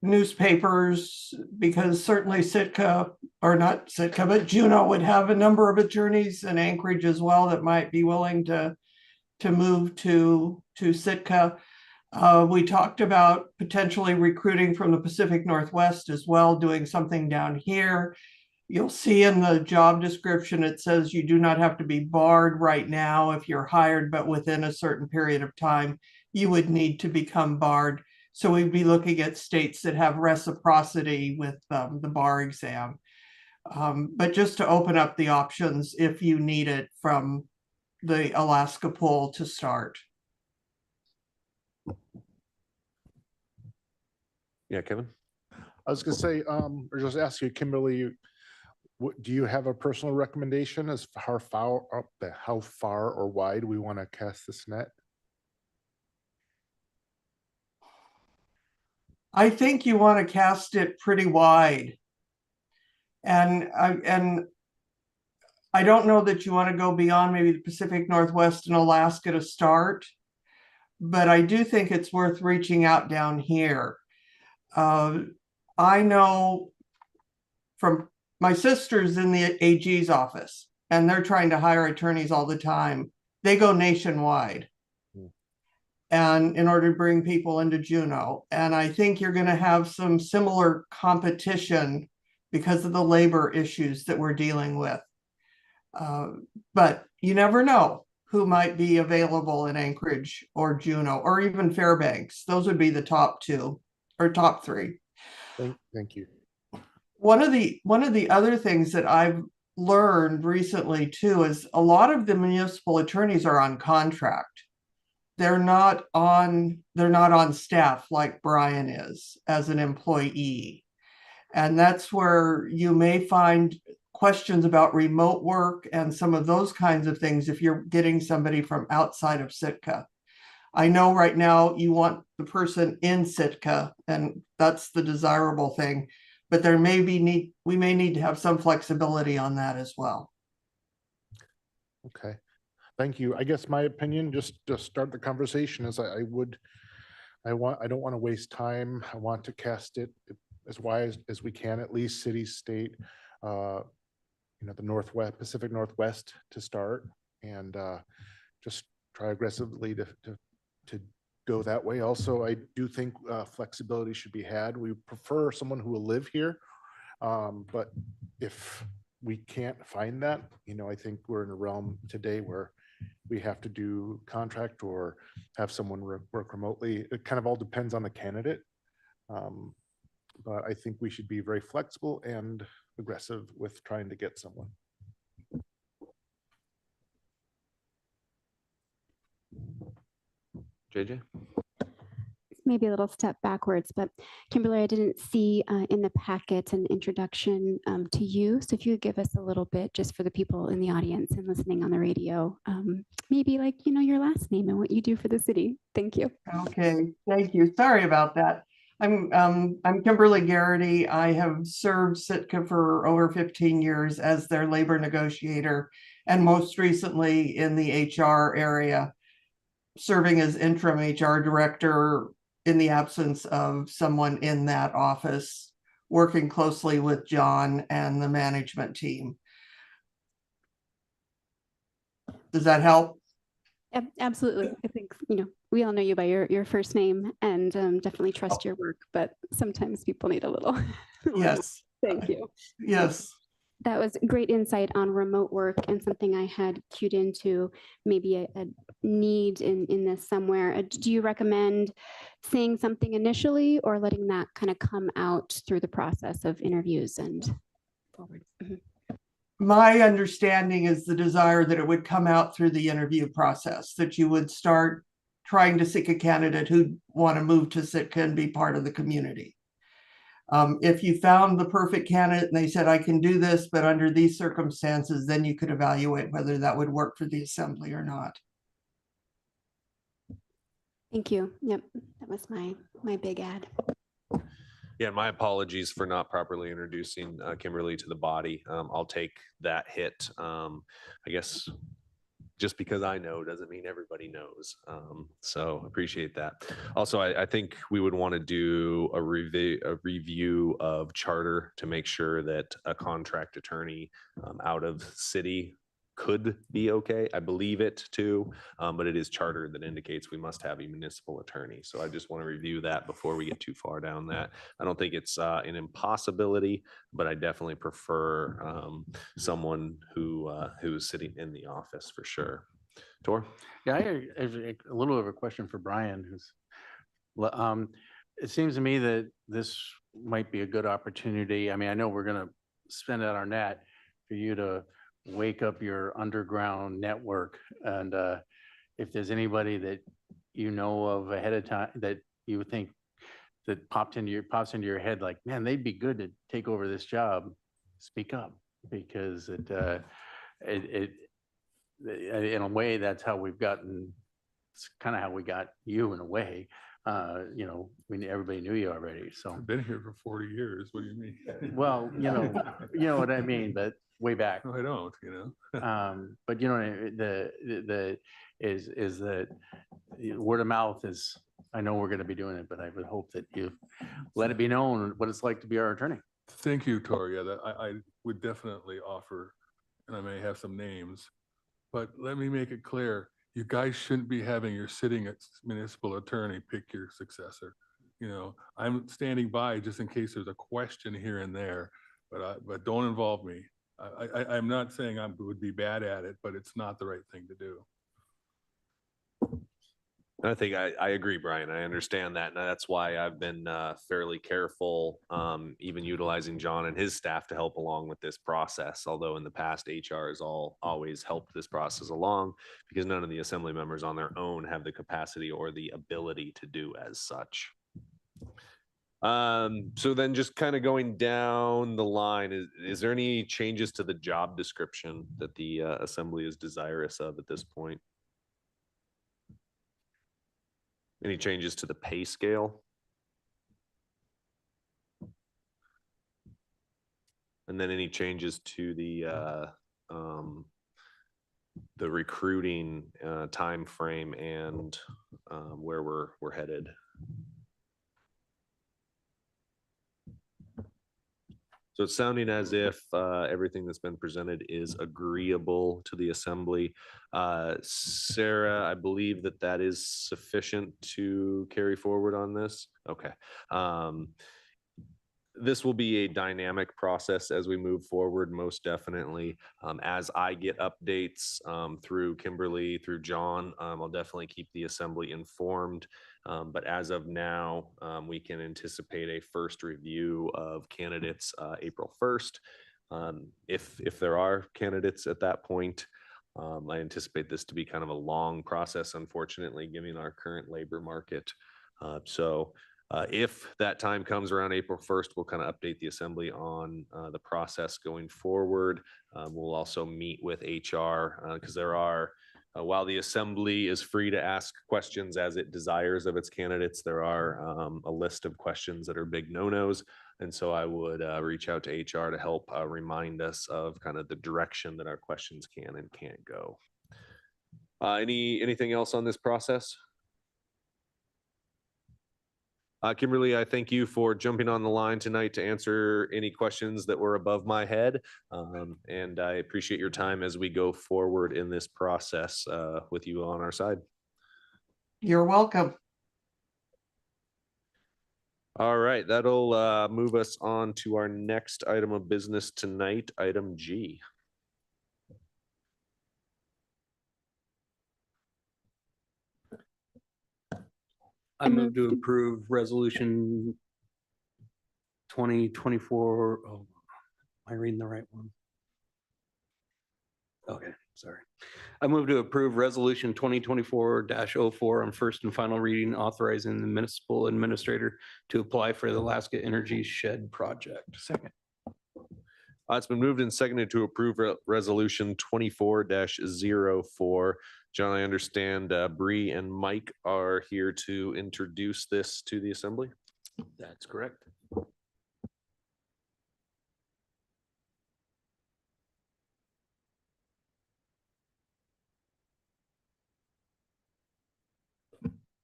S3: newspapers, because certainly Sitka, or not Sitka, but Juneau would have a number of attorneys in Anchorage as well that might be willing to move to Sitka. We talked about potentially recruiting from the Pacific Northwest as well, doing something down here. You'll see in the job description, it says you do not have to be barred right now if you're hired, but within a certain period of time, you would need to become barred. So we'd be looking at states that have reciprocity with the bar exam. But just to open up the options if you need it from the Alaska pool to start.
S1: Yeah, Kevin?
S6: I was going to say, or just ask you, Kimberly, do you have a personal recommendation as how far or wide we want to cast this net?
S3: I think you want to cast it pretty wide. And I don't know that you want to go beyond maybe the Pacific Northwest and Alaska to start, but I do think it's worth reaching out down here. I know from my sister's in the AG's office, and they're trying to hire attorneys all the time. They go nationwide. And in order to bring people into Juneau. And I think you're going to have some similar competition because of the labor issues that we're dealing with. But you never know who might be available in Anchorage or Juneau or even Fairbanks. Those would be the top two or top three.
S6: Thank you.
S3: One of the other things that I've learned recently too is a lot of the municipal attorneys are on contract. They're not on staff like Brian is as an employee. And that's where you may find questions about remote work and some of those kinds of things if you're getting somebody from outside of Sitka. I know right now you want the person in Sitka, and that's the desirable thing, but we may need to have some flexibility on that as well.
S6: Okay, thank you. I guess my opinion, just to start the conversation, is I don't want to waste time. I want to cast it as wide as we can, at least city, state, the Northwest, Pacific Northwest to start, and just try aggressively to go that way. Also, I do think flexibility should be had. We prefer someone who will live here, but if we can't find that, I think we're in a realm today where we have to do contract or have someone work remotely. It kind of all depends on the candidate. But I think we should be very flexible and aggressive with trying to get someone.
S1: JJ?
S12: Maybe a little step backwards, but Kimberly, I didn't see in the packet an introduction to you. So if you could give us a little bit just for the people in the audience and listening on the radio, maybe like, your last name and what you do for the city. Thank you.
S3: Okay, thank you. Sorry about that. I'm Kimberly Garrity. I have served Sitka for over 15 years as their labor negotiator, and most recently in the HR area, serving as interim HR director in the absence of someone in that office, working closely with John and the management team. Does that help?
S12: Absolutely. I think, we all know you by your first name and definitely trust your work, but sometimes people need a little.
S3: Yes.
S12: Thank you.
S3: Yes.
S12: That was great insight on remote work and something I had queued into maybe a need in this somewhere. Do you recommend saying something initially or letting that kind of come out through the process of interviews and forward? Mm-hmm.
S3: My understanding is the desire that it would come out through the interview process, that you would start trying to seek a candidate who'd want to move to Sitka and be part of the community. If you found the perfect candidate and they said, I can do this, but under these circumstances, then you could evaluate whether that would work for the assembly or not.
S12: Thank you. Yep, that was my big ad.
S1: Yeah, my apologies for not properly introducing Kimberly to the body. I'll take that hit. I guess just because I know doesn't mean everybody knows. So appreciate that. Also, I think we would want to do a review of charter to make sure that a contract attorney out of city could be okay. I believe it too, but it is charter that indicates we must have a municipal attorney. So I just want to review that before we get too far down that. I don't think it's an impossibility, but I definitely prefer someone who's sitting in the office for sure. Tor?
S5: Yeah, I have a little of a question for Brian, it seems to me that this might be a good opportunity. I mean, I know we're going to spend out our net for you to wake up your underground network. And if there's anybody that you know of ahead of time that you think that pops into your head, like, man, they'd be good to take over this job, speak up, because it in a way, that's how we've gotten, it's kind of how we got you in a way. Everybody knew you already. So
S15: I've been here for 40 years. What do you mean?
S5: Well, you know what I mean, but way back.
S15: No, I don't,
S5: But is that word of mouth is, I know we're going to be doing it, but I would hope that you let it be known what it's like to be our attorney.
S15: Thank you, Tori. Yeah, I would definitely offer, and I may have some names, but let me make it clear. You guys shouldn't be having your sitting municipal attorney pick your successor. I'm standing by just in case there's a question here and there, but don't involve me. I'm not saying I would be bad at it, but it's not the right thing to do.
S1: I think I agree, Brian. I understand that. And that's why I've been fairly careful, even utilizing John and his staff to help along with this process. Although in the past, HR has always helped this process along because none of the assembly members on their own have the capacity or the ability to do as such. So then just kind of going down the line, is there any changes to the job description that the assembly is desirous of at this point? Any changes to the pay scale? And then any changes to the recruiting time frame and where we're headed? So it's sounding as if everything that's been presented is agreeable to the assembly. Sarah, I believe that is sufficient to carry forward on this. Okay. This will be a dynamic process as we move forward, most definitely. As I get updates through Kimberly, through John, I'll definitely keep the assembly informed. But as of now, we can anticipate a first review of candidates April 1st. If there are candidates at that point, I anticipate this to be kind of a long process, unfortunately, given our current labor market. If that time comes around April 1st, we'll kind of update the assembly on the process going forward. We'll also meet with HR because there are, while the assembly is free to ask questions as it desires of its candidates, there are a list of questions that are big no-nos. And so I would reach out to HR to help remind us of kind of the direction that our questions can and can't go. Anything else on this process? Kimberly, I thank you for jumping on the line tonight to answer any questions that were above my head. And I appreciate your time as we go forward in this process with you on our side.
S3: You're welcome.
S1: All right, that'll move us on to our next item of business tonight, item G.
S9: I move to approve resolution 2024. Oh, am I reading the right one? Okay, sorry. I move to approve resolution 2024-04 on first and final reading, authorizing the municipal administrator to apply for the Alaska Energy Shed project.
S1: Second. It's been moved and seconded to approve resolution 24-04. John, I understand Bree and Mike are here to introduce this to the assembly.
S9: That's correct.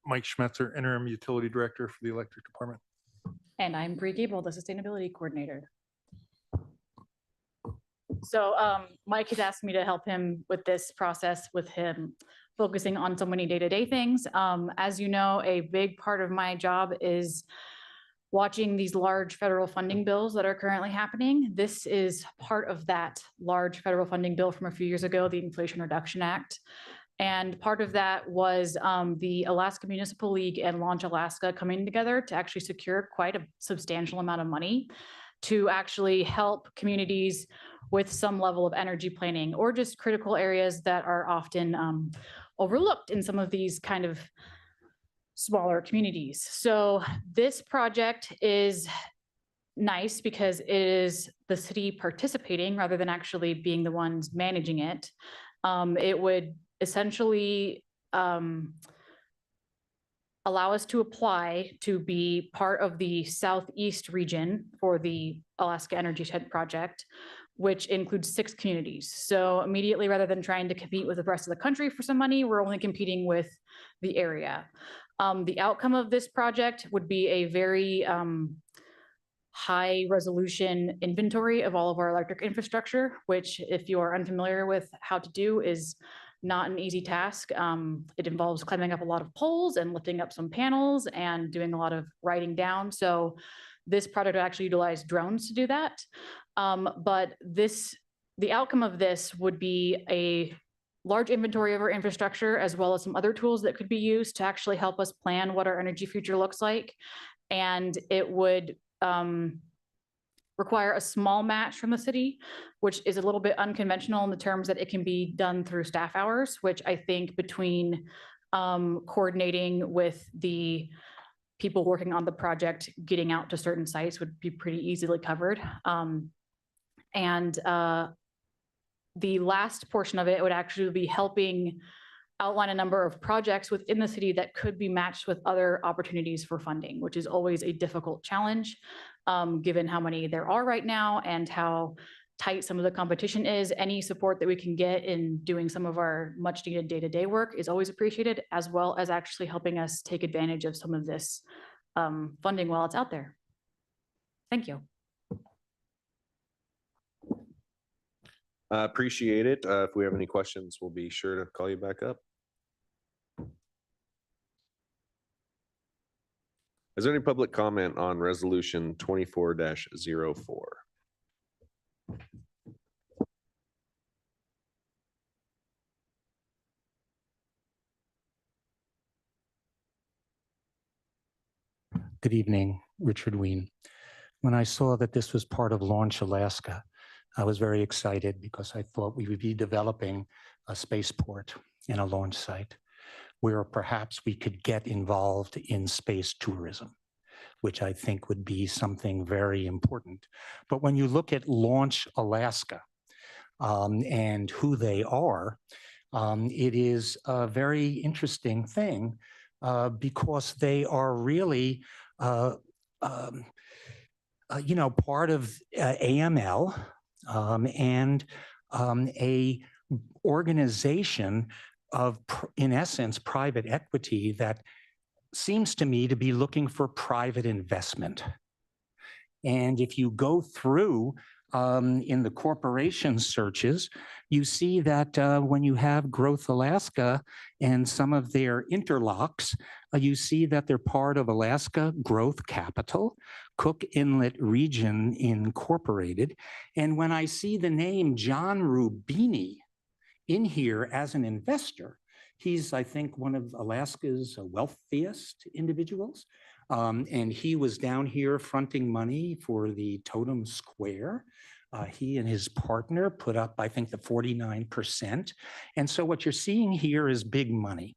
S6: Mike Schmetzer, interim utility director for the electric department.
S7: And I'm Bree Gable, the sustainability coordinator. So Mike has asked me to help him with this process, with him focusing on so many day-to-day things. As you know, a big part of my job is watching these large federal funding bills that are currently happening. This is part of that large federal funding bill from a few years ago, the Inflation Reduction Act. And part of that was the Alaska Municipal League and Launch Alaska coming together to actually secure quite a substantial amount of money to actually help communities with some level of energy planning or just critical areas that are often overlooked in some of these kind of smaller communities. So this project is nice because it is the city participating rather than actually being the ones managing it. It would essentially allow us to apply to be part of the Southeast region for the Alaska Energy Shed project, which includes 6 communities. So immediately, rather than trying to compete with the rest of the country for some money, we're only competing with the area. The outcome of this project would be a very high resolution inventory of all of our electric infrastructure, which, if you are unfamiliar with how to do, is not an easy task. It involves climbing up a lot of poles and lifting up some panels and doing a lot of writing down. So this project would actually utilize drones to do that. But the outcome of this would be a large inventory of our infrastructure, as well as some other tools that could be used to actually help us plan what our energy future looks like. And it would require a small match from the city, which is a little bit unconventional in the terms that it can be done through staff hours, which I think between coordinating with the people working on the project getting out to certain sites would be pretty easily covered. And the last portion of it would actually be helping outline a number of projects within the city that could be matched with other opportunities for funding, which is always a difficult challenge, given how many there are right now and how tight some of the competition is. Any support that we can get in doing some of our much needed day-to-day work is always appreciated, as well as actually helping us take advantage of some of this funding while it's out there. Thank you.
S1: Appreciate it. If we have any questions, we'll be sure to call you back up. Is there any public comment on resolution 24-04?
S8: Good evening, Richard Ween. When I saw that this was part of Launch Alaska, I was very excited because I thought we would be developing a spaceport and a launch site where perhaps we could get involved in space tourism, which I think would be something very important. But when you look at Launch Alaska and who they are, it is a very interesting thing because they are really part of AML and a organization of, in essence, private equity that seems to me to be looking for private investment. And if you go through in the corporation searches, you see that when you have Growth Alaska and some of their interlocks, you see that they're part of Alaska Growth Capital, Cook Inlet Region Incorporated. And when I see the name John Rubini in here as an investor, he's, I think, one of Alaska's wealthiest individuals. And he was down here fronting money for the Totem Square. He and his partner put up, I think, the 49%. And so what you're seeing here is big money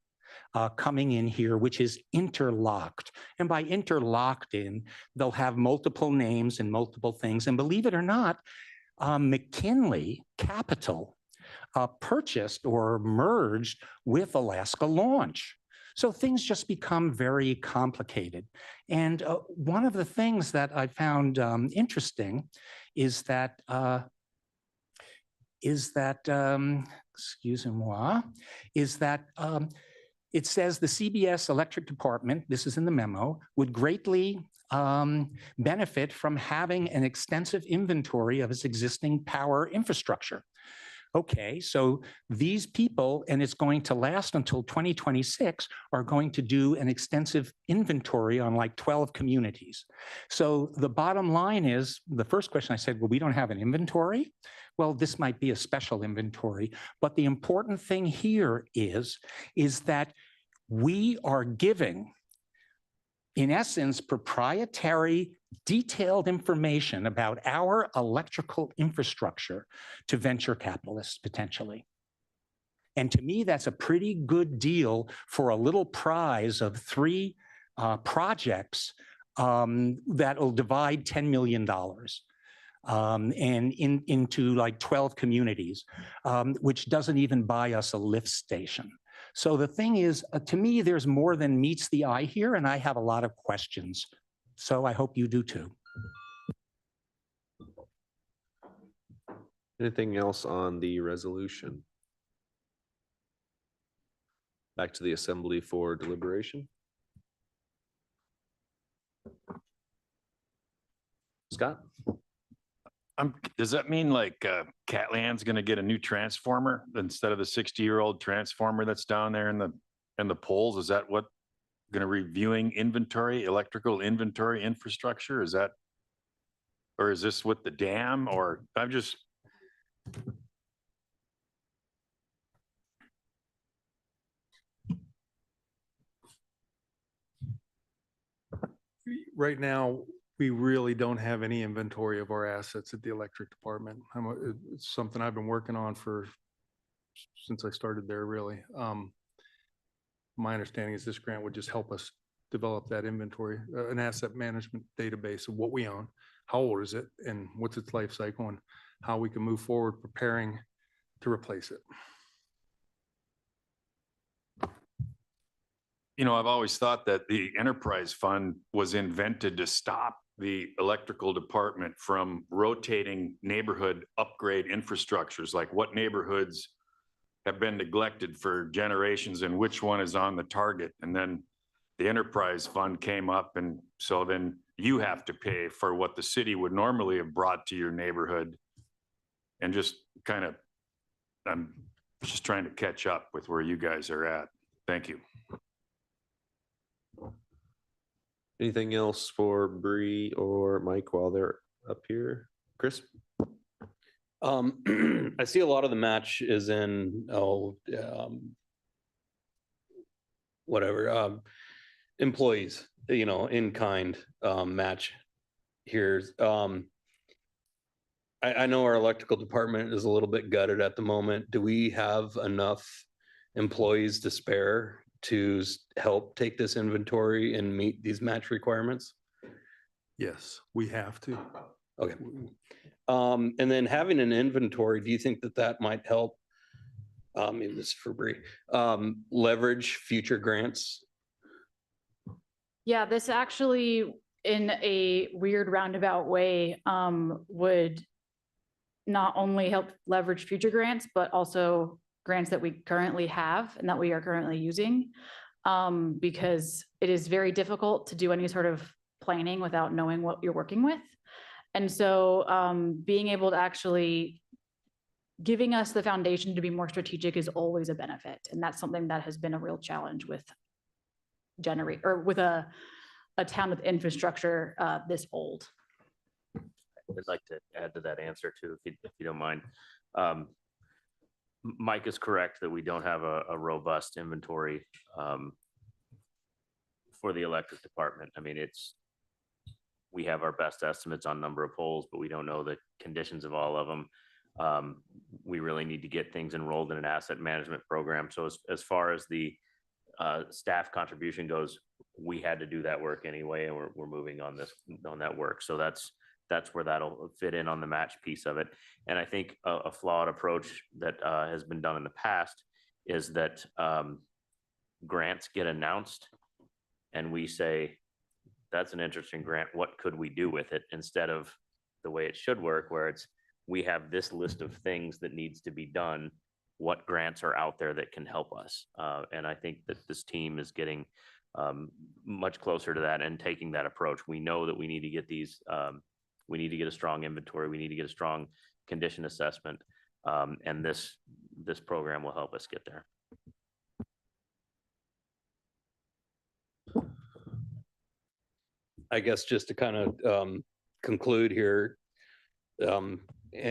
S8: coming in here, which is interlocked. And by interlocked in, they'll have multiple names and multiple things. And believe it or not, McKinley Capital purchased or merged with Alaska Launch. So things just become very complicated. And one of the things that I found interesting is that, excusez-moi, is that it says the CBS Electric Department, this is in the memo, would greatly benefit from having an extensive inventory of its existing power infrastructure. Okay, so these people, and it's going to last until 2026, are going to do an extensive inventory on like 12 communities. So the bottom line is, the first question I said, well, we don't have an inventory. Well, this might be a special inventory, but the important thing here is that we are giving, in essence, proprietary, detailed information about our electrical infrastructure to venture capitalists potentially. And to me, that's a pretty good deal for a little prize of 3 projects that will divide $10 million and into like 12 communities, which doesn't even buy us a lift station. So the thing is, to me, there's more than meets the eye here, and I have a lot of questions. So I hope you do too.
S1: Anything else on the resolution? Back to the assembly for deliberation. Scott?
S17: Does that mean like Catland's gonna get a new transformer instead of the 60-year-old transformer that's down there in the poles? Is that what gonna reviewing inventory, electrical inventory infrastructure? Is that, or is this with the dam? Or I'm just.
S15: Right now, we really don't have any inventory of our assets at the electric department. It's something I've been working on since I started there, really. My understanding is this grant would just help us develop that inventory, an asset management database of what we own, how old is it, and what's its life cycle, and how we can move forward preparing to replace it.
S17: You know, I've always thought that the enterprise fund was invented to stop the electrical department from rotating neighborhood upgrade infrastructures, like what neighborhoods have been neglected for generations and which one is on the target. And then the enterprise fund came up, and so then you have to pay for what the city would normally have brought to your neighborhood. And just kind of, I'm just trying to catch up with where you guys are at. Thank you.
S1: Anything else for Bree or Mike while they're up here? Chris?
S9: I see a lot of the match is in, whatever, employees, in kind, match here. I know our electrical department is a little bit gutted at the moment. Do we have enough employees to spare to help take this inventory and meet these match requirements?
S15: Yes, we have to.
S9: Okay. And then having an inventory, do you think that that might help? Maybe this is for Bree, leverage future grants?
S7: Yeah, this actually, in a weird roundabout way, would not only help leverage future grants, but also grants that we currently have and that we are currently using. Because it is very difficult to do any sort of planning without knowing what you're working with. And so being able to actually giving us the foundation to be more strategic is always a benefit. And that's something that has been a real challenge with with a town with infrastructure this old.
S20: I'd like to add to that answer too, if you don't mind. Mike is correct that we don't have a robust inventory for the electric department. I mean, we have our best estimates on number of poles, but we don't know the conditions of all of them. We really need to get things enrolled in an asset management program. So as far as the staff contribution goes, we had to do that work anyway, and we're moving on that work. So that's where that'll fit in on the match piece of it. And I think a flawed approach that has been done in the past is that grants get announced and we say, that's an interesting grant, what could we do with it? Instead of the way it should work, where we have this list of things that needs to be done, what grants are out there that can help us? And I think that this team is getting much closer to that and taking that approach. We know that we need to get these, we need to get a strong inventory, we need to get a strong condition assessment, and this program will help us get there.
S9: I guess just to kind of conclude here,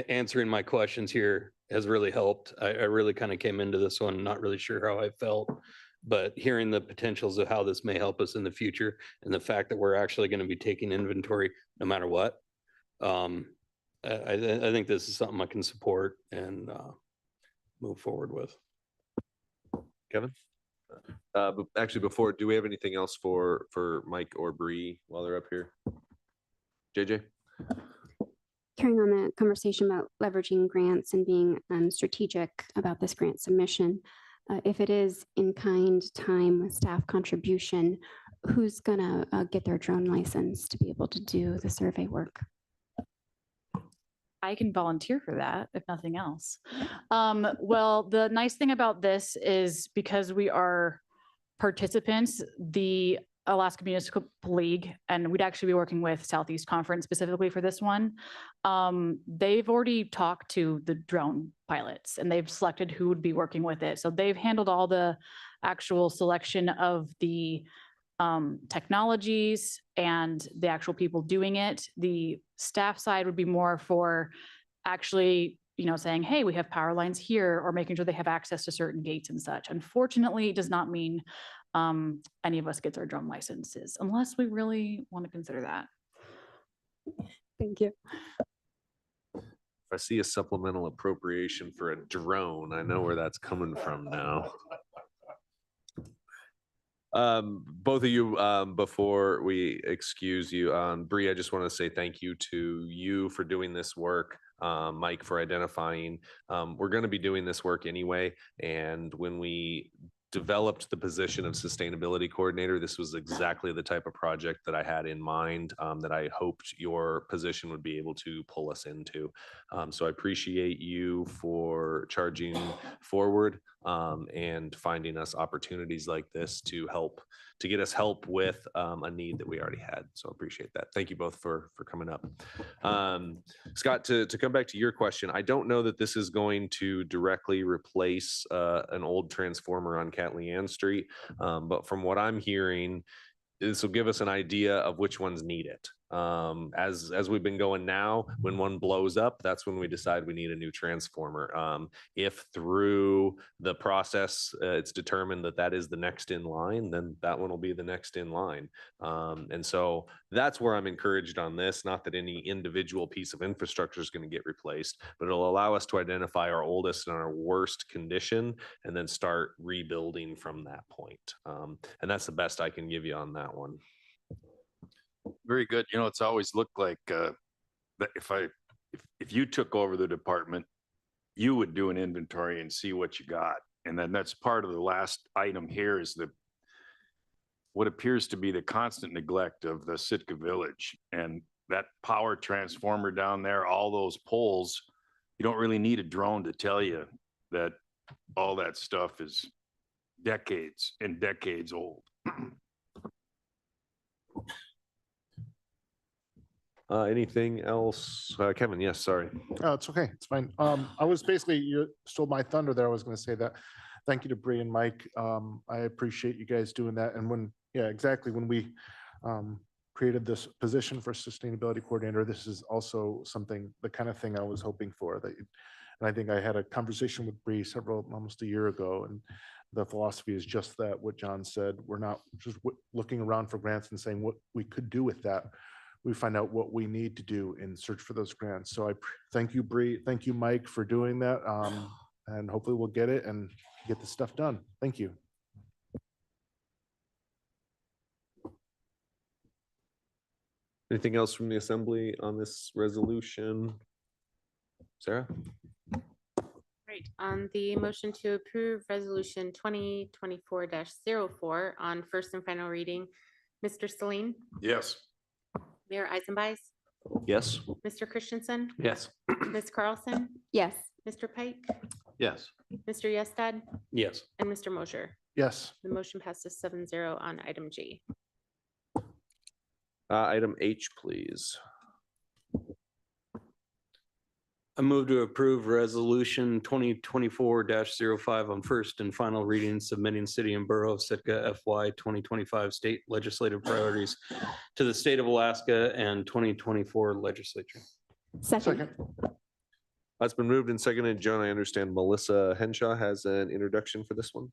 S9: answering my questions here has really helped. I really kind of came into this one not really sure how I felt, but hearing the potentials of how this may help us in the future and the fact that we're actually going to be taking inventory no matter what, I think this is something I can support and move forward with.
S1: Kevin? Actually, before, do we have anything else for Mike or Bree while they're up here? JJ?
S12: Carrying on the conversation about leveraging grants and being strategic about this grant submission, if it is in-kind time with staff contribution, who's gonna get their drone license to be able to do the survey work?
S7: I can volunteer for that, if nothing else. Well, the nice thing about this is because we are participants, the Alaska Municipal League, and we'd actually be working with Southeast Conference specifically for this one. They've already talked to the drone pilots and they've selected who would be working with it. So they've handled all the actual selection of the technologies and the actual people doing it. The staff side would be more for actually, saying, hey, we have power lines here, or making sure they have access to certain gates and such. Unfortunately, it does not mean any of us gets our drone licenses unless we really want to consider that.
S12: Thank you.
S1: If I see a supplemental appropriation for a drone, I know where that's coming from now. Both of you, before we excuse you, Bree, I just want to say thank you to you for doing this work. Mike for identifying. We're going to be doing this work anyway. And when we developed the position of sustainability coordinator, this was exactly the type of project that I had in mind, that I hoped your position would be able to pull us into. So I appreciate you for charging forward, and finding us opportunities like this to get us help with a need that we already had. So I appreciate that. Thank you both for coming up. Scott, to come back to your question, I don't know that this is going to directly replace an old transformer on Catley Street, but from what I'm hearing, this will give us an idea of which ones need it. As we've been going now, when one blows up, that's when we decide we need a new transformer. If through the process, it's determined that that is the next in line, then that one will be the next in line. And so that's where I'm encouraged on this, not that any individual piece of infrastructure is going to get replaced, but it'll allow us to identify our oldest and our worst condition and then start rebuilding from that point. And that's the best I can give you on that one.
S17: Very good. You know, it's always looked like that if you took over the department, you would do an inventory and see what you got. And then that's part of the last item here is what appears to be the constant neglect of the Sitka Village and that power transformer down there, all those poles. You don't really need a drone to tell you that all that stuff is decades and decades old.
S1: Anything else? Kevin, yes, sorry.
S6: Oh, it's okay. It's fine. I was basically, you stole my thunder there. I was going to say that. Thank you to Bree and Mike. I appreciate you guys doing that. And exactly. When we created this position for sustainability coordinator, this is also the kind of thing I was hoping for. And I think I had a conversation with Bree almost a year ago. And the philosophy is just that, what John said. We're not just looking around for grants and saying what we could do with that. We find out what we need to do and search for those grants. So I thank you, Bree. Thank you, Mike, for doing that. And hopefully we'll get it and get this stuff done. Thank you.
S1: Anything else from the assembly on this resolution? Sarah?
S2: Right, on the motion to approve resolution 2024-04 on first and final reading, Mr. Celine,
S17: Yes.
S2: Mayor Eisenbeiß,
S1: Yes.
S2: Mr. Christensen,
S9: Yes.
S2: Ms. Carlson,
S12: Yes.
S2: Mr. Pike,
S13: Yes.
S2: Mr. Yestad,
S9: Yes.
S2: and Mr. Mosher.
S6: Yes.
S2: The motion passes 7-0 on item G.
S1: Item H, please.
S9: I move to approve resolution 2024-05 on first and final reading, submitting city and borough of Sitka FY 2025 state legislative priorities to the state of Alaska and 2024 legislature.
S12: Second.
S1: That's been moved and seconded. John, I understand Melissa Henshaw has an introduction for this one.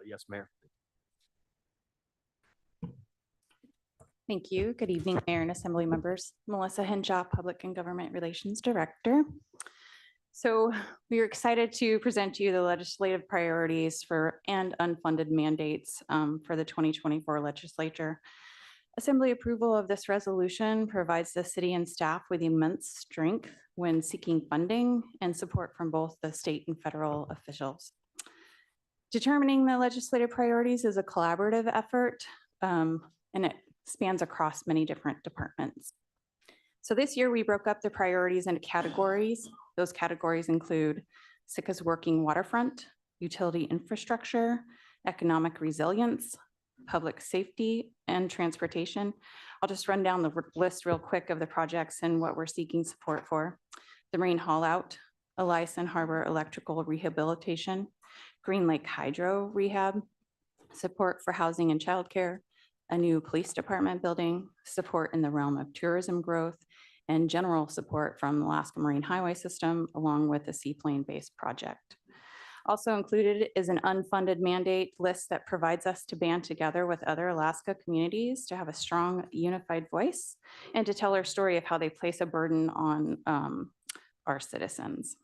S16: Yes, Mayor.
S18: Thank you. Good evening, Mayor and Assembly members. Melissa Henshaw, Public and Government Relations Director. So we are excited to present to you the legislative priorities and unfunded mandates for the 2024 legislature. Assembly approval of this resolution provides the city and staff with immense strength when seeking funding and support from both the state and federal officials. Determining the legislative priorities is a collaborative effort, and it spans across many different departments. So this year we broke up the priorities into categories. Those categories include Sitka's working waterfront, utility infrastructure, economic resilience, public safety, and transportation. I'll just run down the list real quick of the projects and what we're seeking support for. The Marine Haul Out, Eliason Harbor Electrical Rehabilitation, Green Lake Hydro Rehab, support for housing and childcare, a new police department building, support in the realm of tourism growth, and general support from the Alaska Marine Highway System, along with a seaplane-based project. Also included is an unfunded mandate list that provides us to band together with other Alaska communities to have a strong, unified voice and to tell our story of how they place a burden on our citizens.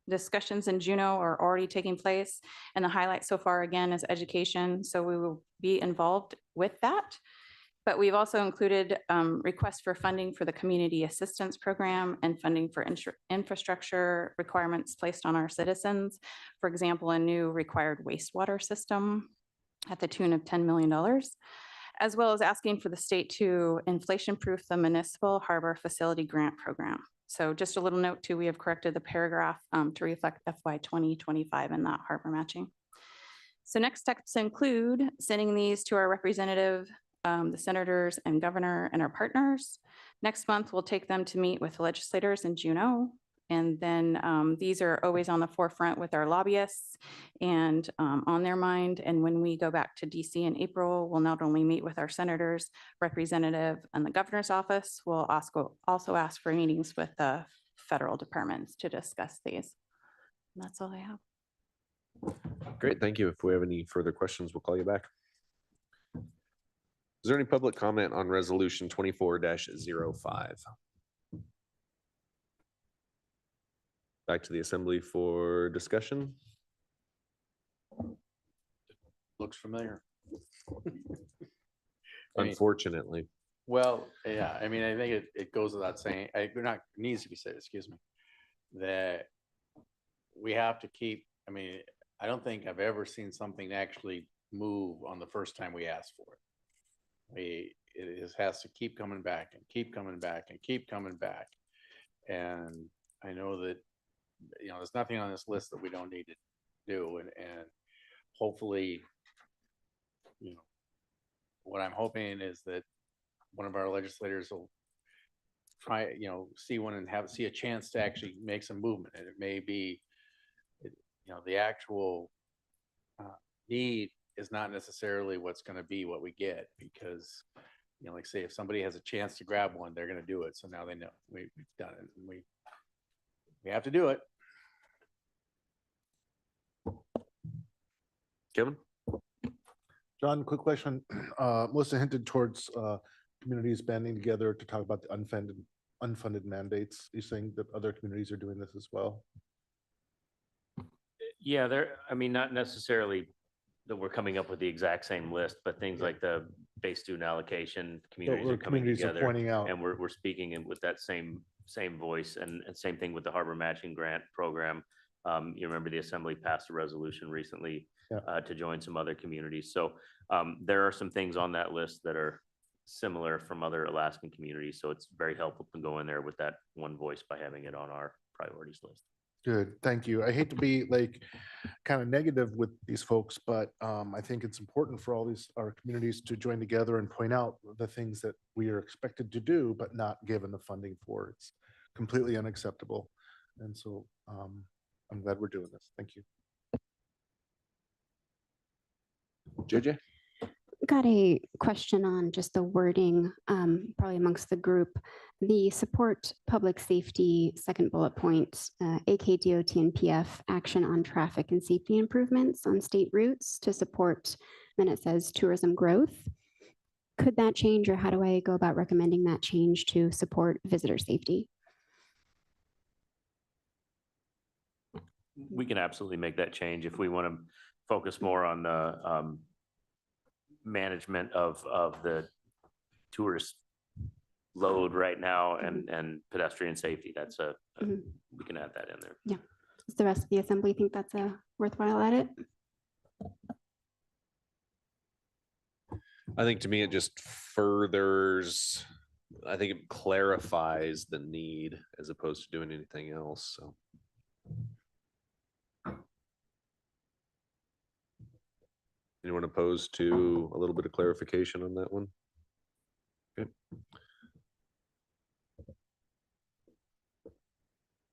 S18: Discussions in Juneau are already taking place, and the highlight so far again is education. So we will be involved with that. But we've also included requests for funding for the community assistance program and funding for infrastructure requirements placed on our citizens. For example, a new required wastewater system at the tune of $10 million, as well as asking for the state to inflation-proof the municipal harbor facility grant program. So just a little note too, we have corrected the paragraph to reflect FY 2025 and not harbor matching. So next steps include sending these to our representative, the senators and governor and our partners. Next month, we'll take them to meet with legislators in Juneau. And then these are always on the forefront with our lobbyists and on their mind. And when we go back to DC in April, we'll not only meet with our senators, representative, and the governor's office, we'll also ask for meetings with the federal departments to discuss these. And that's all I have.
S1: Great, thank you. If we have any further questions, we'll call you back. Is there any public comment on resolution 24-05? Back to the assembly for discussion.
S5: Looks familiar.
S1: Unfortunately.
S5: Well, yeah, I mean, I think it goes without saying, needs to be said, excuse me, that we have to keep, I mean, I don't think I've ever seen something actually move on the first time we ask for it. It has to keep coming back and keep coming back and keep coming back. And I know that, you know, there's nothing on this list that we don't need to do. And hopefully, you know, what I'm hoping is that one of our legislators will try, you know, see one and see a chance to actually make some movement. And it may be, you know, the actual need is not necessarily what's going to be what we get, because, you know, like say, if somebody has a chance to grab one, they're going to do it. So now they know we've done it, and we have to do it.
S1: Kevin?
S6: John, quick question. Melissa hinted towards communities banding together to talk about the unfunded mandates. You're saying that other communities are doing this as well?
S20: Yeah, I mean, not necessarily that we're coming up with the exact same list, but things like the base student allocation, communities are coming together.
S6: Pointing out.
S20: And we're speaking in with that same voice, and same thing with the harbor matching grant program. You remember the assembly passed a resolution recently to join some other communities. So there are some things on that list that are similar from other Alaskan communities. So it's very helpful to go in there with that one voice by having it on our priorities list.
S6: Good, thank you. I hate to be like kind of negative with these folks, but I think it's important for all our communities to join together and point out the things that we are expected to do, but not given the funding for. It's completely unacceptable. And so I'm glad we're doing this. Thank you.
S1: JJ?
S12: Got a question on just the wording, probably amongst the group. The support public safety, second bullet point, AKDOT and PF action on traffic and safety improvements on state routes to support, then it says tourism growth. Could that change, or how do I go about recommending that change to support visitor safety?
S20: We can absolutely make that change if we want to focus more on the management of the tourist load right now and pedestrian safety. That's we can add that in there.
S12: Yeah. Does the rest of the assembly think that's a worthwhile edit?
S1: I think to me, it just furthers, I think it clarifies the need as opposed to doing anything else. So. Anyone opposed to a little bit of clarification on that one? Okay.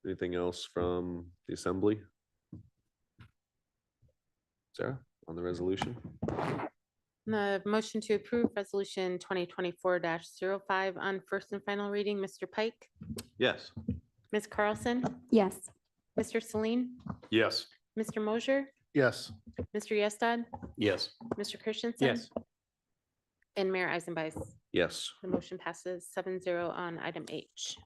S1: Anything else from the assembly? Sarah, on the resolution?
S2: The motion to approve resolution 2024-05 on first and final reading, Mr. Pike,
S13: Yes.
S2: Ms. Carlson,
S12: Yes.
S2: Mr. Celine,
S17: Yes.
S2: Mr. Mosher,
S6: Yes.
S2: Mr. Yestad,
S17: Yes.
S2: Mr. Christensen.
S5: Yes.
S2: And Mayor Eisenbeis.
S1: Yes.
S2: The motion passes 7-0 on item H.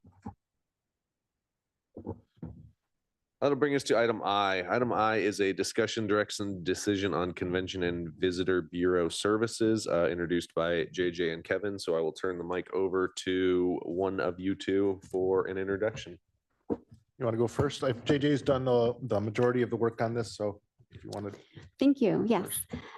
S1: That'll bring us to item I. Item I is a discussion, direction, decision on Convention and Visitor Bureau Services, introduced by JJ and Kevin. So I will turn the mic over to one of you two for an introduction.
S6: You want to go first? JJ's done the majority of the work on this, so if you wanted.
S12: Thank you. Yes.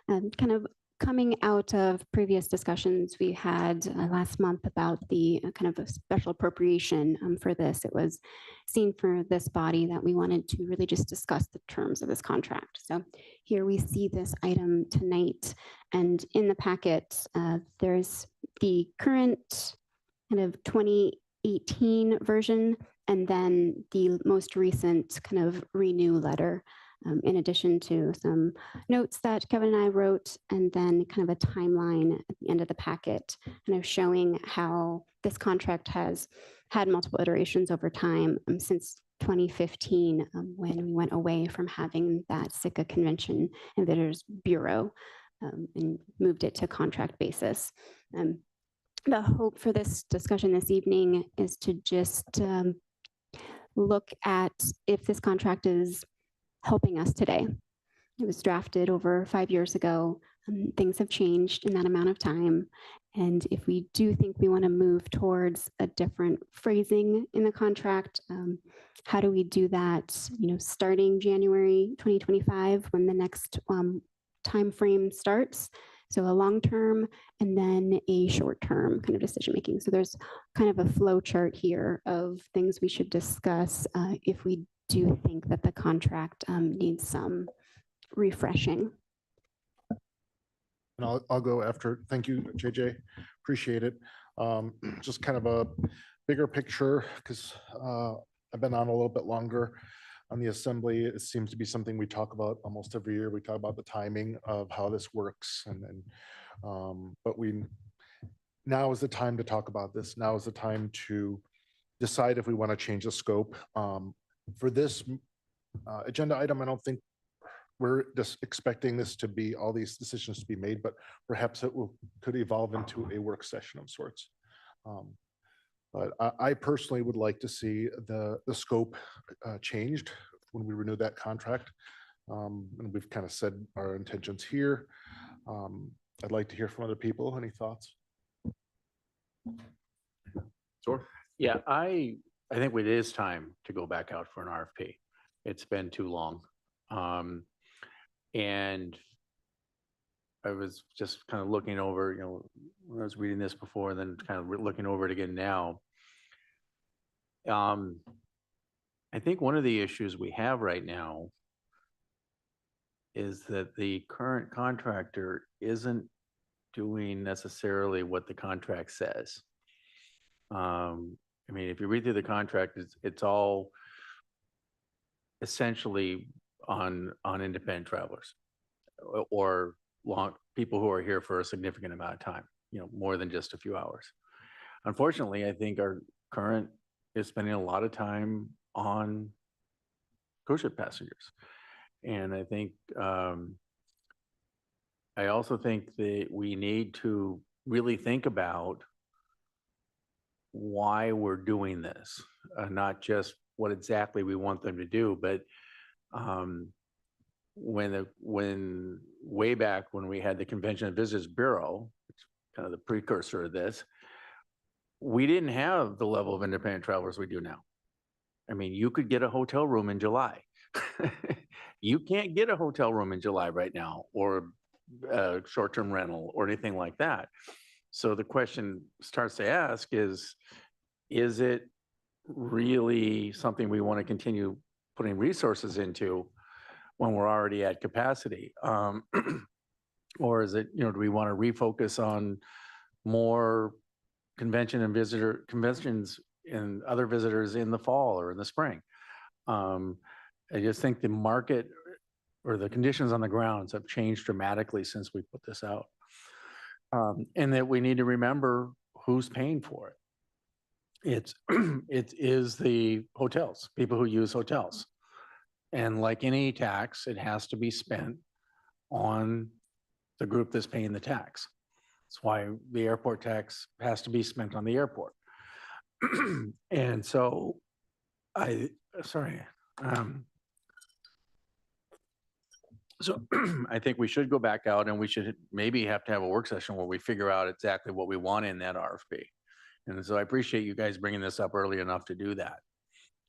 S12: Kind of coming out of previous discussions we had last month about the kind of a special appropriation for this, it was seen for this body that we wanted to really just discuss the terms of this contract. So here we see this item tonight, and in the packet, there's the current kind of 2018 version, and then the most recent kind of renew letter. In addition to some notes that Kevin and I wrote, and then kind of a timeline at the end of the packet, kind of showing how this contract has had multiple iterations over time since 2015, when we went away from having that SICA Convention and Visitors Bureau and moved it to contract basis. The hope for this discussion this evening is to just look at if this contract is helping us today. It was drafted over 5 years ago. Things have changed in that amount of time. And if we do think we want to move towards a different phrasing in the contract, how do we do that, starting January 2025 when the next time frame starts? So a long-term and then a short-term kind of decision-making. So there's kind of a flow chart here of things we should discuss if we do think that the contract needs some refreshing.
S6: And I'll go after. Thank you, JJ. Appreciate it. Just kind of a bigger picture, because I've been on a little bit longer on the assembly. It seems to be something we talk about almost every year. We talk about the timing of how this works, but now is the time to talk about this. Now is the time to decide if we want to change the scope. For this agenda item, I don't think we're just expecting this to be all these decisions to be made, but perhaps it could evolve into a work session of sorts. But I personally would like to see the scope changed when we renew that contract. And we've kind of said our intentions here. I'd like to hear from other people. Any thoughts?
S1: Sure.
S5: Yeah, I think it is time to go back out for an RFP. It's been too long. And I was just kind of looking over, when I was reading this before, and then kind of looking over it again now. I think one of the issues we have right now is that the current contractor isn't doing necessarily what the contract says. I mean, if you read through the contract, it's all essentially on independent travelers or people who are here for a significant amount of time, more than just a few hours. Unfortunately, I think our current is spending a lot of time on cruise ship passengers. And I think, I also think that we need to really think about why we're doing this, not just what exactly we want them to do, but when way back when we had the Convention and Visitors Bureau, which is kind of the precursor of this, we didn't have the level of independent travelers we do now. I mean, you could get a hotel room in July. You can't get a hotel room in July right now, or a short-term rental or anything like that. So the question starts to ask is it really something we want to continue putting resources into when we're already at capacity? Or is it, do we want to refocus on more conventions and other visitors in the fall or in the spring? I just think the market or the conditions on the grounds have changed dramatically since we put this out. And that we need to remember who's paying for it. It is the hotels, people who use hotels. And like any tax, it has to be spent on the group that's paying the tax. That's why the airport tax has to be spent on the airport. And so So I think we should go back out and we should maybe have to have a work session where we figure out exactly what we want in that RFP. And so I appreciate you guys bringing this up early enough to do that.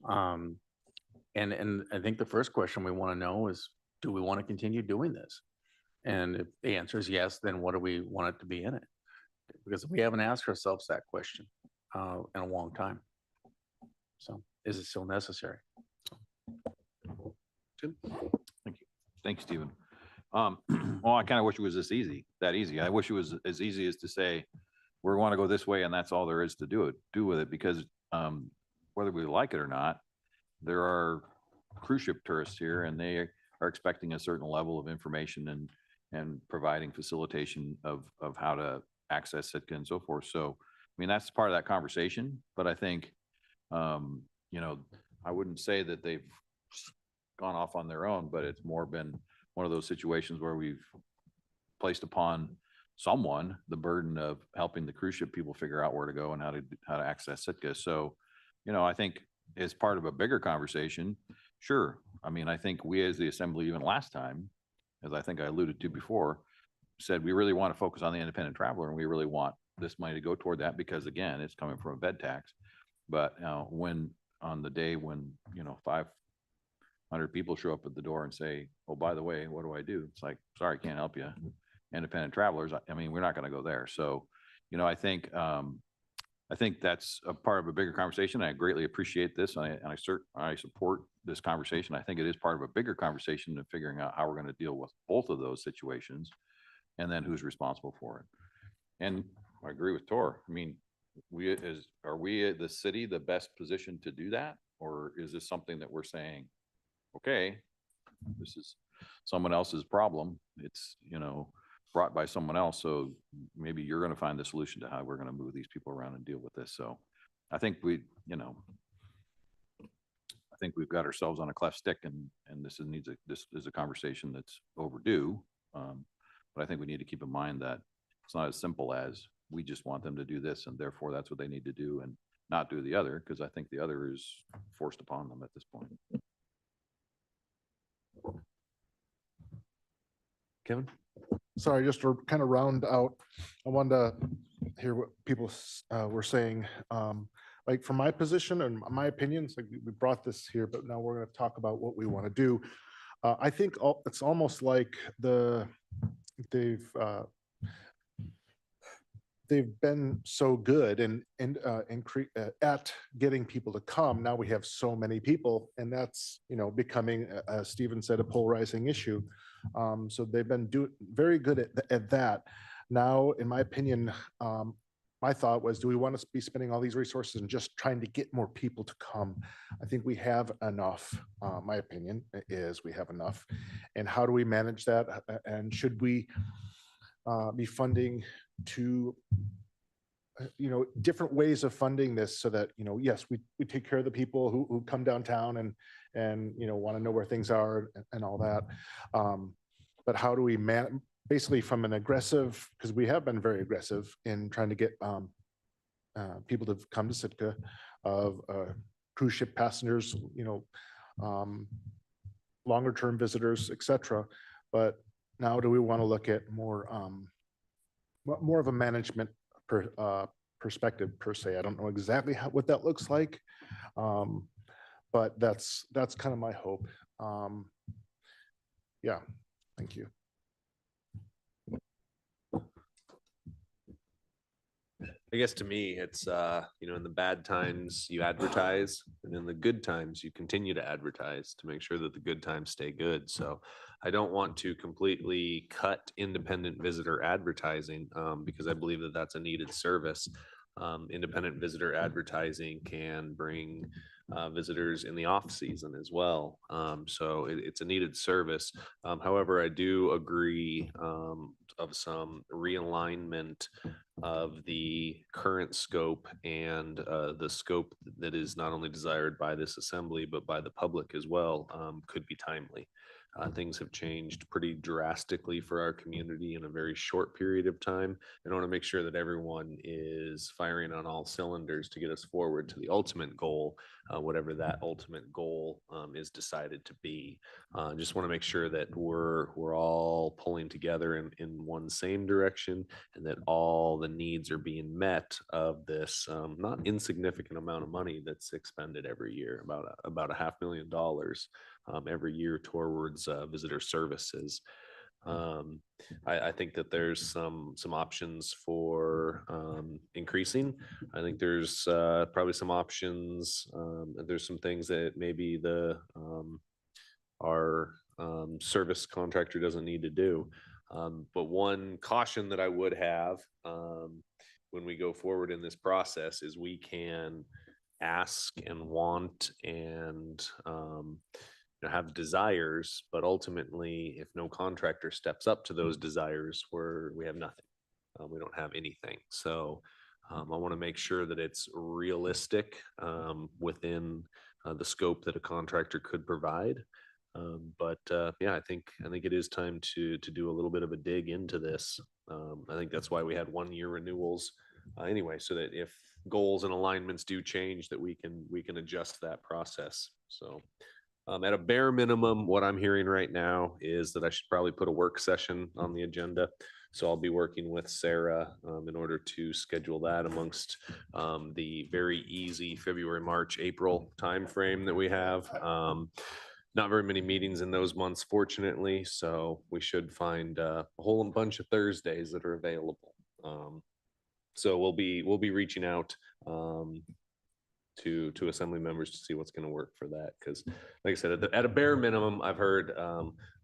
S5: And I think the first question we want to know is, do we want to continue doing this? And if the answer is yes, then what do we want it to be in it? Because we haven't asked ourselves that question in a long time. So is it still necessary?
S1: Jim?
S13: Thank you. Thanks, Stephen. Well, I kind of wish it was that easy. I wish it was as easy as to say, we want to go this way and that's all there is to do with it, because whether we like it or not, there are cruise ship tourists here and they are expecting a certain level of information and providing facilitation of how to access Sitka and so forth. So, I mean, that's part of that conversation, but I think, you know, I wouldn't say that they've gone off on their own, but it's more been one of those situations where we've placed upon someone the burden of helping the cruise ship people figure out where to go and how to access Sitka. So, you know, I think as part of a bigger conversation, sure. I mean, I think we as the assembly, even last time, as I think I alluded to before, said we really want to focus on the independent traveler and we really want this money to go toward that because, again, it's coming from a bed tax. But when on the day when, you know, 500 people show up at the door and say, oh, by the way, what do I do? It's like, sorry, can't help you. Independent travelers, I mean, we're not going to go there. So, you know, I think that's a part of a bigger conversation. I greatly appreciate this. And I support this conversation. I think it is part of a bigger conversation of figuring out how we're going to deal with both of those situations and then who's responsible for it. And I agree with Tor. I mean, are we the city the best position to do that? Or is this something that we're saying, okay, this is someone else's problem. It's, you know, brought by someone else. So maybe you're going to find the solution to how we're going to move these people around and deal with this. So I think I think we've got ourselves on a cleft stick and this is a conversation that's overdue. But I think we need to keep in mind that it's not as simple as we just want them to do this and therefore that's what they need to do and not do the other, because I think the other is forced upon them at this point.
S1: Kevin?
S6: Sorry, just to kind of round out, I wanted to hear what people were saying. Like from my position and my opinions, like we brought this here, but now we're going to talk about what we want to do. I think it's almost like they've been so good at getting people to come. Now we have so many people, and that's, you know, becoming, as Stephen said, a polarizing issue. So they've been very good at that. Now, in my opinion, my thought was, do we want to be spending all these resources and just trying to get more people to come? I think we have enough. My opinion is we have enough. And how do we manage that? And should we be funding to, you know, different ways of funding this so that, you know, yes, we take care of the people who come downtown and, you know, want to know where things are and all that. But how do we basically from an aggressive, because we have been very aggressive in trying to get people to come to Sitka, of cruise ship passengers, you know, longer term visitors, etc. But now do we want to look at more of a management perspective per se? I don't know exactly what that looks like, but that's kind of my hope. Yeah, thank you.
S1: I guess to me, it's, you know, in the bad times you advertise and in the good times you continue to advertise to make sure that the good times stay good. So I don't want to completely cut independent visitor advertising because I believe that that's a needed service. Independent visitor advertising can bring visitors in the off season as well. So it's a needed service. However, I do agree of some realignment of the current scope and the scope that is not only desired by this assembly, but by the public as well, could be timely. Things have changed pretty drastically for our community in a very short period of time. I want to make sure that everyone is firing on all cylinders to get us forward to the ultimate goal whatever that ultimate goal is decided to be. Just want to make sure that we're all pulling together in one same direction, and that all the needs are being met of this not insignificant amount of money that's expended every year, about $500,000 every year towards visitor services. I think that there's some options for increasing. I think there's probably some options. There's some things that maybe our service contractor doesn't need to do. But one caution that I would have when we go forward in this process is we can ask and want and have desires, but ultimately, if no contractor steps up to those desires, we have nothing. We don't have anything. So I want to make sure that it's realistic within the scope that a contractor could provide. But yeah, I think it is time to do a little bit of a dig into this. I think that's why we had 1-year renewals anyway, so that if goals and alignments do change, that we can adjust that process. So at a bare minimum, what I'm hearing right now is that I should probably put a work session on the agenda. So I'll be working with Sarah in order to schedule that amongst the very easy February, March, April timeframe that we have. Not very many meetings in those months, fortunately. So we should find a whole bunch of Thursdays that are available. So we'll be reaching out to assembly members to see what's going to work for that. Because like I said, at a bare minimum, I've heard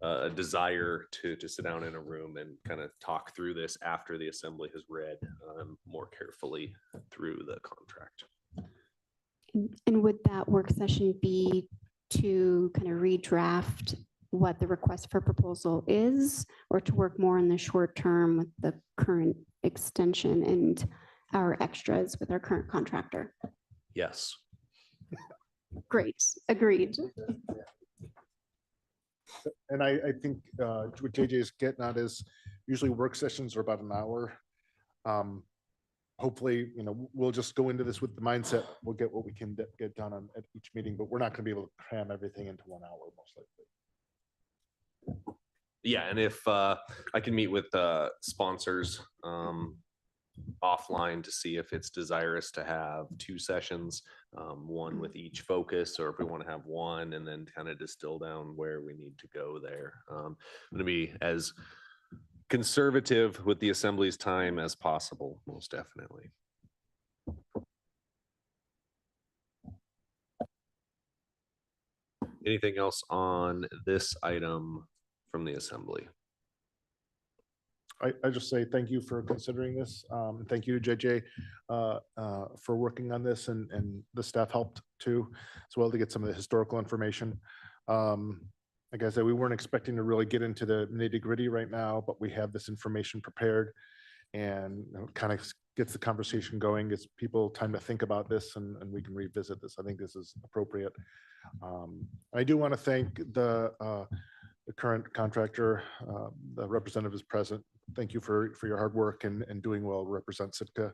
S1: a desire to sit down in a room and kind of talk through this after the assembly has read more carefully through the contract.
S12: And would that work session be to kind of redraft what the request for proposal is, or to work more in the short term with the current extension and our extras with our current contractor?
S1: Yes.
S12: Great, agreed.
S6: And I think what JJ is getting at is usually work sessions are about an hour. Hopefully, we'll just go into this with the mindset, we'll get what we can get done at each meeting, but we're not going to be able to cram everything into 1 hour most likely.
S1: Yeah, and if I can meet with sponsors offline to see if it's desirous to have 2 sessions, one with each focus, or if we want to have one and then kind of distill down where we need to go there. I'm going to be as conservative with the assembly's time as possible, most definitely. Anything else on this item from the assembly?
S6: I just say thank you for considering this. Thank you to JJ for working on this, and the staff helped too, as well, to get some of the historical information. Like I said, we weren't expecting to really get into the nitty-gritty right now, but we have this information prepared, and kind of gets the conversation going, gets people time to think about this, and we can revisit this. I think this is appropriate. I do want to thank the current contractor. The representative is present. Thank you for your hard work and doing well to represent Sitka.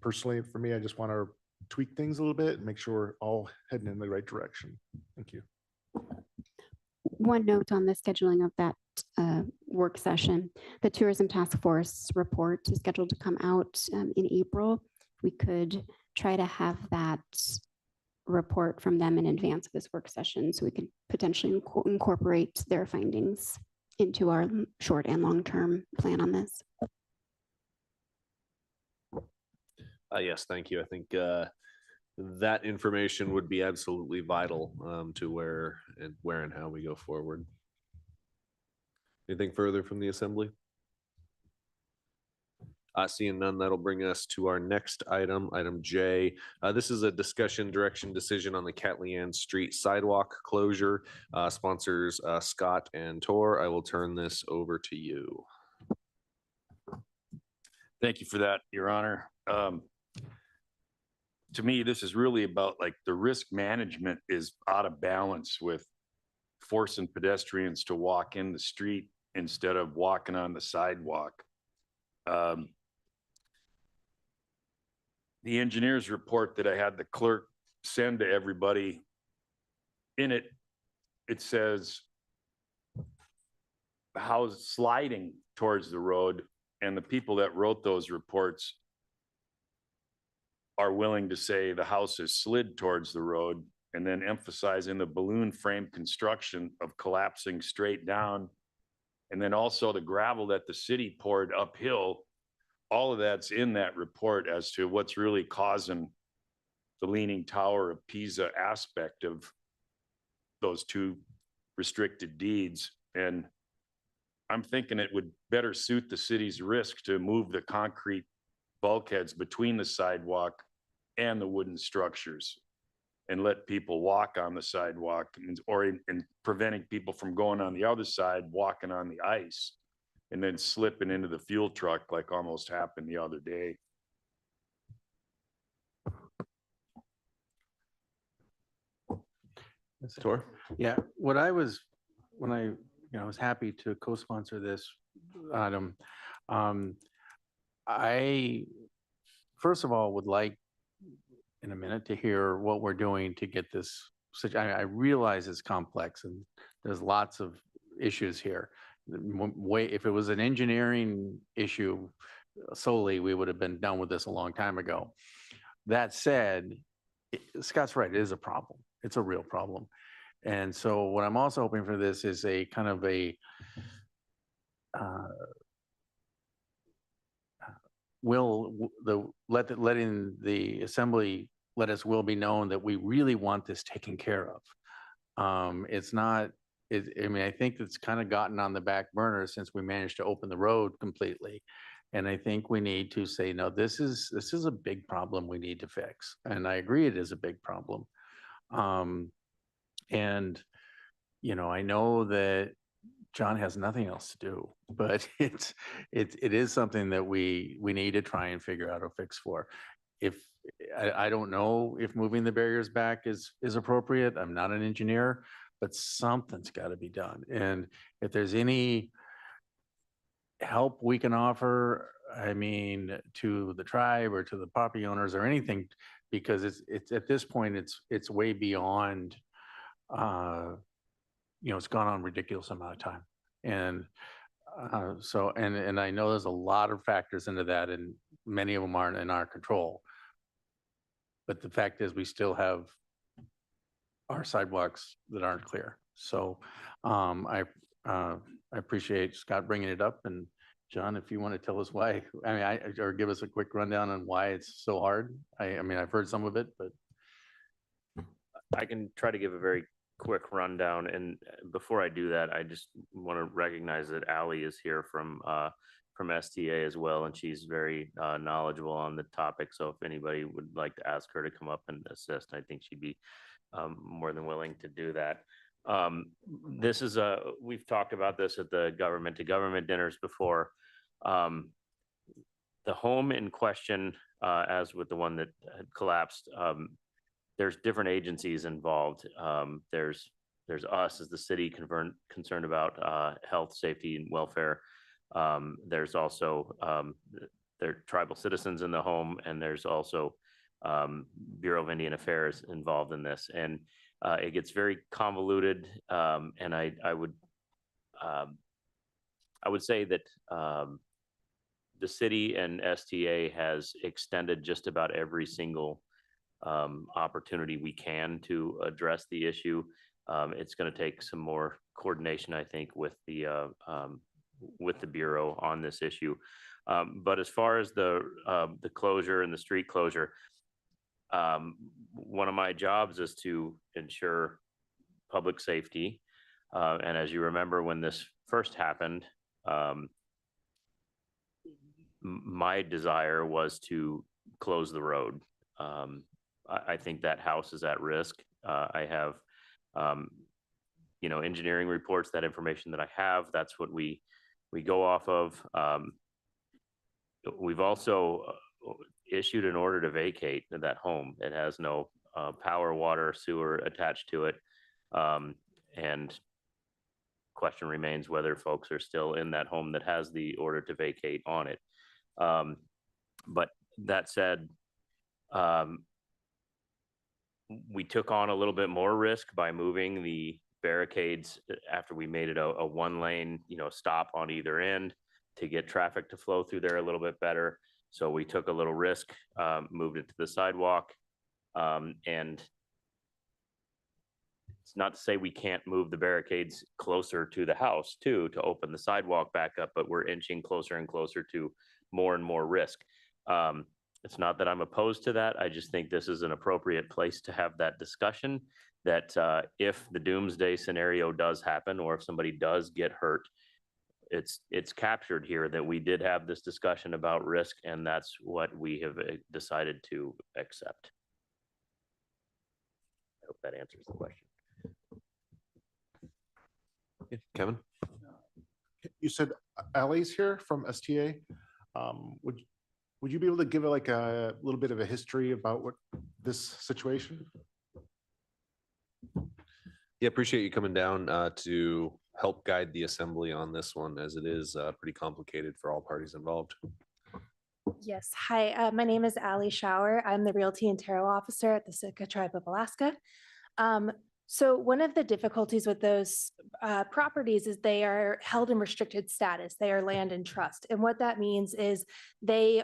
S6: Personally, for me, I just want to tweak things a little bit and make sure we're all heading in the right direction. Thank you.
S12: One note on the scheduling of that work session, the Tourism Task Force report is scheduled to come out in April. We could try to have that report from them in advance of this work session, so we could potentially incorporate their findings into our short and long-term plan on this.
S1: Yes, thank you. I think that information would be absolutely vital to where and how we go forward. Anything further from the assembly? Seeing none, that'll bring us to our next item, item J. This is a discussion direction decision on the Catlean Street sidewalk closure. Sponsors Scott and Tor. I will turn this over to you.
S17: Thank you for that, Your Honor. To me, this is really about, like, the risk management is out of balance with forcing pedestrians to walk in the street instead of walking on the sidewalk. The engineer's report that I had the clerk send to everybody. In it, it says the house sliding towards the road, and the people that wrote those reports are willing to say the house is slid towards the road, and then emphasizing the balloon frame construction of collapsing straight down. And then also the gravel that the city poured uphill. All of that's in that report as to what's really causing the Leaning Tower of Pisa aspect of those two restricted deeds. And I'm thinking it would better suit the city's risk to move the concrete bulkheads between the sidewalk and the wooden structures and let people walk on the sidewalk, or in preventing people from going on the other side, walking on the ice and then slipping into the fuel truck like almost happened the other day.
S1: Tor?
S5: Yeah, when I was happy to co-sponsor this item, I first of all would like in a minute to hear what we're doing to get this. I realize it's complex and there's lots of issues here. If it was an engineering issue solely, we would have been done with this a long time ago. That said, Scott's right, it is a problem. It's a real problem. And so what I'm also hoping for this is a kind of a letting the assembly let us will be known that we really want this taken care of. It's not, I mean, I think it's kind of gotten on the back burner since we managed to open the road completely. And I think we need to say, no, this is a big problem we need to fix. And I agree it is a big problem. And, you know, I know that John has nothing else to do, but it is something that we need to try and figure out a fix for. If I don't know if moving the barriers back is appropriate. I'm not an engineer, but something's got to be done. And if there's any help we can offer, I mean, to the tribe or to the property owners or anything, because it's at this point, it's way beyond, you know, it's gone on a ridiculous amount of time. And so, and I know there's a lot of factors into that, and many of them aren't in our control. But the fact is we still have our sidewalks that aren't clear. So I appreciate Scott bringing it up. And John, if you want to tell us why, I mean, or give us a quick rundown on why it's so hard. I mean, I've heard some of it, but.
S20: I can try to give a very quick rundown. And before I do that, I just want to recognize that Ally is here from STA as well, and she's very knowledgeable on the topic. So if anybody would like to ask her to come up and assist, I think she'd be more than willing to do that. This is we've talked about this at the government to government dinners before. The home in question, as with the one that had collapsed, there's different agencies involved. There's us as the city concerned about health, safety, and welfare. There's also there are tribal citizens in the home, and there's also Bureau of Indian Affairs involved in this. And it gets very convoluted. And I would say that the city and STA has extended just about every single opportunity we can to address the issue. It's going to take some more coordination, I think, with the Bureau on this issue. But as far as the closure and the street closure, one of my jobs is to ensure public safety. And as you remember, when this first happened, my desire was to close the road. I think that house is at risk. I have, you know, engineering reports, that information that I have, that's what we go off of. We've also issued an order to vacate that home. It has no power, water, sewer attached to it. And question remains whether folks are still in that home that has the order to vacate on it. But that said, we took on a little bit more risk by moving the barricades after we made it a one lane, stop on either end to get traffic to flow through there a little bit better. So we took a little risk, moved it to the sidewalk. And it's not to say we can't move the barricades closer to the house too, to open the sidewalk back up, but we're inching closer and closer to more and more risk. It's not that I'm opposed to that. I just think this is an appropriate place to have that discussion, that if the doomsday scenario does happen, or if somebody does get hurt, it's captured here that we did have this discussion about risk, and that's what we have decided to accept. I hope that answers the question.
S1: Yeah, Kevin?
S6: You said Ally's here from STA. Would you be able to give like a little bit of a history about what this situation?
S1: Yeah, appreciate you coming down to help guide the assembly on this one, as it is pretty complicated for all parties involved.
S10: Yes. Hi, my name is Ally Shower. I'm the Realty and Tarot Officer at the Sitka Tribe of Alaska. So one of the difficulties with those properties is they are held in restricted status. They are land in trust. And what that means is the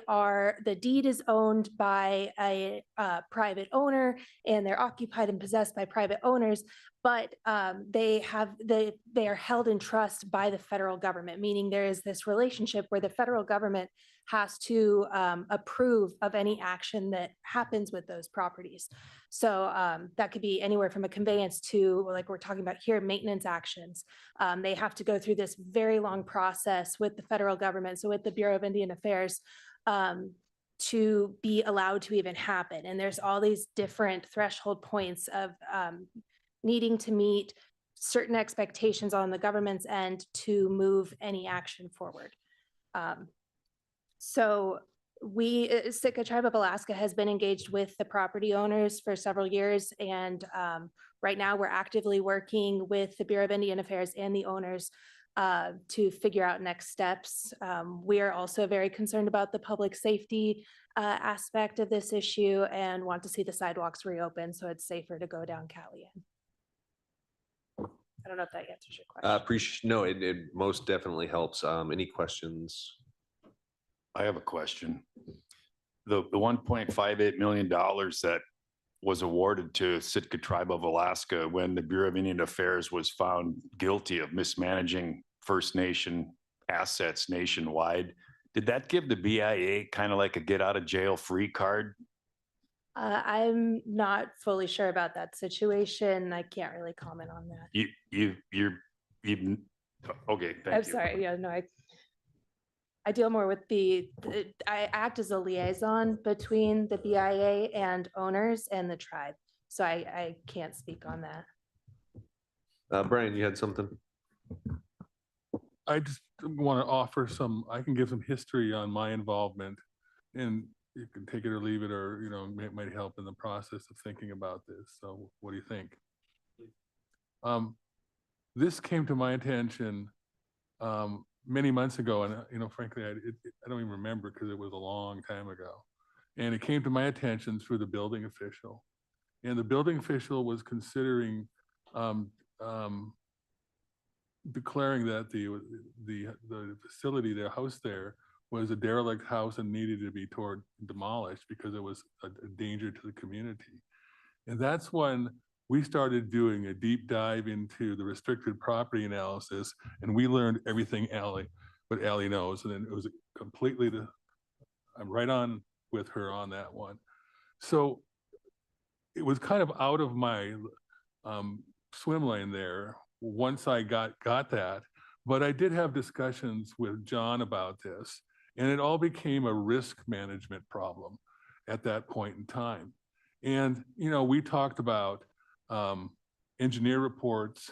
S10: deed is owned by a private owner, and they're occupied and possessed by private owners, but they are held in trust by the federal government, meaning there is this relationship where the federal government has to approve of any action that happens with those properties. So that could be anywhere from a conveyance to, like we're talking about here, maintenance actions. They have to go through this very long process with the federal government, so with the Bureau of Indian Affairs, to be allowed to even happen. And there's all these different threshold points of needing to meet certain expectations on the government's end to move any action forward. So Sitka Tribe of Alaska has been engaged with the property owners for several years, and right now we're actively working with the Bureau of Indian Affairs and the owners to figure out next steps. We are also very concerned about the public safety aspect of this issue and want to see the sidewalks reopen so it's safer to go down Callian. I don't know if that answers your question.
S1: No, it most definitely helps. Any questions?
S17: I have a question. The $1.58 million that was awarded to Sitka Tribe of Alaska when the Bureau of Indian Affairs was found guilty of mismanaging First Nation assets nationwide, did that give the BIA kind of like a get out of jail free card?
S10: I'm not fully sure about that situation. I can't really comment on that.
S17: You okay, thank you.
S10: I'm sorry. Yeah, no, I deal more with I act as a liaison between the BIA and owners and the tribe. So I can't speak on that.
S1: Brian, you had something?
S15: I just want to offer I can give some history on my involvement, and you can take it or leave it, or, it might help in the process of thinking about this. So what do you think? This came to my attention many months ago, and frankly, I don't even remember because it was a long time ago. And it came to my attention through the building official, and the building official was considering declaring that the facility, the house there, was a derelict house and needed to be demolished because it was a danger to the community. And that's when we started doing a deep dive into the restricted property analysis, and we learned everything what Ally knows. And then it was completely I'm right on with her on that one. So it was kind of out of my swim lane there once I got that, but I did have discussions with John about this, and it all became a risk management problem at that point in time. And, we talked about engineer reports,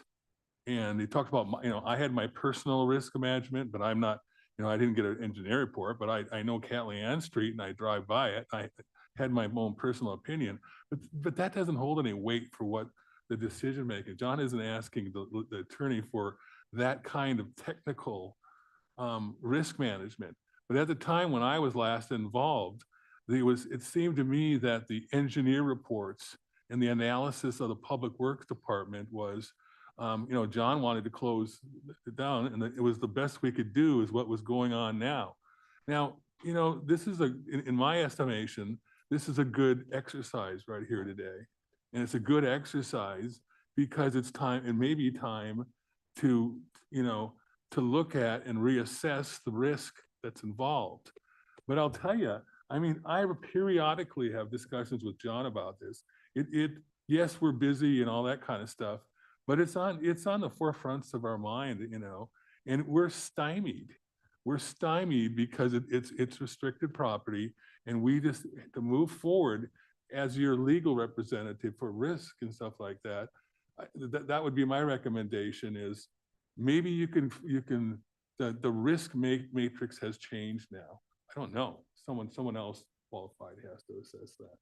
S15: and they talked about, I had my personal risk management, but I'm not, I didn't get an engineer report, but I know Catley Street and I drive by it. I had my own personal opinion, but that doesn't hold any weight for what the decision making. John isn't asking the attorney for that kind of technical risk management. But at the time when I was last involved, it seemed to me that the engineer reports And the analysis of the Public Works Department was, John wanted to close it down, and it was the best we could do is what was going on now. Now, this is in my estimation, this is a good exercise right here today. And it's a good exercise because it's time, it may be time to look at and reassess the risk that's involved. But I'll tell you, I periodically have discussions with John about this. Yes, we're busy and all that kind of stuff, but it's on the forefronts of our mind, and we're stymied. We're stymied because it's restricted property, and we just to move forward as your legal representative for risk and stuff like that. That would be my recommendation is maybe you can the risk matrix has changed now. I don't know. Someone else qualified has to assess that.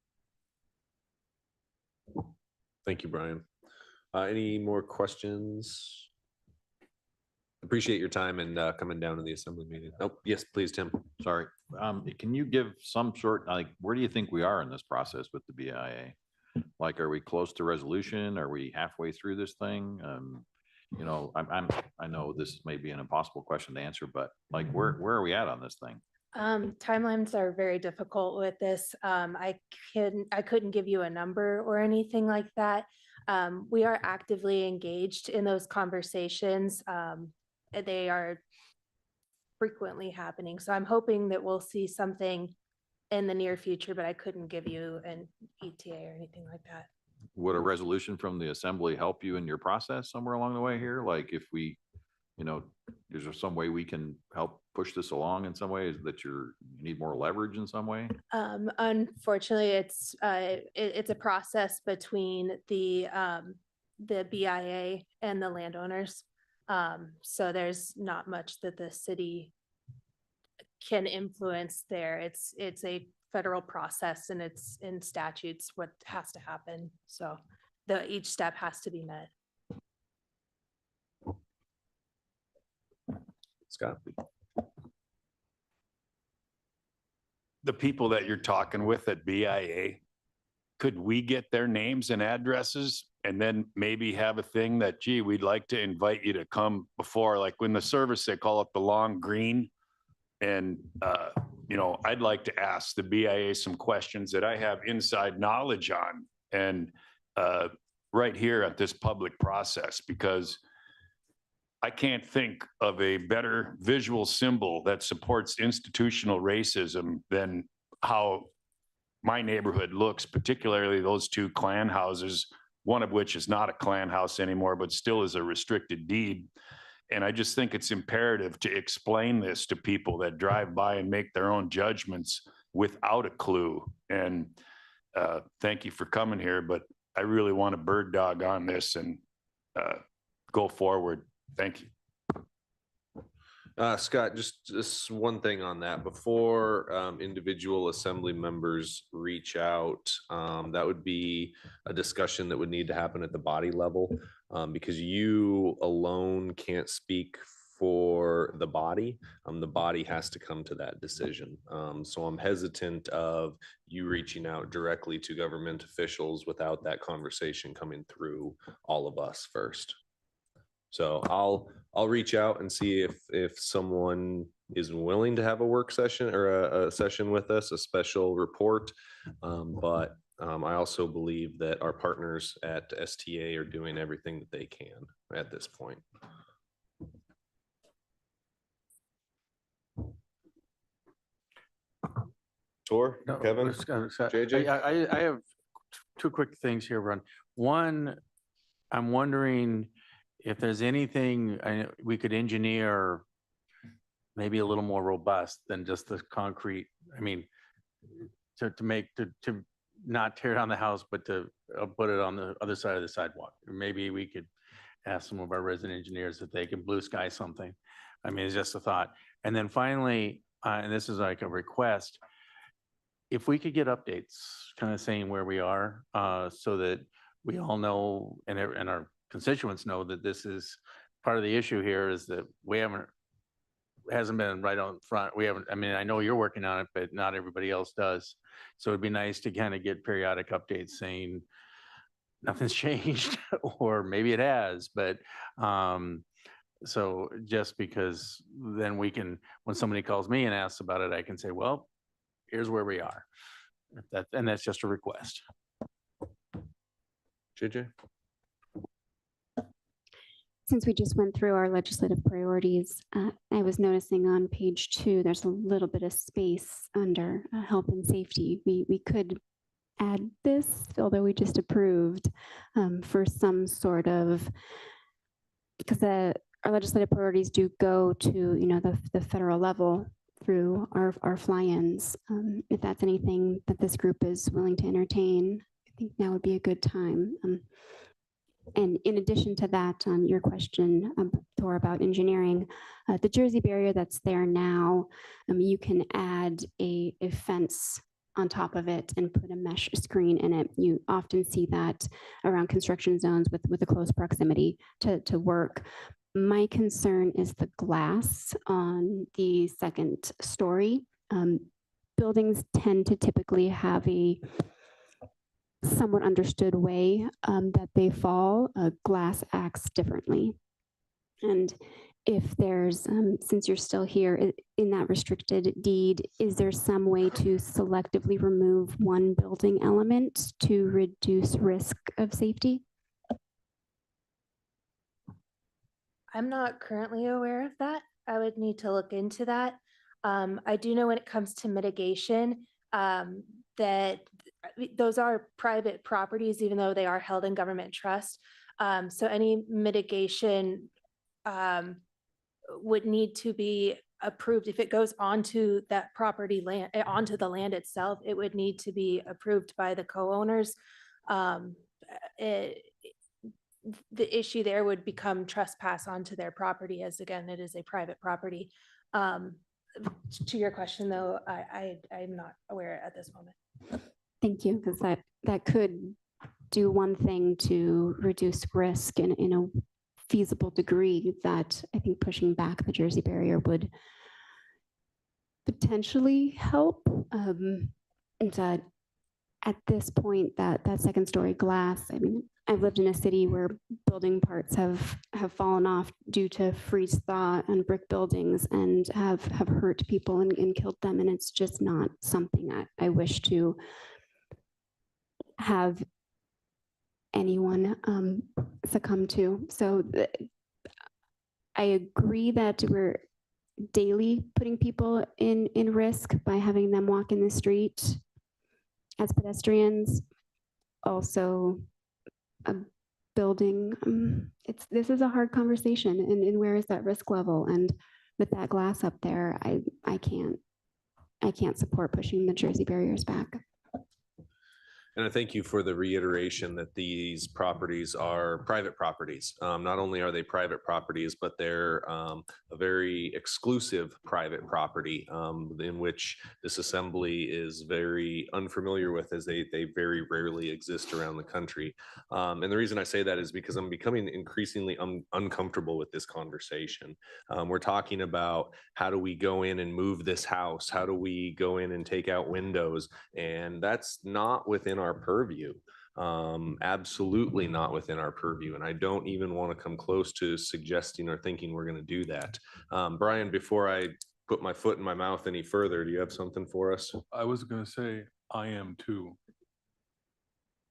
S1: Thank you, Brian. Any more questions? Appreciate your time and coming down to the assembly meeting. Oh, yes, please, Tim.
S13: Sorry. Can you give some sort, where do you think we are in this process with the BIA? Like, are we close to resolution? Are we halfway through this thing? I know this may be an impossible question to answer, but where are we at on this thing?
S10: Timelines are very difficult with this. I couldn't give you a number or anything like that. We are actively engaged in those conversations. They are frequently happening. So I'm hoping that we'll see something in the near future, but I couldn't give you an ETA or anything like that.
S13: Would a resolution from the assembly help you in your process somewhere along the way here? Like if we, is there some way we can help push this along in some way that you need more leverage in some way?
S10: Unfortunately, it's a process between the BIA and the landowners. So there's not much that the city can influence there. It's a federal process and it's in statutes what has to happen. So each step has to be met.
S1: Scott?
S17: The people that you're talking with at BIA, could we get their names and addresses and then maybe have a thing that, gee, we'd like to invite you to come before, like when the service, they call it the long green. And, I'd like to ask the BIA some questions that I have inside knowledge on and right here at this public process, because I can't think of a better visual symbol that supports institutional racism than how my neighborhood looks, particularly those two Klan houses, one of which is not a Klan house anymore, but still is a restricted deed. And I just think it's imperative to explain this to people that drive by and make their own judgments without a clue. And thank you for coming here, but I really want a bird dog on this and go forward. Thank you.
S1: Scott, just one thing on that. Before individual assembly members reach out, that would be a discussion that would need to happen at the body level, because you alone can't speak for the body. The body has to come to that decision. So I'm hesitant of you reaching out directly to government officials without that conversation coming through all of us first. So I'll reach out and see if someone is willing to have a work session or a session with us, a special report. But I also believe that our partners at STA are doing everything that they can at this point. Tor, Kevin, JJ?
S5: I have two quick things here, Ron. One, I'm wondering if there's anything we could engineer maybe a little more robust than just the concrete. I mean, to not tear down the house, but to put it on the other side of the sidewalk. Or maybe we could ask some of our resident engineers if they can blue sky something. I mean, it's just a thought. And then finally, and this is like a request, if we could get updates kind of saying where we are so that we all know and our constituents know that this is part of the issue here is that hasn't been right on front. I know you're working on it, but not everybody else does. So it'd be nice to kind of get periodic updates saying nothing's changed, or maybe it has, but, so just because then we can, when somebody calls me and asks about it, I can say, well, here's where we are. And that's just a request.
S1: JJ?
S12: Since we just went through our legislative priorities, I was noticing on page 2, there's a little bit of space under health and safety. We could add this, although we just approved, for some sort of, because our legislative priorities do go to, the federal level through our fly-ins. If that's anything that this group is willing to entertain, I think now would be a good time. And in addition to that, on your question, Thor, about engineering, the Jersey barrier that's there now, you can add a fence on top of it and put a mesh screen in it. You often see that around construction zones with a close proximity to work. My concern is the glass on the second story. Buildings tend to typically have a somewhat understood way that they fall. Glass acts differently. And if there's, since you're still here in that restricted deed, is there some way to selectively remove one building element to reduce risk of safety?
S10: I'm not currently aware of that. I would need to look into that. I do know when it comes to mitigation, that those are private properties, even though they are held in government trust. So any mitigation would need to be approved. If it goes onto that property land, onto the land itself, it would need to be approved by the co-owners. The issue there would become trespass onto their property, as again, it is a private property. To your question though, I'm not aware at this moment.
S12: Thank you, because that could do one thing to reduce risk in a feasible degree that I think pushing back the Jersey barrier would potentially help. And at this point, that second story glass, I mean, I've lived in a city where building parts have fallen off due to freeze thaw and brick buildings and have hurt people and killed them. And it's just not something I wish to have anyone succumb to. So I agree that we're daily putting people in risk by having them walk in the street as pedestrians. Also, a building, this is a hard conversation, and where is that risk level? And with that glass up there, I can't support pushing the Jersey barriers back.
S1: And I thank you for the reiteration that these properties are private properties. Not only are they private properties, but they're a very exclusive private property in which this assembly is very unfamiliar with, as they very rarely exist around the country. And the reason I say that is because I'm becoming increasingly uncomfortable with this conversation. We're talking about how do we go in and move this house? How do we go in and take out windows? And that's not within our purview. Absolutely not within our purview. And I don't even want to come close to suggesting or thinking we're going to do that. Brian, before I put my foot in my mouth any further, do you have something for us?
S15: I was going to say, I am too.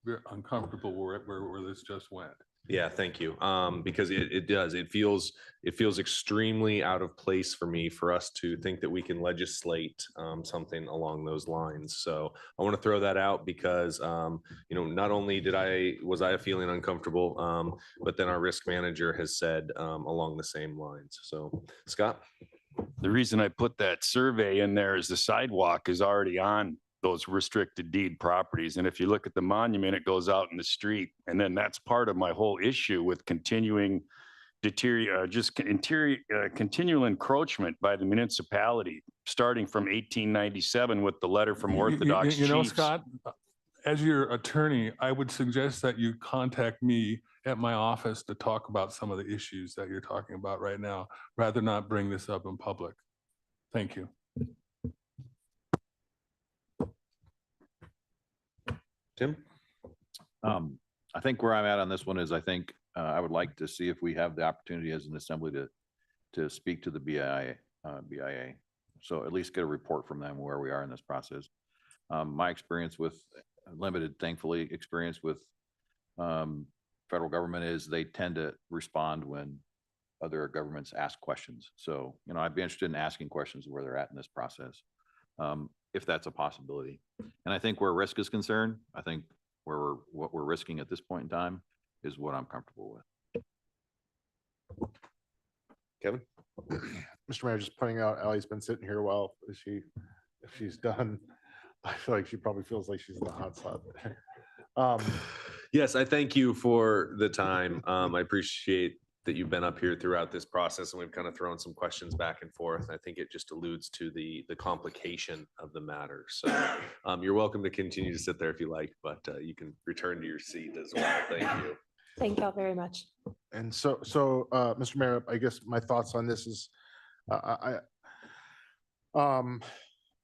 S15: We're uncomfortable where this just went.
S1: Yeah, thank you. Because it does. It feels extremely out of place for me for us to think that we can legislate something along those lines. So I want to throw that out because not only was I feeling uncomfortable, but then our risk manager has said along the same lines. So Scott?
S17: The reason I put that survey in there is the sidewalk is already on those restricted deed properties. And if you look at the monument, it goes out in the street. And then that's part of my whole issue with continuing continual encroachment by the municipality, starting from 1897 with the letter from Orthodox
S15: You know,
S17: chiefs.
S15: Scott, as your attorney, I would suggest that you contact me at my office to talk about some of the issues that you're talking about right now, rather not bring this up in public. Thank you.
S1: Tim?
S13: I think where I'm at on this one is I think I would like to see if we have the opportunity as an assembly to speak to the BIA. So at least get a report from them where we are in this process. My experience with limited, thankfully, experience with federal government is they tend to respond when other governments ask questions. So, you know, I'd be interested in asking questions where they're at in this process, if that's a possibility. And I think where risk is concerned, I think what we're risking at this point in time is what I'm comfortable with.
S1: Kevin?
S6: Mr. Mayor, just pointing out, Ally's been sitting here a while. If she's done, I feel like she probably feels like she's in the hot spot.
S1: Yes, I thank you for the time. I appreciate that you've been up here throughout this process and we've kind of thrown some questions back and forth. I think it just alludes to the complication of the matter. So you're welcome to continue to sit there if you like, but you can return to your seat as well. Thank you.
S10: Thank y'all very much.
S6: And so, Mr. Mayor, I guess my thoughts on this is, I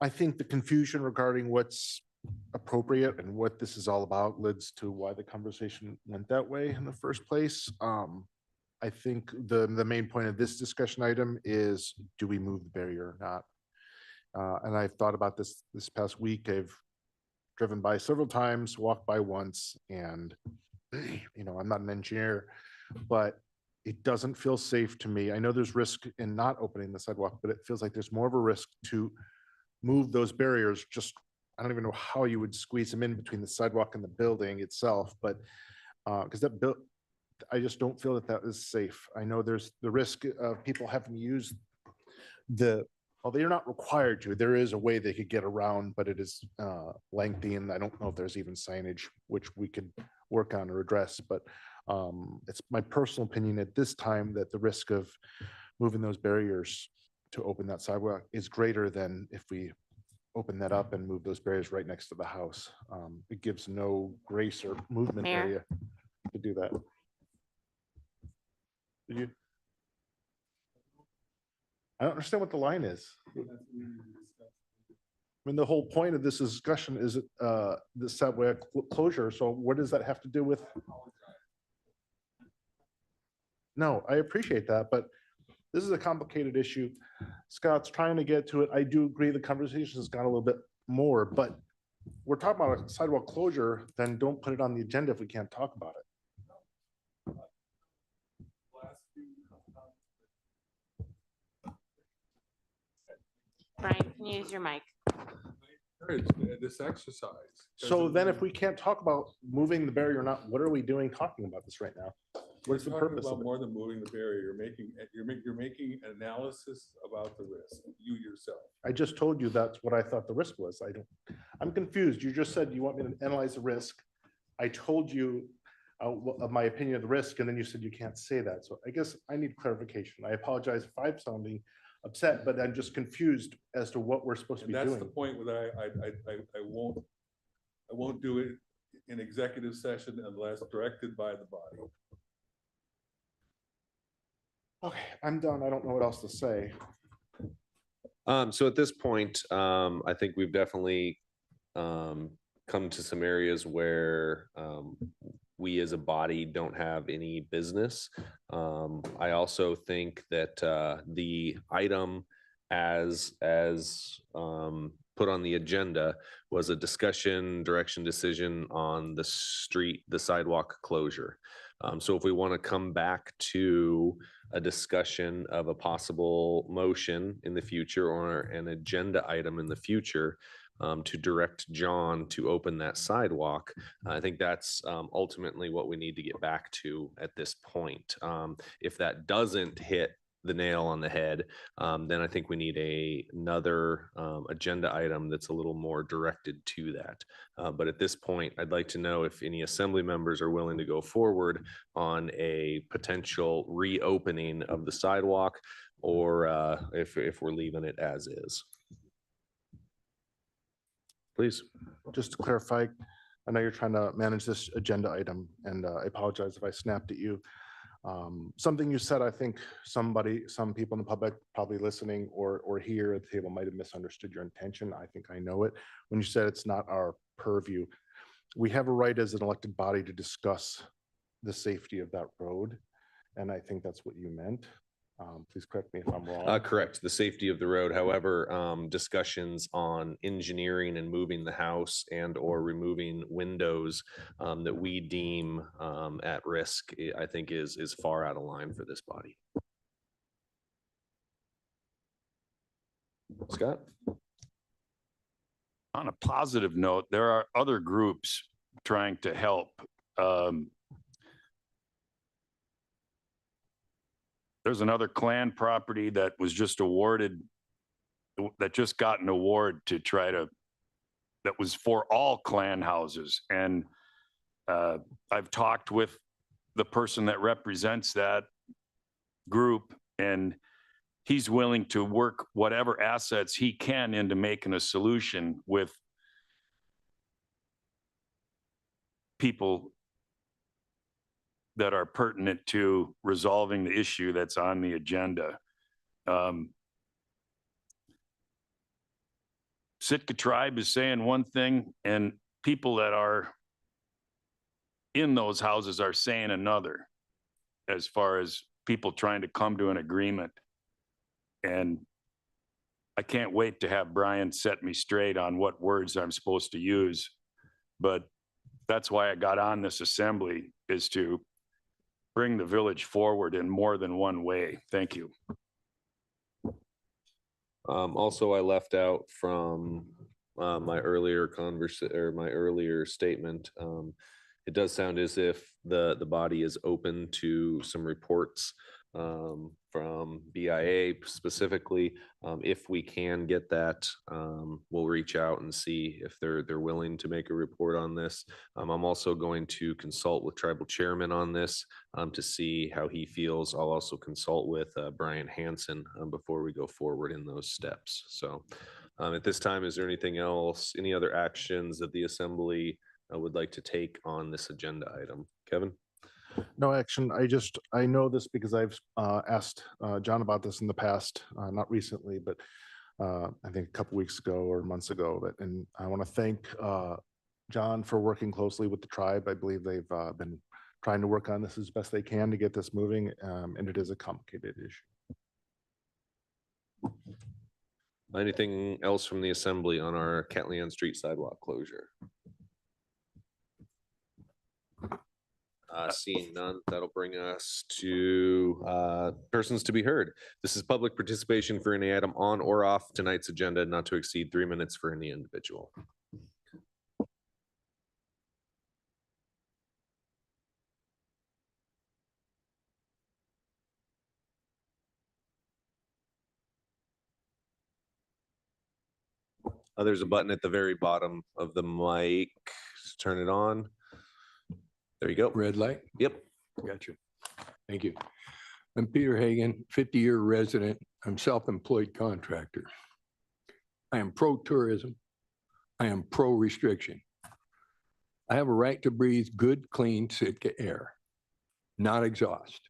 S6: think the confusion regarding what's appropriate and what this is all about leads to why the conversation went that way in the first place. I think the main point of this discussion item is, do we move the barrier or not? And I've thought about this past week. I've driven by several times, walked by once, and you know, I'm not an engineer, but it doesn't feel safe to me. I know there's risk in not opening the sidewalk, but it feels like there's more of a risk to move those barriers. Just, I don't even know how you would squeeze them in between the sidewalk and the building itself, but because I just don't feel that is safe. I know there's the risk of people having to use although you're not required to, there is a way they could get around, but it is lengthy, and I don't know if there's even signage which we could work on or address, but it's my personal opinion at this time that the risk of moving those barriers to open that sidewalk is greater than if we open that up and move those barriers right next to the house. It gives no grace or movement
S2: Mayor?
S6: area to do that. I don't understand what the line is. I mean, the whole point of this discussion is the sidewalk closure. So what does that have to do with? No, I appreciate that, but this is a complicated issue. Scott's trying to get to it. I do agree the conversation has got a little bit more, but we're talking about a sidewalk closure, then don't put it on the agenda if we can't talk about it.
S2: Brian, can you use your mic?
S15: This exercise.
S6: So then if we can't talk about moving the barrier or not, what are we doing talking about this right now? What's the purpose of it?
S15: More than moving the barrier, you're making an analysis about the risk, you yourself.
S6: I just told you that's what I thought the risk was. I'm confused. You just said you want me to analyze the risk. I told you of my opinion of the risk, and then you said you can't say that. So I guess I need clarification. I apologize if I'm sounding upset, but I'm just confused as to what we're supposed to be doing.
S15: That's the point where I won't do it in executive session unless directed by the body.
S6: Okay, I'm done. I don't know what else to say.
S1: So at this point, I think we've definitely come to some areas where we as a body don't have any business. I also think that the item as put on the agenda was a discussion, direction, decision on the sidewalk closure. So if we want to come back to a discussion of a possible motion in the future or an agenda item in the future, to direct John to open that sidewalk, I think that's ultimately what we need to get back to at this point. If that doesn't hit the nail on the head, then I think we need another agenda item that's a little more directed to that. But at this point, I'd like to know if any assembly members are willing to go forward on a potential reopening of the sidewalk, or if we're leaving it as is. Please.
S6: Just to clarify, I know you're trying to manage this agenda item, and I apologize if I snapped at you. Something you said, I think some people in the public probably listening or here at the table might have misunderstood your intention. I think I know it. When you said it's not our purview, we have a right as an elected body to discuss the safety of that road. And I think that's what you meant. Please correct me if I'm wrong.
S1: Correct, the safety of the road. However, discussions on engineering and moving the house and or removing windows that we deem at risk, I think is far out of line for this body. Scott?
S17: On a positive note, there are other groups trying to help. There's another Klan property that was just awarded, that just got an award to try to, that was for all Klan houses. And I've talked with the person that represents that group, and he's willing to work whatever assets he can into making a solution with people that are pertinent to resolving the issue that's on the agenda. Sitka Tribe is saying one thing, and people that are in those houses are saying another, as far as people trying to come to an agreement. And I can't wait to have Brian set me straight on what words I'm supposed to use. But that's why I got on this assembly, is to bring the village forward in more than one way. Thank you.
S1: Also, I left out from my earlier my earlier statement. It does sound as if the body is open to some reports from BIA specifically. If we can get that, we'll reach out and see if they're willing to make a report on this. I'm also going to consult with tribal chairman on this to see how he feels. I'll also consult with Brian Hansen before we go forward in those steps. So at this time, is there anything else, any other actions that the assembly would like to take on this agenda item? Kevin?
S6: No action. I know this because I've asked John about this in the past, not recently, but I think a couple weeks ago or months ago. And I want to thank John for working closely with the tribe. I believe they've been trying to work on this as best they can to get this moving, and it is a complicated issue.
S1: Anything else from the assembly on our Catlin Street sidewalk closure? Seeing none, that'll bring us to persons to be heard. This is public participation for any item on or off tonight's agenda, not to exceed 3 minutes for any individual. There's a button at the very bottom of the mic. Just turn it on. There you go.
S11: Red light?
S1: Yep.
S11: Gotcha. Thank you. I'm Peter Hagan, 50-year resident. I'm self-employed contractor. I am pro-tourism. I am pro-restriction. I have a right to breathe good, clean Sitka air, not exhaust.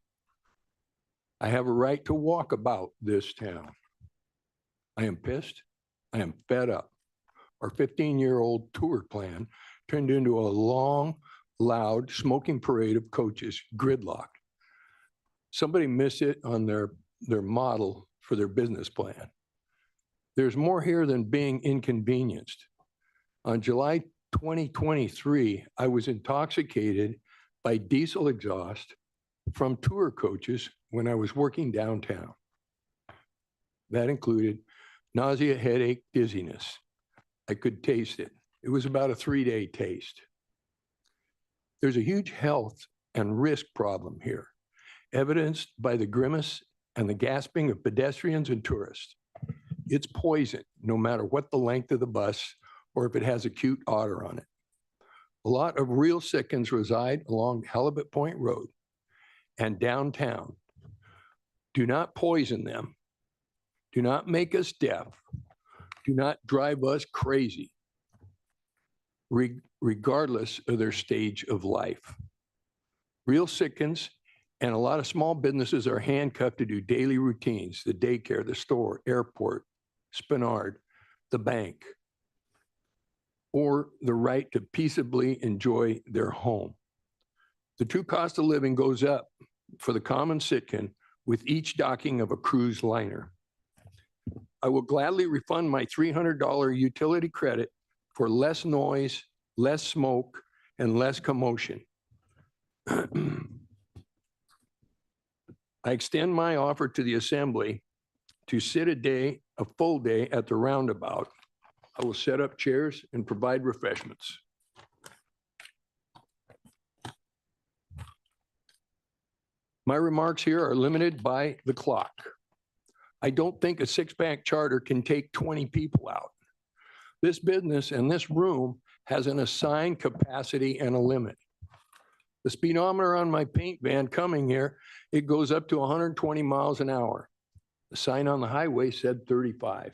S11: I have a right to walk about this town. I am pissed. I am fed up. Our 15-year-old tour plan turned into a long, loud smoking parade of coaches, gridlocked. Somebody missed it on their model for their business plan. There's more here than being inconvenienced. On July 2023, I was intoxicated by diesel exhaust from tour coaches when I was working downtown. That included nausea, headache, dizziness. I could taste it. It was about a 3-day taste. There's a huge health and risk problem here, evidenced by the grimace and the gasping of pedestrians and tourists. It's poison, no matter what the length of the bus or if it has acute otter on it. A lot of real Sitkans reside along Halibut Point Road and downtown. Do not poison them. Do not make us deaf. Do not drive us crazy, regardless of their stage of life. Real Sitkans and a lot of small businesses are handcuffed to do daily routines, the daycare, the store, airport, Spenard, the bank. or the right to peaceably enjoy their home. The true cost of living goes up for the common Sitkan with each docking of a cruise liner. I will gladly refund my $300 utility credit for less noise, less smoke, and less commotion. I extend my offer to the Assembly to sit a full day at the roundabout. I will set up chairs and provide refreshments. My remarks here are limited by the clock. I don't think a six-pack charter can take 20 people out. This business and this room has an assigned capacity and a limit. The speedometer on my paint van coming here, it goes up to 120 miles an hour. The sign on the highway said 35.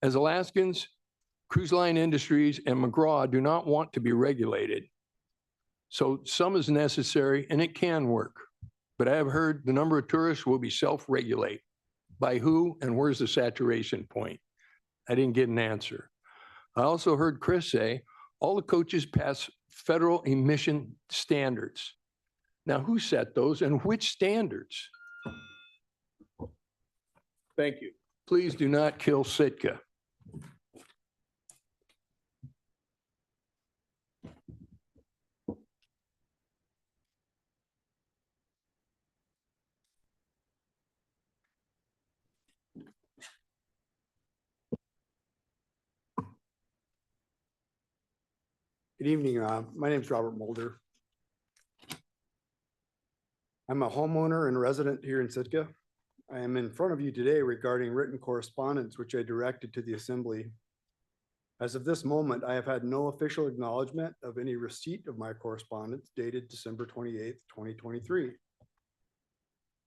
S11: As Alaskans, cruise line industries and McGraw do not want to be regulated. So some is necessary and it can work. But I have heard the number of tourists will be self-regulate. By who and where's the saturation point? I didn't get an answer. I also heard Chris say all the coaches pass federal emission standards. Now, who set those and which standards? Thank you. Please do not kill Sitka.
S14: Good evening. My name is Robert Mulder. I'm a homeowner and resident here in Sitka. I am in front of you today regarding written correspondence which I directed to the Assembly. As of this moment, I have had no official acknowledgement of any receipt of my correspondence dated December 28th, 2023.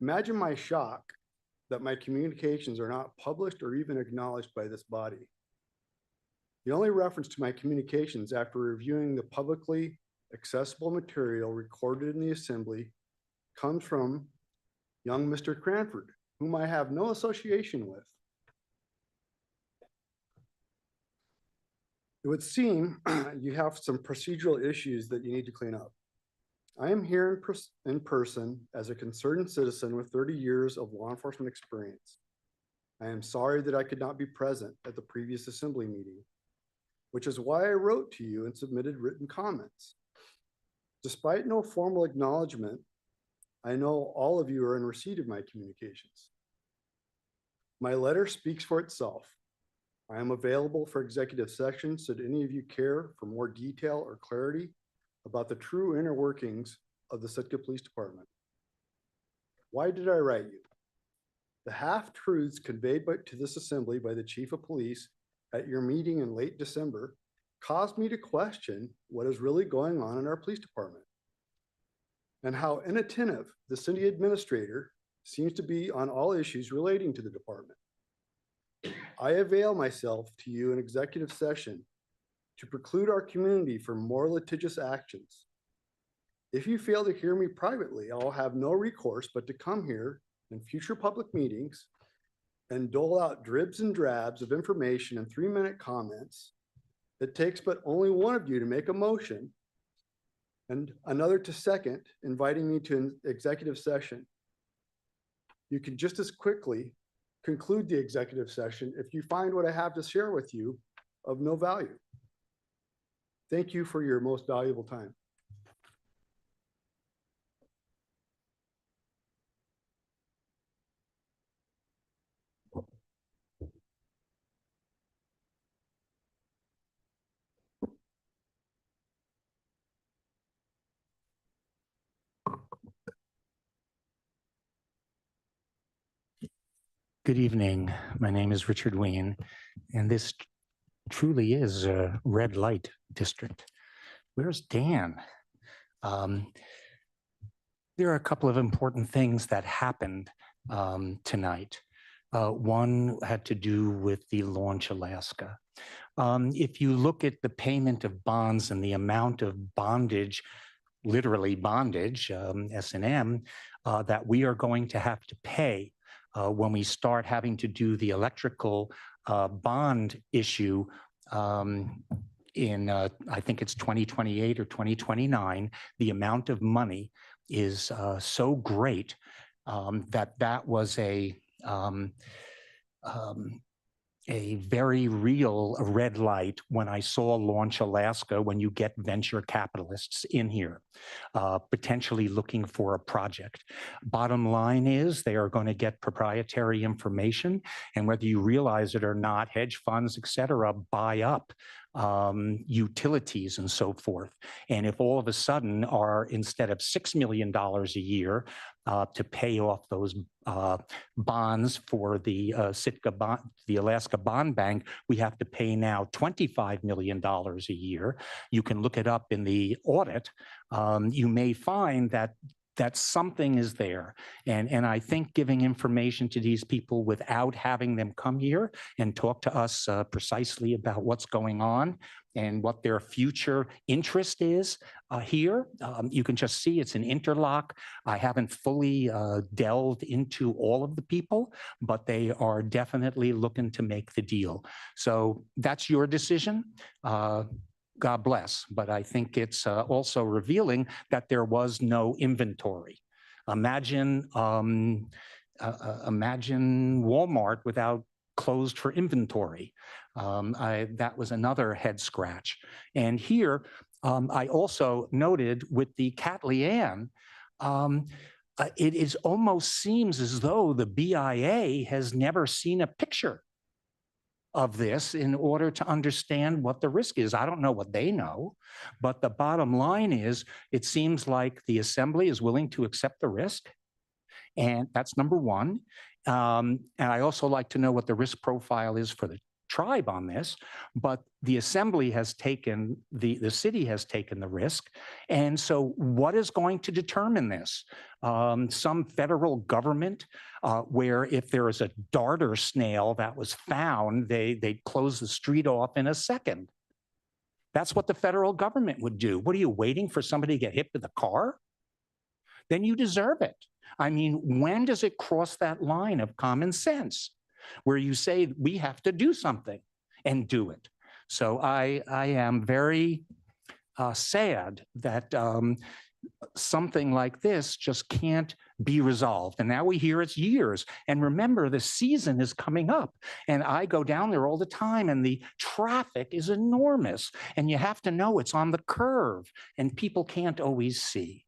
S14: Imagine my shock that my communications are not published or even acknowledged by this body. The only reference to my communications after reviewing the publicly accessible material recorded in the Assembly comes from young Mr. Cranford, whom I have no association with. It would seem you have some procedural issues that you need to clean up. I am here in person as a concerned citizen with 30 years of law enforcement experience. I am sorry that I could not be present at the previous Assembly meeting, which is why I wrote to you and submitted written comments. Despite no formal acknowledgement, I know all of you are in receipt of my communications. My letter speaks for itself. I am available for executive session should any of you care for more detail or clarity about the true inner workings of the Sitka Police Department. Why did I write you? The half-truths conveyed to this Assembly by the Chief of Police at your meeting in late December caused me to question what is really going on in our police department and how inattentive the city administrator seems to be on all issues relating to the department. I avail myself to you in executive session to preclude our community from more litigious actions. If you fail to hear me privately, I'll have no recourse but to come here in future public meetings and dole out dribs and drabs of information and 3-minute comments. It takes but only one of you to make a motion and another to second, inviting me to an executive session. You can just as quickly conclude the executive session if you find what I have to share with you of no value. Thank you for your most valuable time.
S8: Good evening. My name is Richard Ween, and this truly is a red light district. Where's Dan? There are a couple of important things that happened tonight. One had to do with the Launch Alaska. If you look at the payment of bonds and the amount of bondage, literally bondage, S&M, that we are going to have to pay when we start having to do the electrical bond issue in, I think it's 2028 or 2029, the amount of money is so great that was a very real red light when I saw Launch Alaska, when you get venture capitalists in here, potentially looking for a project. Bottom line is they are going to get proprietary information, and whether you realize it or not, hedge funds, et cetera, buy up utilities and so forth. And if all of a sudden instead of $6 million a year to pay off those bonds for the Sitka bond, the Alaska Bond Bank, we have to pay now $25 million a year. You can look it up in the audit. You may find that something is there. And I think giving information to these people without having them come here and talk to us precisely about what's going on and what their future interest is here, you can just see it's an interlock. I haven't fully delved into all of the people, but they are definitely looking to make the deal. So that's your decision. God bless. But I think it's also revealing that there was no inventory. Imagine Walmart without closed for inventory. That was another head scratch. And here, I also noted with the Cat Leanne, it almost seems as though the BIA has never seen a picture of this in order to understand what the risk is. I don't know what they know, but the bottom line is it seems like the Assembly is willing to accept the risk. And that's number one. And I also like to know what the risk profile is for the tribe on this, but the Assembly has taken, the city has taken the risk. And so what is going to determine this? Some federal government where if there is a darter snail that was found, they'd close the street off in a second. That's what the federal government would do. What are you waiting for somebody to get hit with a car? Then you deserve it. I mean, when does it cross that line of common sense where you say we have to do something and do it? So I am very sad that something like this just can't be resolved. And now we hear it's years. And remember, the season is coming up. And I go down there all the time and the traffic is enormous. And you have to know it's on the curve and people can't always see.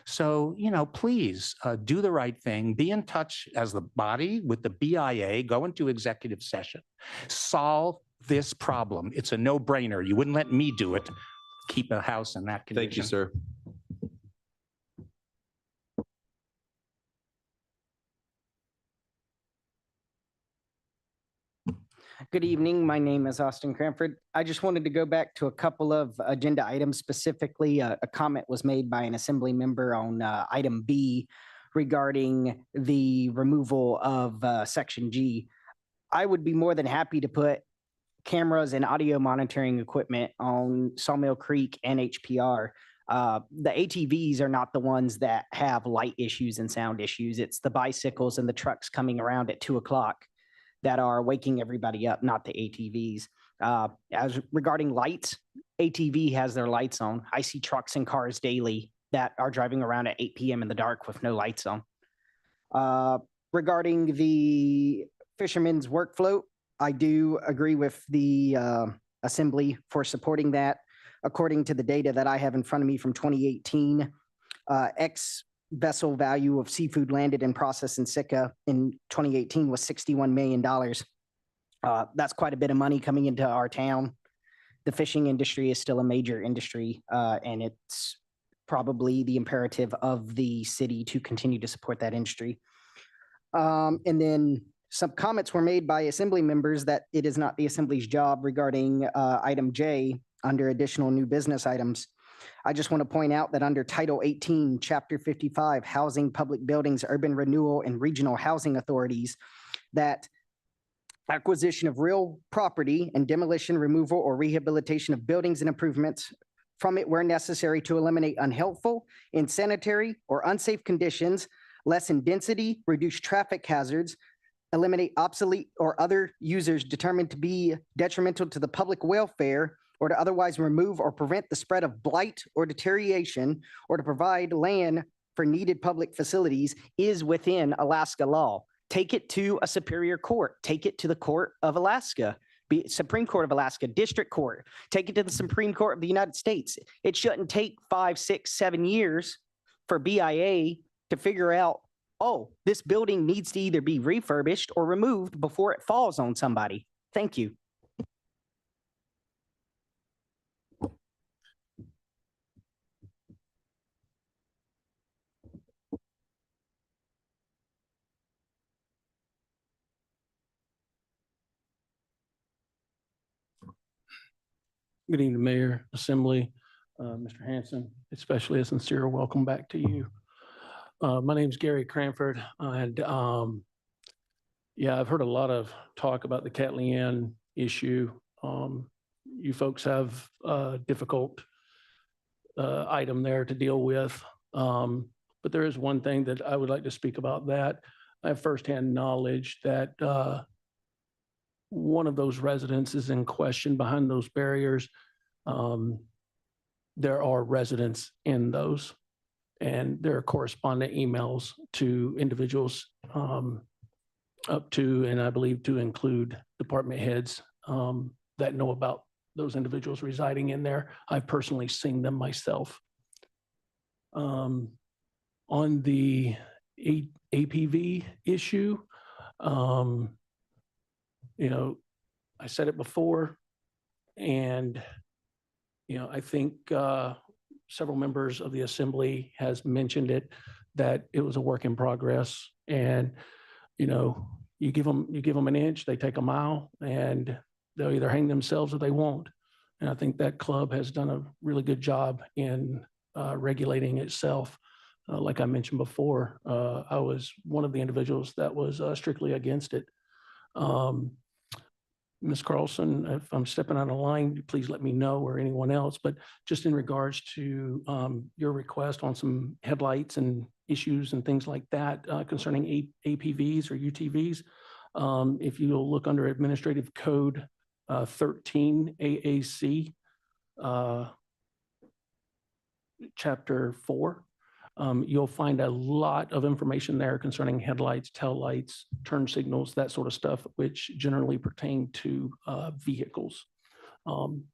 S8: So, you know, please do the right thing. Be in touch as the body with the BIA, go into executive session, solve this problem. It's a no-brainer. You wouldn't let me do it. Keep a house in that condition.
S1: Thank you, sir.
S19: Good evening. My name is Austin Cranford. I just wanted to go back to a couple of agenda items. Specifically, a comment was made by an Assembly member on item B regarding the removal of Section G. I would be more than happy to put cameras and audio monitoring equipment on Sawmill Creek and HPR. The ATVs are not the ones that have light issues and sound issues. It's the bicycles and the trucks coming around at 2 o'clock that are waking everybody up, not the ATVs. As regarding lights, ATV has their lights on. I see trucks and cars daily that are driving around at 8 p.m. in the dark with no lights on. Regarding the fishermen's work float, I do agree with the Assembly for supporting that. According to the data that I have in front of me from 2018, vessel value of seafood landed and processed in Sitka in 2018 was $61 million. That's quite a bit of money coming into our town. The fishing industry is still a major industry, and it's probably the imperative of the city to continue to support that industry. And then some comments were made by Assembly members that it is not the Assembly's job regarding item J under additional new business items. I just want to point out that under Title 18, Chapter 55, Housing, Public Buildings, Urban Renewal, and Regional Housing Authorities, that acquisition of real property and demolition, removal, or rehabilitation of buildings and improvements from it where necessary to eliminate unhealthful, insanitary, or unsafe conditions, lessen density, reduce traffic hazards, eliminate obsolete or other users determined to be detrimental to the public welfare, or to otherwise remove or prevent the spread of blight or deterioration, or to provide land for needed public facilities is within Alaska law. Take it to a superior court. Take it to the Court of Alaska, be it Supreme Court of Alaska, District Court. Take it to the Supreme Court of the United States. It shouldn't take 5, 6, 7 years for BIA to figure out, oh, this building needs to either be refurbished or removed before it falls on somebody. Thank you.
S21: Good evening, Mayor, Assembly, Mr. Hanson, especially a sincere welcome back to you. My name's Gary Cranford, and yeah, I've heard a lot of talk about the Catlin issue. You folks have a difficult item there to deal with, but there is one thing that I would like to speak about that. I have firsthand knowledge that one of those residents is in question behind those barriers. There are residents in those, and there are correspondent emails to individuals up to, and I believe to include department heads that know about those individuals residing in there. I've personally seen them myself. On the APV issue, you know, I said it before, and, you know, I think several members of the Assembly has mentioned it, that it was a work in progress. And, you know, you give them an inch, they take a mile, and they'll either hang themselves or they won't. And I think that club has done a really good job in regulating itself. Like I mentioned before, I was one of the individuals that was strictly against it. Ms. Carlson, if I'm stepping out of line, please let me know, or anyone else. But just in regards to your request on some headlights and issues and things like that concerning APVs or UTVs, if you'll look under Administrative Code 13 AAC, Chapter 4, you'll find a lot of information there concerning headlights, tail lights, turn signals, that sort of stuff, which generally pertain to vehicles,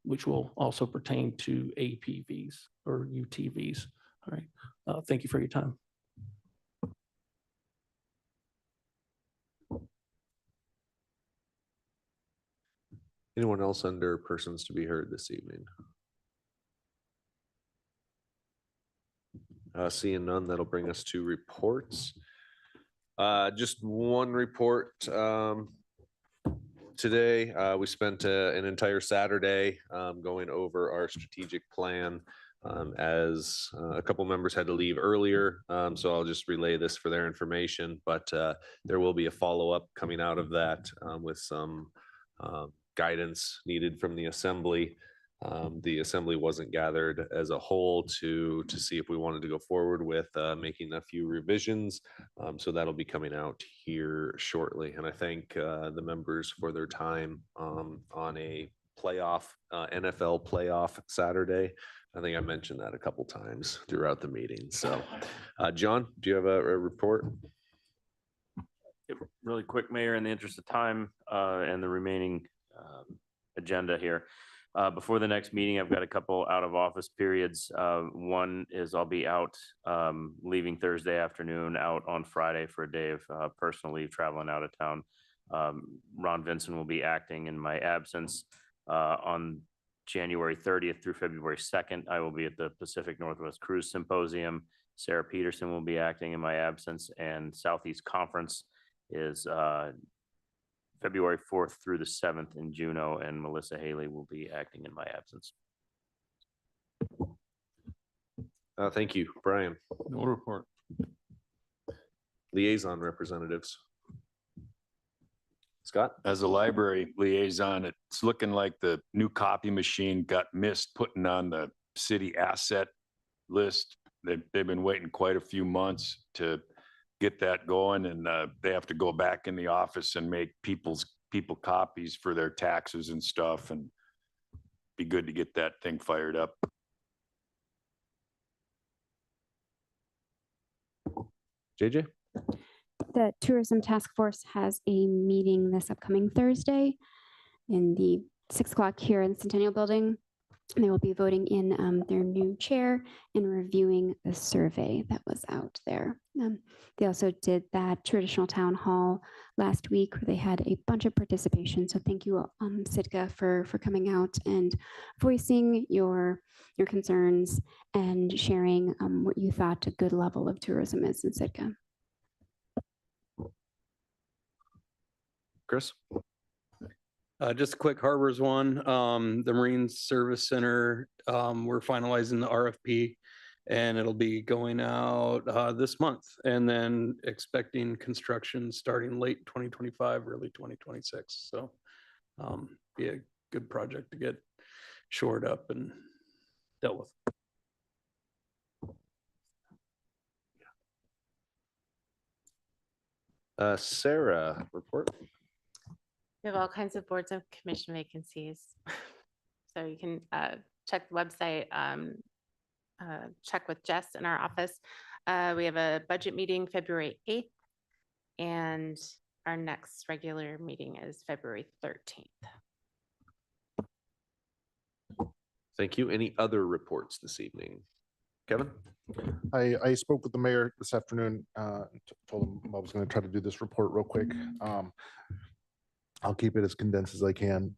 S21: which will also pertain to APVs or UTVs. All right. Thank you for your time.
S1: Anyone else under persons to be heard this evening? Seeing none, that'll bring us to reports. Just one report today. We spent an entire Saturday going over our strategic plan, as a couple members had to leave earlier. So I'll just relay this for their information, but there will be a follow-up coming out of that with some guidance needed from the Assembly. The Assembly wasn't gathered as a whole to see if we wanted to go forward with making a few revisions. So that'll be coming out here shortly. And I thank the members for their time on a playoff, NFL playoff Saturday. I think I mentioned that a couple times throughout the meeting. So John, do you have a report?
S20: Really quick, Mayor, in the interest of time and the remaining agenda here. Before the next meeting, I've got a couple out of office periods. One is I'll be out leaving Thursday afternoon, out on Friday for a day of personal leave, traveling out of town. Ron Vinson will be acting in my absence. On January 30th through February 2nd, I will be at the Pacific Northwest Cruise Symposium. Sarah Peterson will be acting in my absence, and Southeast Conference is February 4th through the 7th in Juneau, and Melissa Haley will be acting in my absence.
S1: Thank you, Brian.
S15: No report.
S1: Liaison representatives. Scott?
S17: As a library liaison, it's looking like the new copy machine got missed putting on the city asset list. They've been waiting quite a few months to get that going, and they have to go back in the office and make people copies for their taxes and stuff, and be good to get that thing fired up.
S1: JJ?
S12: The Tourism Task Force has a meeting this upcoming Thursday in the 6 o'clock here in the Centennial Building. They will be voting in their new chair and reviewing the survey that was out there. They also did that traditional town hall last week where they had a bunch of participation. So thank you, Sitka, for coming out and voicing your concerns and sharing what you thought a good level of tourism is in Sitka.
S1: Chris?
S9: Just a quick harbors one, the Marine Service Center, we're finalizing the RFP and it'll be going out this month, and then expecting construction starting late 2025, early 2026. So be a good project to get shored up and dealt with.
S1: Sarah, report.
S2: We have all kinds of boards and commission vacancies. So you can check the website, check with Jess in our office. We have a budget meeting February 8th, and our next regular meeting is February 13th.
S1: Thank you. Any other reports this evening? Kevin?
S6: I spoke with the mayor this afternoon, told him I was going to try to do this report real quick. I'll keep it as condensed as I can.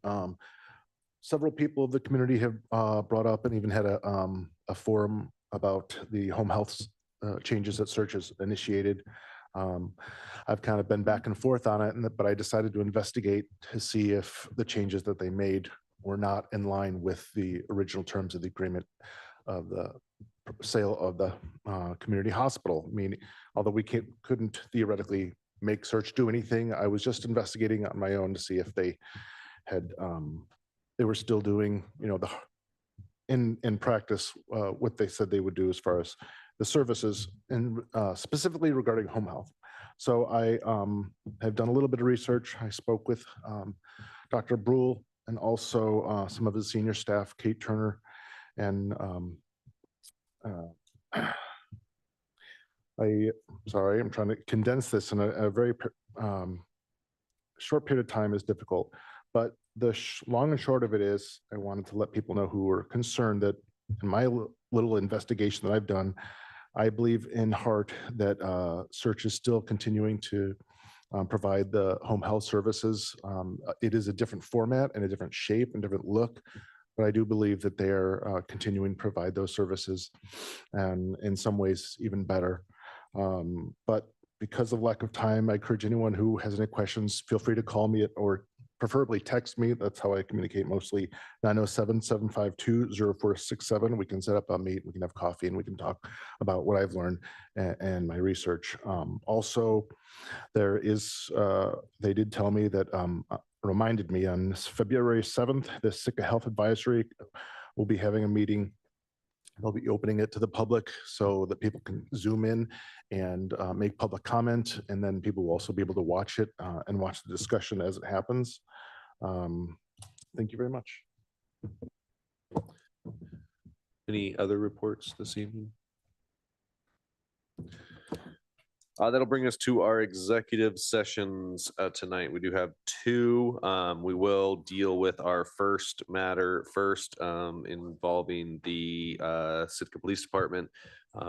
S6: Several people of the community have brought up and even had a forum about the home health changes that Search has initiated. I've kind of been back and forth on it, but I decided to investigate to see if the changes that they made were not in line with the original terms of the agreement of the sale of the community hospital. I mean, although we couldn't theoretically make Search do anything, I was just investigating on my own to see if they had they were still doing, you know, in practice what they said they would do as far as the services, and specifically regarding home health. So I have done a little bit of research. I spoke with Dr. Brule and also some of his senior staff, Kate Turner, and I'm trying to condense this in a very short period of time is difficult, but the long and short of it is I wanted to let people know who were concerned that in my little investigation that I've done, I believe in heart that Search is still continuing to provide the home health services. It is a different format and a different shape and different look, but I do believe that they are continuing to provide those services, and in some ways even better. But because of lack of time, I encourage anyone who has any questions, feel free to call me or preferably text me. That's how I communicate mostly. 907-752-0467. We can set up a meet, we can have coffee, and we can talk about what I've learned and my research. Also, there is, they did tell me that, reminded me on February 7th, the Sitka Health Advisory will be having a meeting. They'll be opening it to the public so that people can zoom in and make public comment, and then people will also be able to watch it and watch the discussion as it happens. Thank you very much.
S1: Any other reports this evening? That'll bring us to our executive sessions tonight. We do have two. We will deal with our first matter first, involving the Sitka Police Department.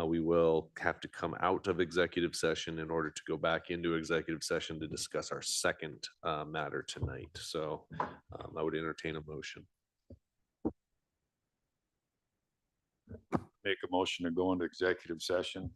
S1: We will have to come out of executive session in order to go back into executive session to discuss our second matter tonight. So I would entertain a motion.
S17: Make a motion to go into executive session.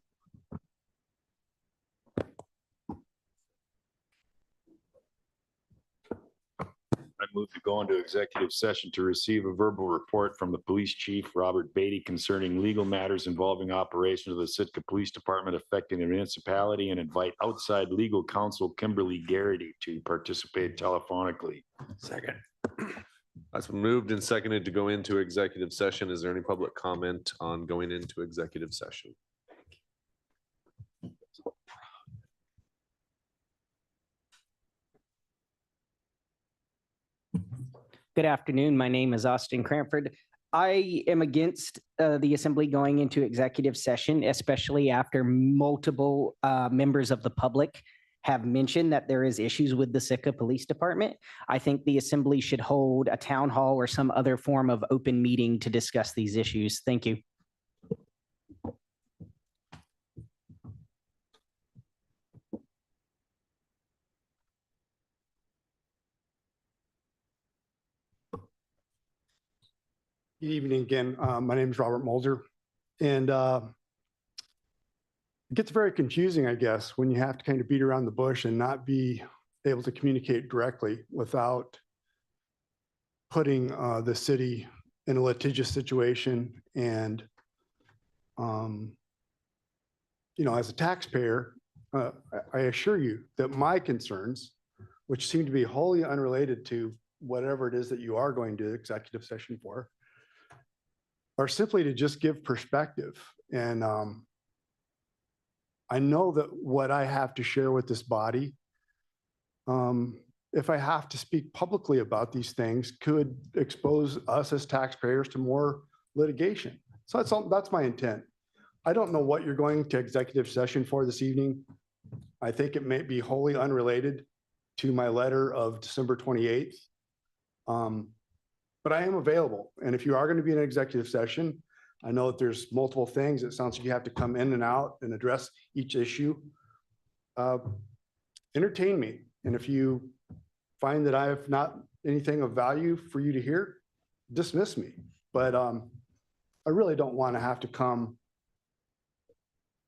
S17: I move to go into executive session to receive a verbal report from the police chief, Robert Beatty, concerning legal matters involving operations of the Sitka Police Department affecting the municipality, and invite outside legal counsel Kimberly Garrity to participate telephonically.
S1: Second. That's been moved and seconded to go into executive session. Is there any public comment on going into executive session?
S19: Good afternoon. My name is Austin Cranford. I am against the assembly going into executive session, especially after multiple members of the public have mentioned that there is issues with the Sitka Police Department. I think the assembly should hold a town hall or some other form of open meeting to discuss these issues. Thank you.
S14: Good evening again. My name is Robert Mulder. And it gets very confusing, I guess, when you have to kind of beat around the bush and not be able to communicate directly without putting the city in a litigious situation. And, as a taxpayer, I assure you that my concerns, which seem to be wholly unrelated to whatever it is that you are going to executive session for, are simply to just give perspective. And I know that what I have to share with this body, if I have to speak publicly about these things, could expose us as taxpayers to more litigation. So that's my intent. I don't know what you're going to executive session for this evening. I think it may be wholly unrelated to my letter of December 28th. But I am available. And if you are going to be in an executive session, I know that there's multiple things. It sounds like you have to come in and out and address each issue. Entertain me. And if you find that I have not anything of value for you to hear, dismiss me. But I really don't want to have to come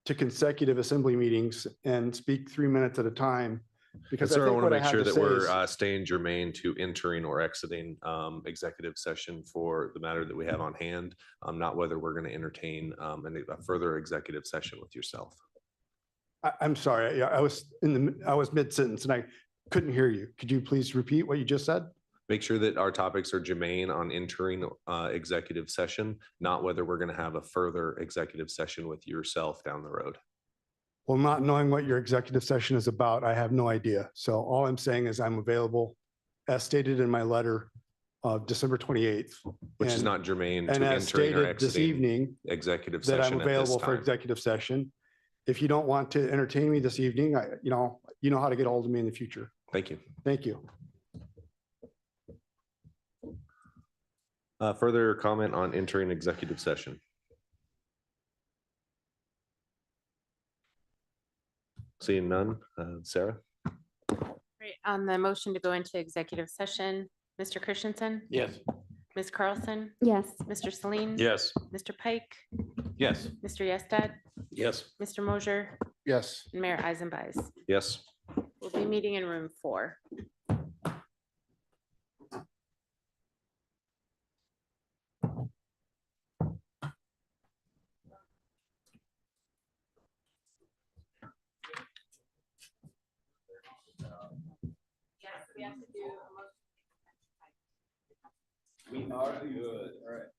S14: to consecutive assembly meetings and speak 3 minutes at a time. Because I
S1: Sir, I
S14: think
S1: want to
S14: what I
S1: make
S14: have
S1: sure
S14: to
S1: that
S14: say
S1: we're
S14: is,
S1: staying germane to entering or exiting executive session for the matter that we have on hand, not whether we're going to entertain a further executive session with yourself.
S14: I'm sorry, I was mid-sentence and I couldn't hear you. Could you please repeat what you just said?
S1: Make sure that our topics are germane on entering executive session, not whether we're going to have a further executive session with yourself down the road.
S14: Well, not knowing what your executive session is about, I have no idea. So all I'm saying is I'm available as stated in my letter of December 28th.
S1: Which is not germane
S14: and
S1: to
S14: as
S1: entering or
S14: stated this
S1: exiting
S14: evening
S1: executive
S14: that I'm
S1: session at this
S14: available for
S1: time.
S14: executive session. If you don't want to entertain me this evening, you know how to get a hold of me in the future.
S1: Thank you.
S14: Thank you.
S1: Further comment on entering executive session? Seeing none, Sarah?
S2: Right, on the motion to go into executive session, Mr. Christensen?
S9: Yes.
S2: Ms. Carlson?
S12: Yes.
S2: Mr. Celine?
S9: Yes.
S2: Mr. Pike?
S9: Yes.
S2: Mr. Yestad?
S9: Yes.
S2: Mr. Mosher?
S6: Yes.
S2: And Mayor Eisenbais.
S1: Yes.
S2: We'll be meeting in room 4. Yes, we have to do a motion.
S4: We are good, all right.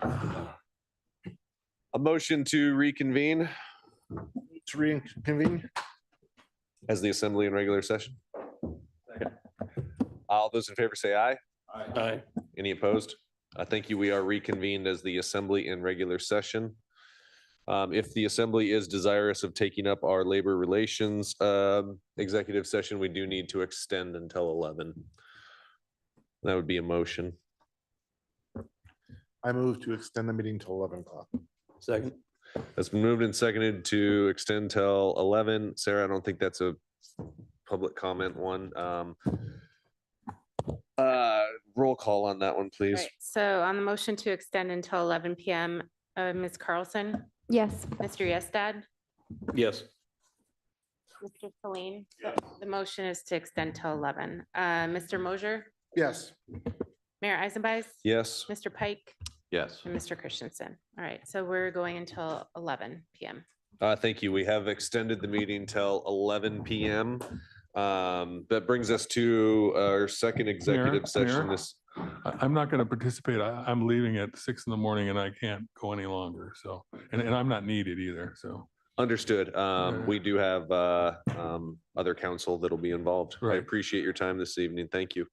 S1: A motion to reconvene
S6: To reconvene?
S1: as the assembly in regular session. All those in favor say aye.
S21: Aye.
S1: Any opposed? Thank you. We are reconvened as the assembly in regular session. If the assembly is desirous of taking up our labor relations executive session, we do need to extend until 11. That would be a motion.
S6: I move to extend the meeting till 11 o'clock.
S21: Second.
S1: That's been moved and seconded to extend till 11. Sarah, I don't think that's a public comment one. Roll call on that one, please.
S2: Right, so on the motion to extend until 11 PM, Ms. Carlson,
S12: Yes.
S2: Mr. Yestad,
S21: Yes.
S2: Mr. Celine. The motion is to extend till 11. Mr. Mosier,
S6: Yes.
S2: Mayor Eisenbeiß,
S1: Yes.
S2: Mr. Pike,
S13: Yes.
S2: and Mr. Christensen. All right, so we're going until 11 PM.
S1: Thank you. We have extended the meeting till 11 PM. That brings us to our second executive session.
S15: Mayor? I'm not going to participate. I'm leaving at 6 in the morning and I can't go any longer. So, and I'm not needed either. So.
S1: Understood. We do have other council that'll be involved. I
S15: Right.
S1: appreciate your time this evening. Thank you.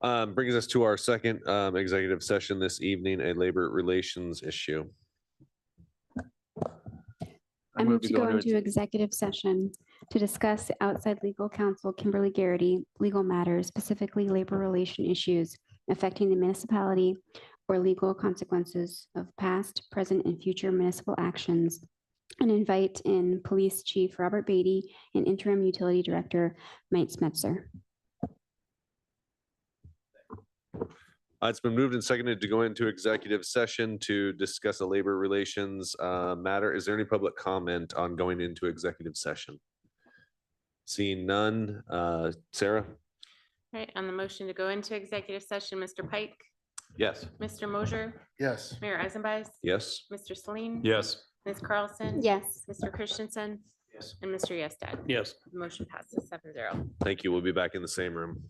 S1: Brings us to our second executive session this evening, a labor relations issue.
S12: I move to go into executive session to discuss outside legal counsel Kimberly Garrity, legal matters, specifically labor relation issues affecting the municipality or legal consequences of past, present, and future municipal actions, and invite in Police Chief Robert Beatty and Interim Utility Director Mike Smetzer.
S1: It's been moved and seconded to go into executive session to discuss a labor relations matter. Is there any public comment on going into executive session? Seeing none. Sarah?
S2: All right, on the motion to go into executive session, Mr. Pike,
S13: Yes.
S2: Mr. Mosier,
S6: Yes.
S2: Mayor Eisenbeiß,
S1: Yes.
S2: Mr. Celine.
S13: Yes.
S2: Ms. Carlson.
S12: Yes.
S2: Mr. Christensen. And Mr. Yestad.
S21: Yes.
S2: Motion passes 7-0.
S1: Thank you. We'll be back in the same room.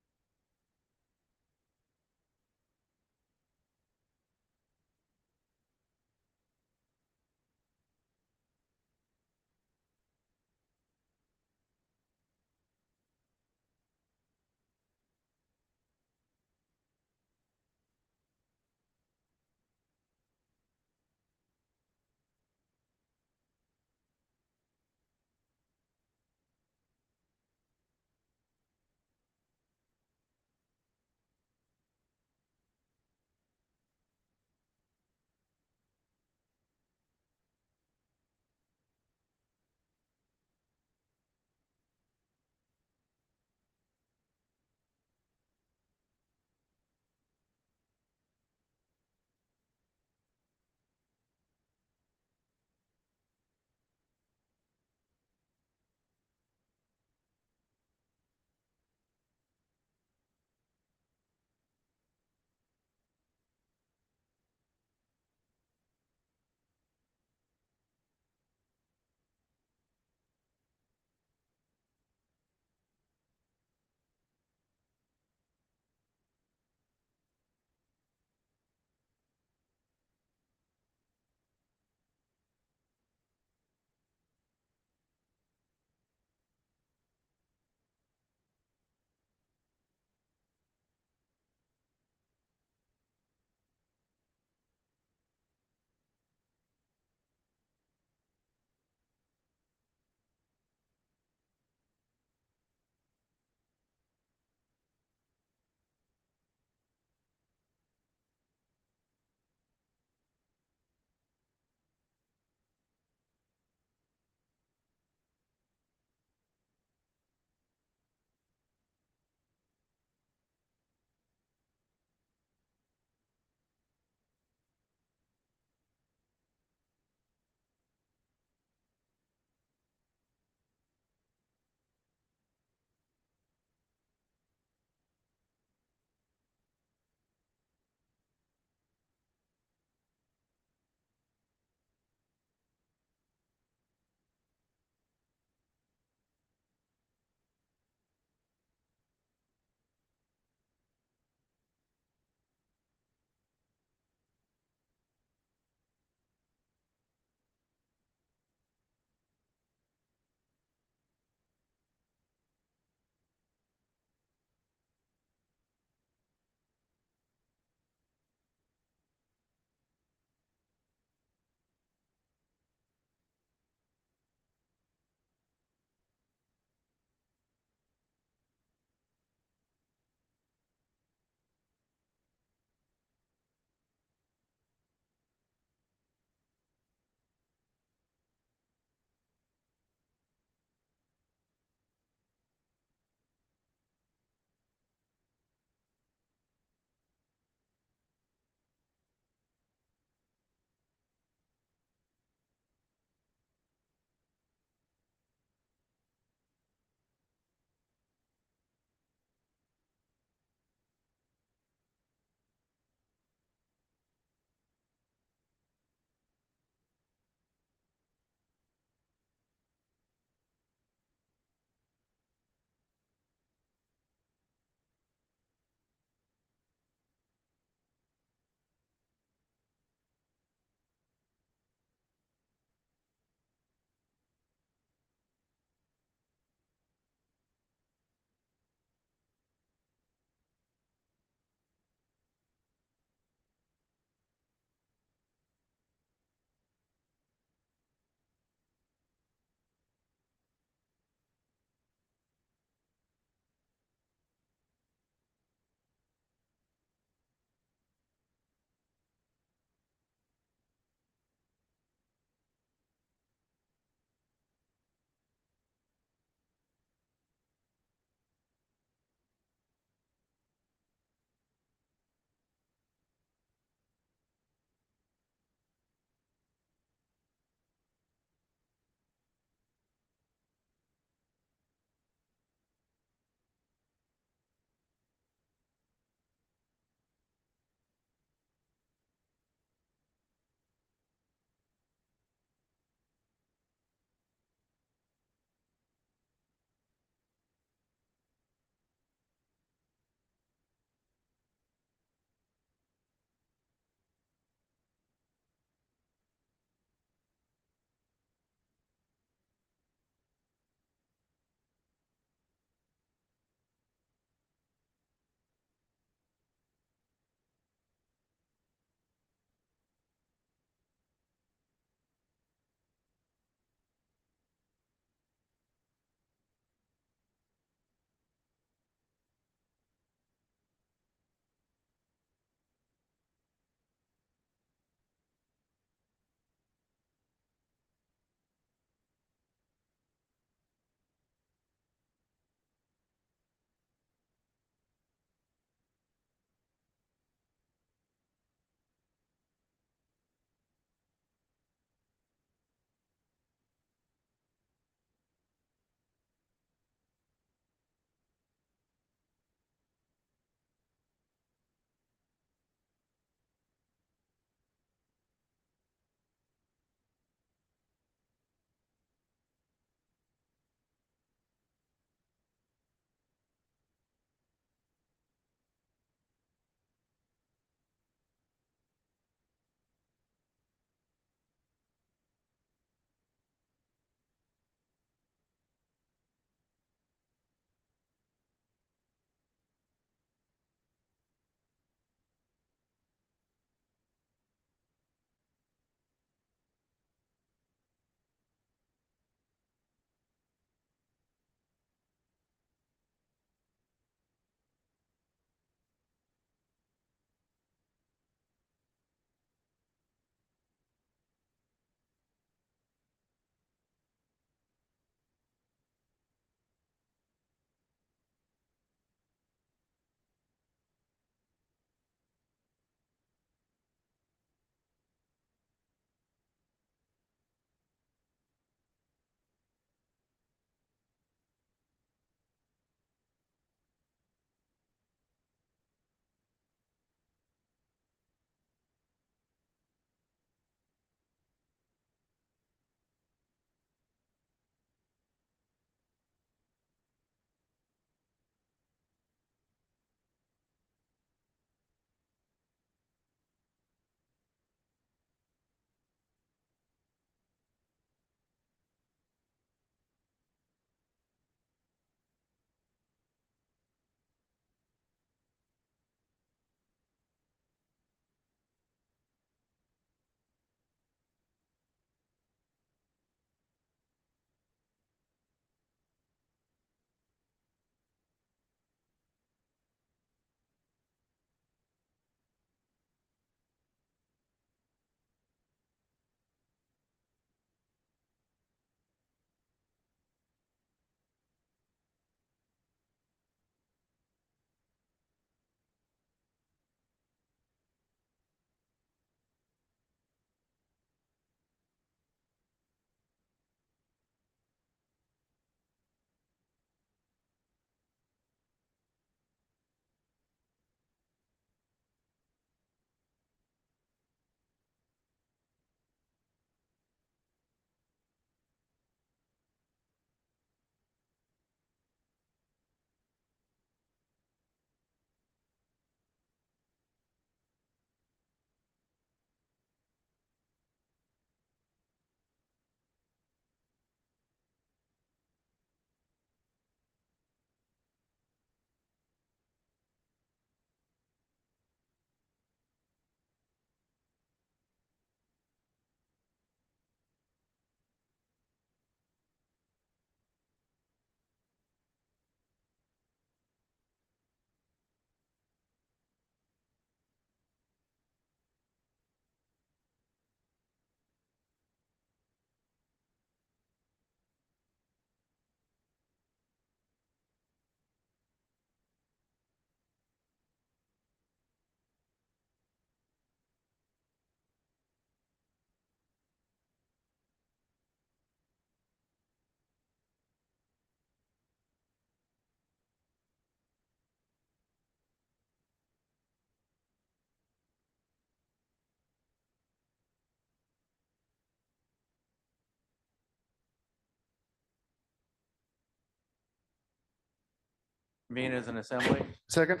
S5: Convene as an assembly.
S6: Second?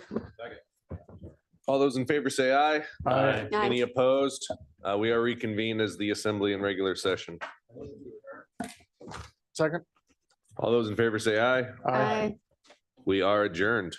S1: All those in favor say aye.
S21: Aye.
S1: Any opposed? We are reconvened as the assembly in regular session.
S6: Second?
S1: All those in favor say aye.
S12: Aye.
S1: We are adjourned.